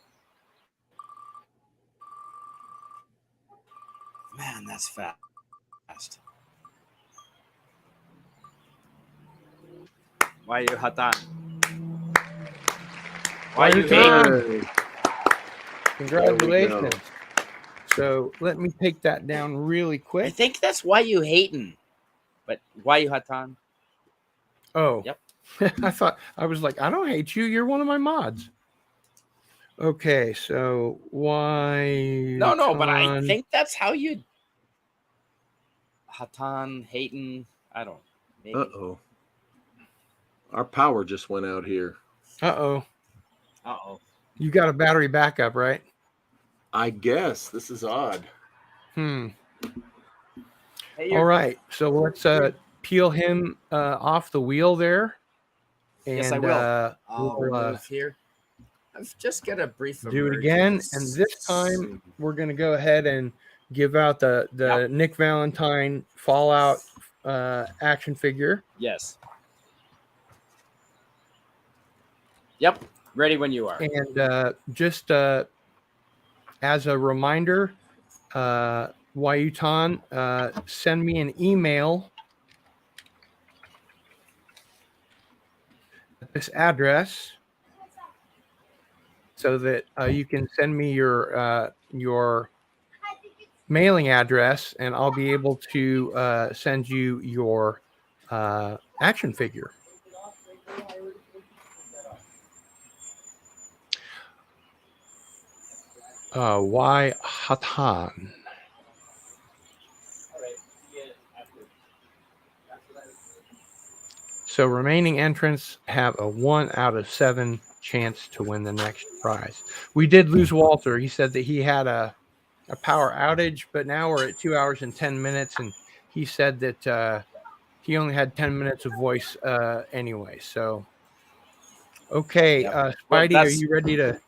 Man, that's fast. Why you hatan? Why you Hatan? hating? Congratulations. So let me take that down really I quick. think that's why you hating. But why you hatan? Oh. Yep. I was like, I don't hate you. You're one of my mods. Okay, so why? No, but I think that's how you hatan, hating. I don't. Maybe. Uh-oh. Our power just went out here. Uh-oh. Uh-oh. You got a battery backup, right? I guess. This is odd. Hey, Hey, all right. So let's peel him off the wheel there. And, Yes, I will. we'll move here. I've just got a brief do it again. And this time we're going to go ahead and give out the Yep. Nick Valentine Fallout action figure. Yes. Yep. Ready when you are. And just as a reminder, Wayutan, send me an email at this address so that you can send me your mailing address, and I'll be able to send you your action figure. Why Hatan? So remaining entrants have a 1 out of 7 chance to win the next prize. We did lose Walter. He said that he had a power outage, but now we're at 2 hours and 10 minutes, and he said that he only had 10 minutes of voice anyway. So, okay, Yep. Spidey, are you ready to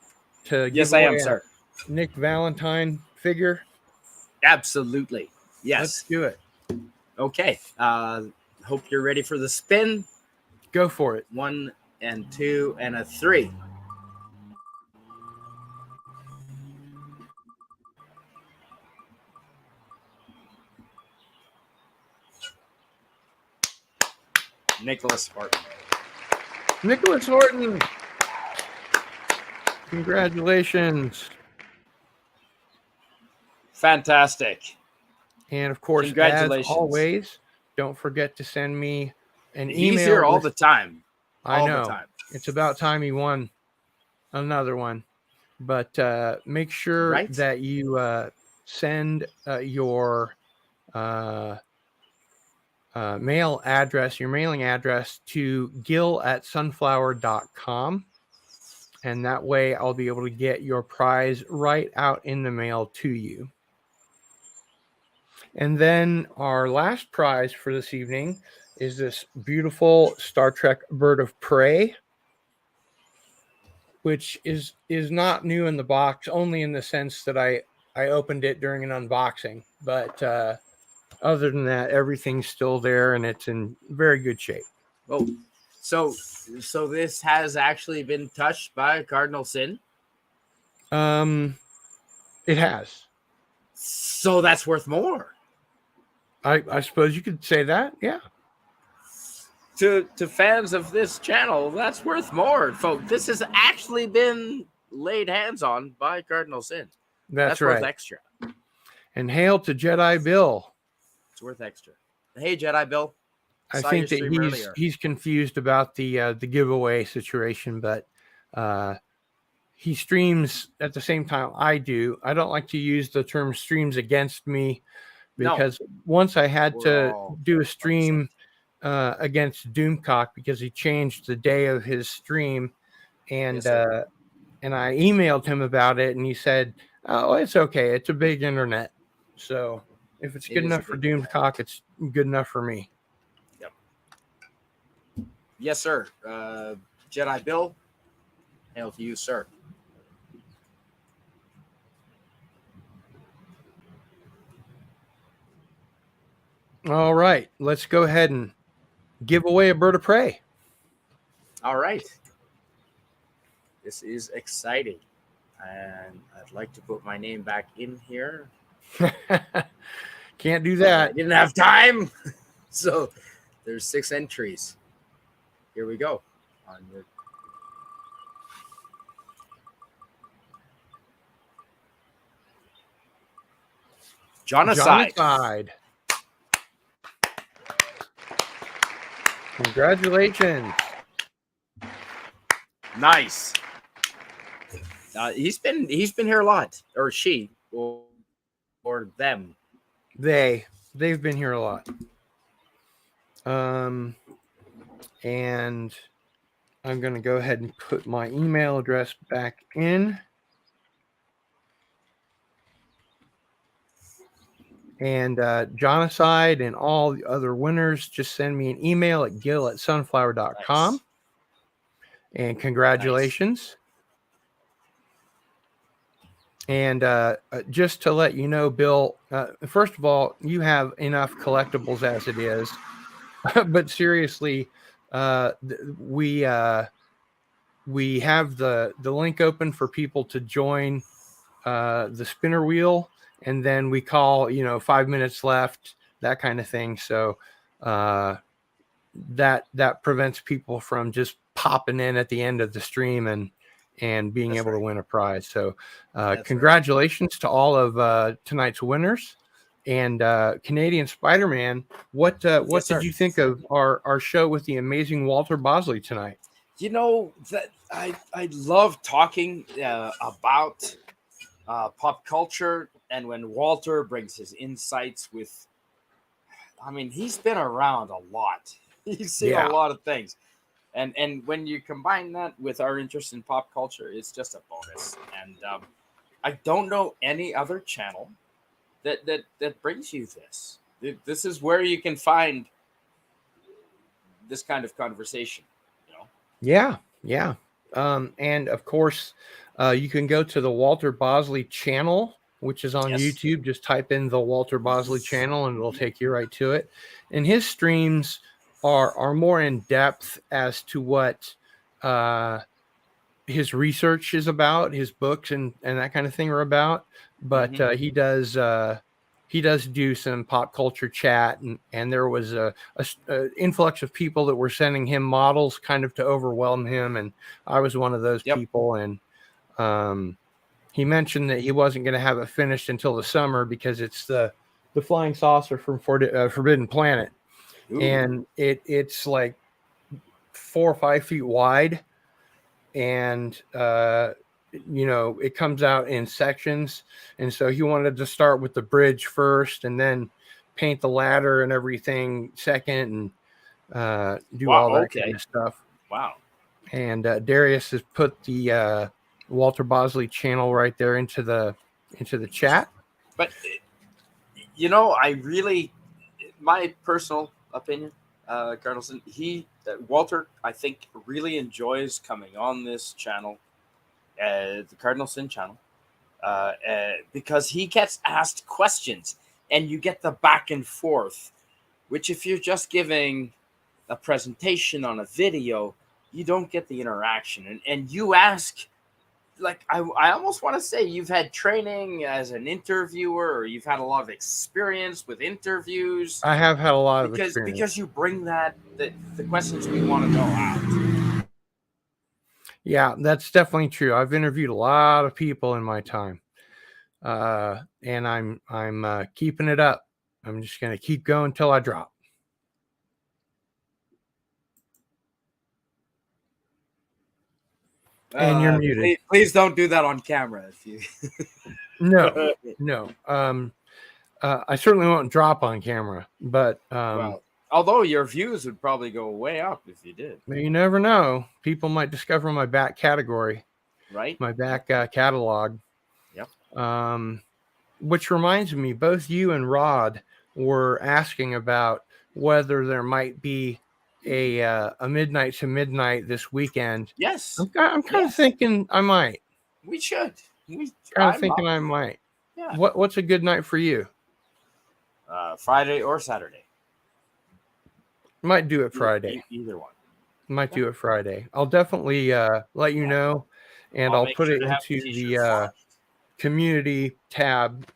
Yes, give I away am, sir. a Nick Valentine figure? Absolutely. Yes. Let's do it. Okay. Hope you're ready for the spin. Go for it. 1 and 2 and a 3. Nicholas Horton. Nicholas Horton. Congratulations. Fantastic. And of course, as Congratulations. always, don't forget to send me an email. He's here all the time. I All know. the time. It's about time he won another one. But make sure that you send your mail address, your mailing address to gil@sunflower.com. And that way I'll be able to get your prize right out in the mail to you. And then our last prize for this evening is this beautiful Star Trek Bird of Prey, which is not new in the box, only in the sense that I opened it during an unboxing. But other than that, everything's still there, and it's in very good shape. Oh, so this has actually been touched by Cardinal Sin? It has. So that's worth more. I suppose you could say that, yeah. To fans of this channel, that's worth more, folks. This has actually been laid hands on by Cardinal Sin. That's worth right. Extra. And hail to Jedi Bill. It's worth extra. Hey, Jedi Bill. I think that he's confused about the giveaway situation, but he streams at the same time I do. I don't like to use the term streams against me, because once I had to do a stream against Doomcock because he changed the day of his stream, and I emailed him about it, and he said, "Oh, it's okay. It's a big internet. So if it's good enough for Doomcock, it's good enough for me." Yep. Yes, sir. Jedi Bill, hail to you, sir. All right, let's go ahead and give away a Bird of Prey. All right. This is exciting. And I'd like to put my name back in here. Can't do that. I didn't have time. So there's 6 entries. Here we go. On your Genocide. Congratulations. Nice. He's been here a lot, or she, or them. They've been here a lot. And I'm going to go ahead and put my email address back in. And Genocide and all the other winners, just send me an email at gil@sunflower.com. Nice. And congratulations. Nice. And just to let you know, Bill, first of all, you have enough collectibles as it is. But seriously, we have the link open for people to join the spinner wheel. And then we call, 5 minutes left, that kind of thing. So that prevents people from just popping in at the end of the stream and and being able to win a prize. So congratulations to all of tonight's winners. And Canadian Spider-Man, what did you think of our show with the amazing Walter Bosley tonight? You know, that I love talking about pop culture, and when Walter brings his insights with, I mean, he's been around a lot. He's seen a lot of things. And when you combine that with our interest in pop culture, it's just a bonus. And I don't know any other channel that brings you this. This is where you can find this kind of conversation, you know? Yeah. And of course, you can go to the Walter Bosley channel, which is on YouTube. Just type in the Walter Bosley channel and it'll take you right to it. And his streams are more in depth as to what his research is about, his books and that kind of thing are about. But he does do some pop culture chat, and there was a influx of people that were sending him models kind of to overwhelm him, and I was one of those people. And he mentioned that he wasn't going to have it finished until the summer because it's the flying saucer from Forbidden Planet. Ooh. And it's like 4 or 5 feet wide, and it comes out in sections, and so he wanted to start with the bridge first and then paint the ladder and everything second, and do all that kind of stuff. Wow. And Darius has put the Walter Bosley channel right there into the chat. But my personal opinion, Cardinal, Walter, I think, really enjoys coming on this channel, the Cardinal Sin channel, because he gets asked questions and you get the back and forth, which if you're just giving a presentation on a video, you don't get the interaction. And you ask, like, I almost want to say you've had training as an interviewer, or you've had a lot of experience with interviews. I have had a lot of experience. Because you bring the questions we want to know out. Yeah, that's definitely true. I've interviewed a lot of people in my time, and I'm keeping it up. I'm just going to keep going till I drop. And you're muted. Please don't do that on camera. If you No. I certainly won't drop on camera, but although your views would probably go way up if you did. You never know. People might discover my back category, right? My back catalog. Yep. Which reminds me, both you and Rod were asking about whether there might be a midnight to midnight this weekend. Yes. I'm kind of thinking I might. We should. I might. Yeah. What's a good night for you? Friday or Saturday. Might do it Friday. Either one. Might do it Friday. I'll definitely let you know, and I'll put it into the community tab.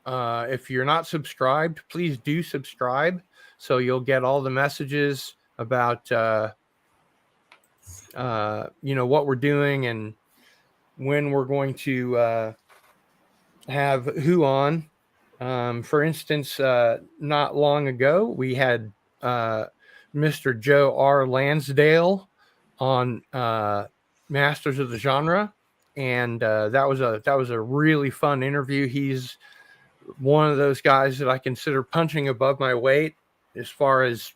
If you're not subscribed, please do subscribe, so you'll get all the messages about what we're doing and when we're going to have who on. For instance, not long ago we had Mr. Joe R. Lansdale on Masters of the Genre, and that was a really fun interview. He's one of those guys that I consider punching above my weight as far as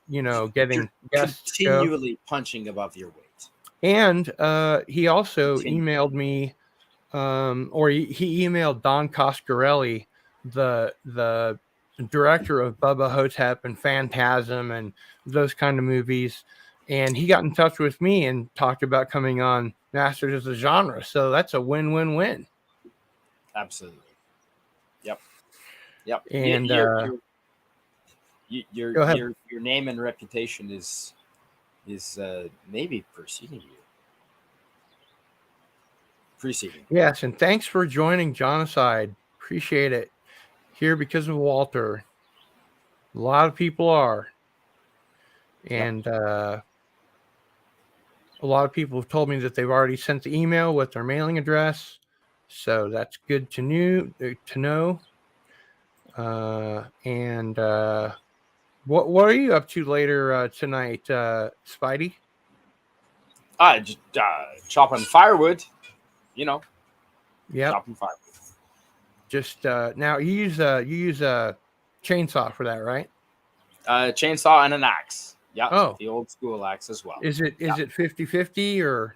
getting guests continually punching above your weight. And he also emailed me, or he emailed Don Coscarelli, the director of Bubba Hotep and Phantasm and those kind of movies, and he got in touch with me and talked about coming on Masters of the Genre. So that's a win-win-win. Absolutely. Yep. And your name and reputation is maybe preceding. Yes, and thanks for joining Genocide. Appreciate it. Here because of Walter. A lot of people are. And A lot of people have told me that they've already sent the email with their mailing address, so that's good to know. What are you up to later tonight, Spidey? Just chopping firewood, Yeah. chopping firewood. Just now you use a chainsaw for that, right? Chainsaw and an axe. Yeah. Oh. The old school axe as well. Is it 50-50 or?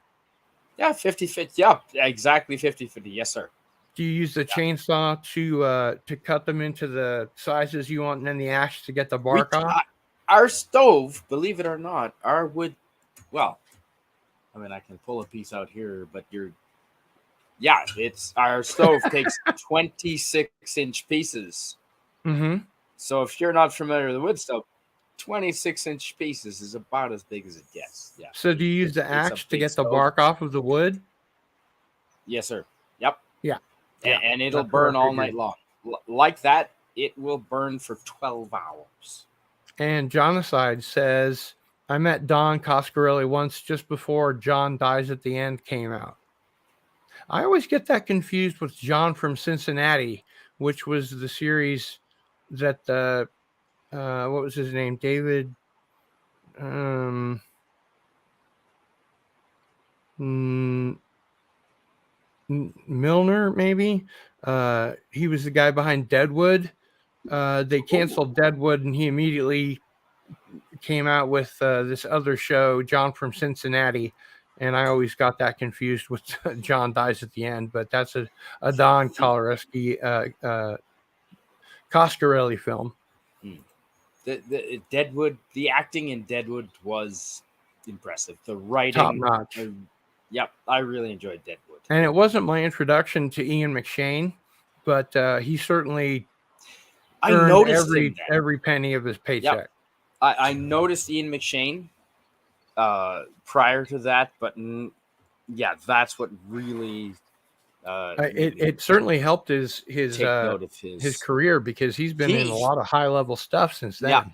Yeah, 50-50. Yeah, exactly 50-50. Yes, sir. Do you use the chainsaw to cut them into the sizes you want, and then the axe to get the bark off? Our stove, believe it or not, our wood. Well, I mean, I can pull a piece out here, but it's our stove takes 26-inch pieces. Mm-hmm. So if you're not familiar with the wood stove, 26-inch pieces is about as big as it gets. Yeah. So do you use the axe to get the bark off of the wood? Yes, sir. Yep. Yeah. And it'll burn all night long. Like that, it will burn for 12 hours. And Jonocide says, I met Don Coscarelli once just before John Dies at the End came out. I always get that confused with John from Cincinnati, which was the series that what was his name? David Milner, maybe. He was the guy behind Deadwood. They canceled Deadwood, and he immediately came out with this other show, John from Cincinnati. And I always got that confused with John Dies at the End, but that's a Don Coscarelli film. The Deadwood, the acting in Deadwood was impressive. The writing, top notch. Yep, I really enjoyed Deadwood. And it wasn't my introduction to Ian McShane, but he certainly earned every penny of his paycheck. Yep. I noticed Ian McShane prior to that, but that's what really it certainly helped his career, because he's been in a lot of high level stuff since then. Yeah.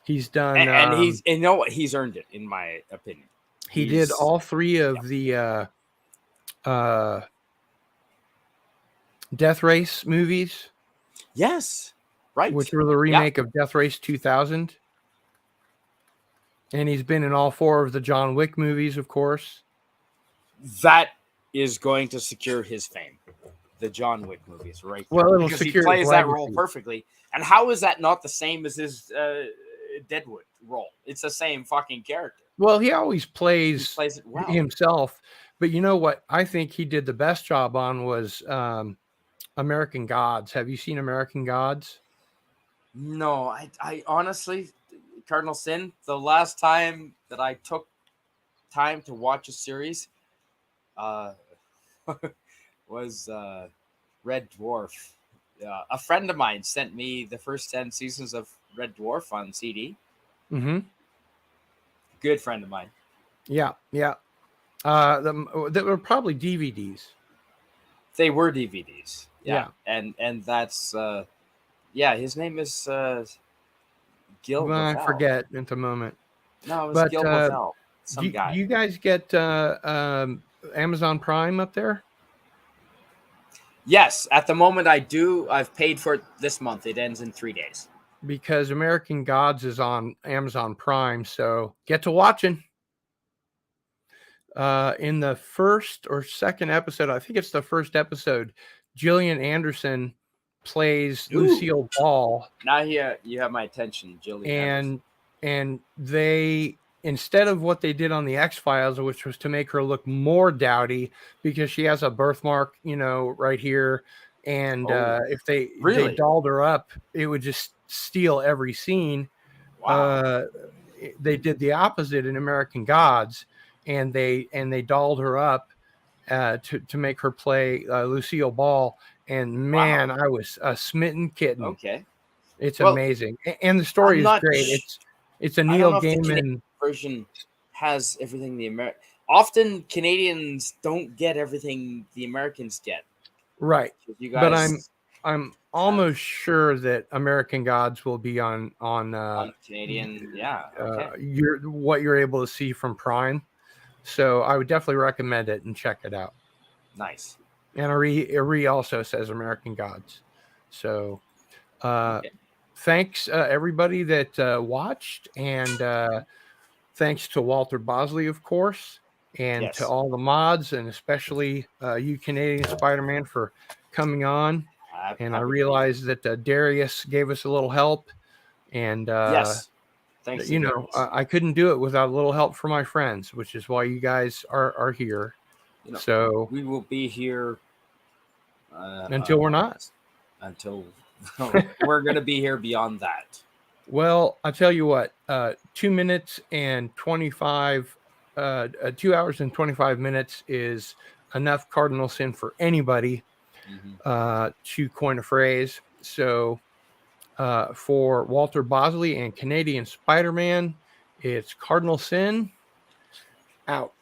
He's done, and he's, and you know what, he's earned it, in my opinion. He did all three of the Death Race movies. Yes, right. Which were the remake of Death Race 2000. And he's been in all four of the John Wick movies, of course. That is going to secure his fame. The John Wick movies, right? Well, because he plays that role perfectly. And how is that not the same as his Deadwood role? It's the same fucking character. Well, he always plays it well himself. But you know what I think he did the best job on was American Gods. Have you seen American Gods? No, I honestly, Cardinal Sin, the last time that I took time to watch a series was Red Dwarf. A friend of mine sent me the first 10 seasons of Red Dwarf on CD. Mm-hmm. Good friend of mine. Yeah. They were probably DVDs. They were DVDs. Yeah. And that's his name is Gil. Well, I forget at the moment. No, it was Gil Bethel. Some guy. Do you guys get Amazon Prime up there? Yes, at the moment I do. I've paid for it this month. It ends in 3 days. Because American Gods is on Amazon Prime, so get to watching. In the first or second episode, I think it's the first episode, Gillian Anderson plays Lucille Ball. Now you have my attention, Gillian. And they, instead of what they did on the X-Files, which was to make her look more dowdy because she has a birthmark, right here. And if they dolled her up, it would just steal every scene. Wow. They did the opposite in American Gods, and they dolled her up to make her play Lucille Ball. And man, I was a smitten kitten. Okay, it's amazing, and the story is great. It's a Neil Gaiman version. Has everything the American. Often Canadians don't get everything the Americans get. Right, but I'm almost sure that American Gods will be on Canadian. Yeah, okay. What you're able to see from Prime. So I would definitely recommend it and check it out. Nice. And Ari also says American Gods. So thanks everybody that watched, and thanks to Walter Bosley, of course, and to all the mods, and especially you, Canadian Spider-Man, for coming on. And I realized that Darius gave us a little help, and yes, thanks. You know, I couldn't do it without a little help from my friends, which is why you guys are here. You know, so we will be here until we're not. Until we're going to be here beyond that. Well, I'll tell you what, 2 minutes and 25, 2 hours and 25 minutes is enough cardinal sin for anybody, to coin a phrase. So for Walter Bosley and Canadian Spider-Man, it's Cardinal Sin out.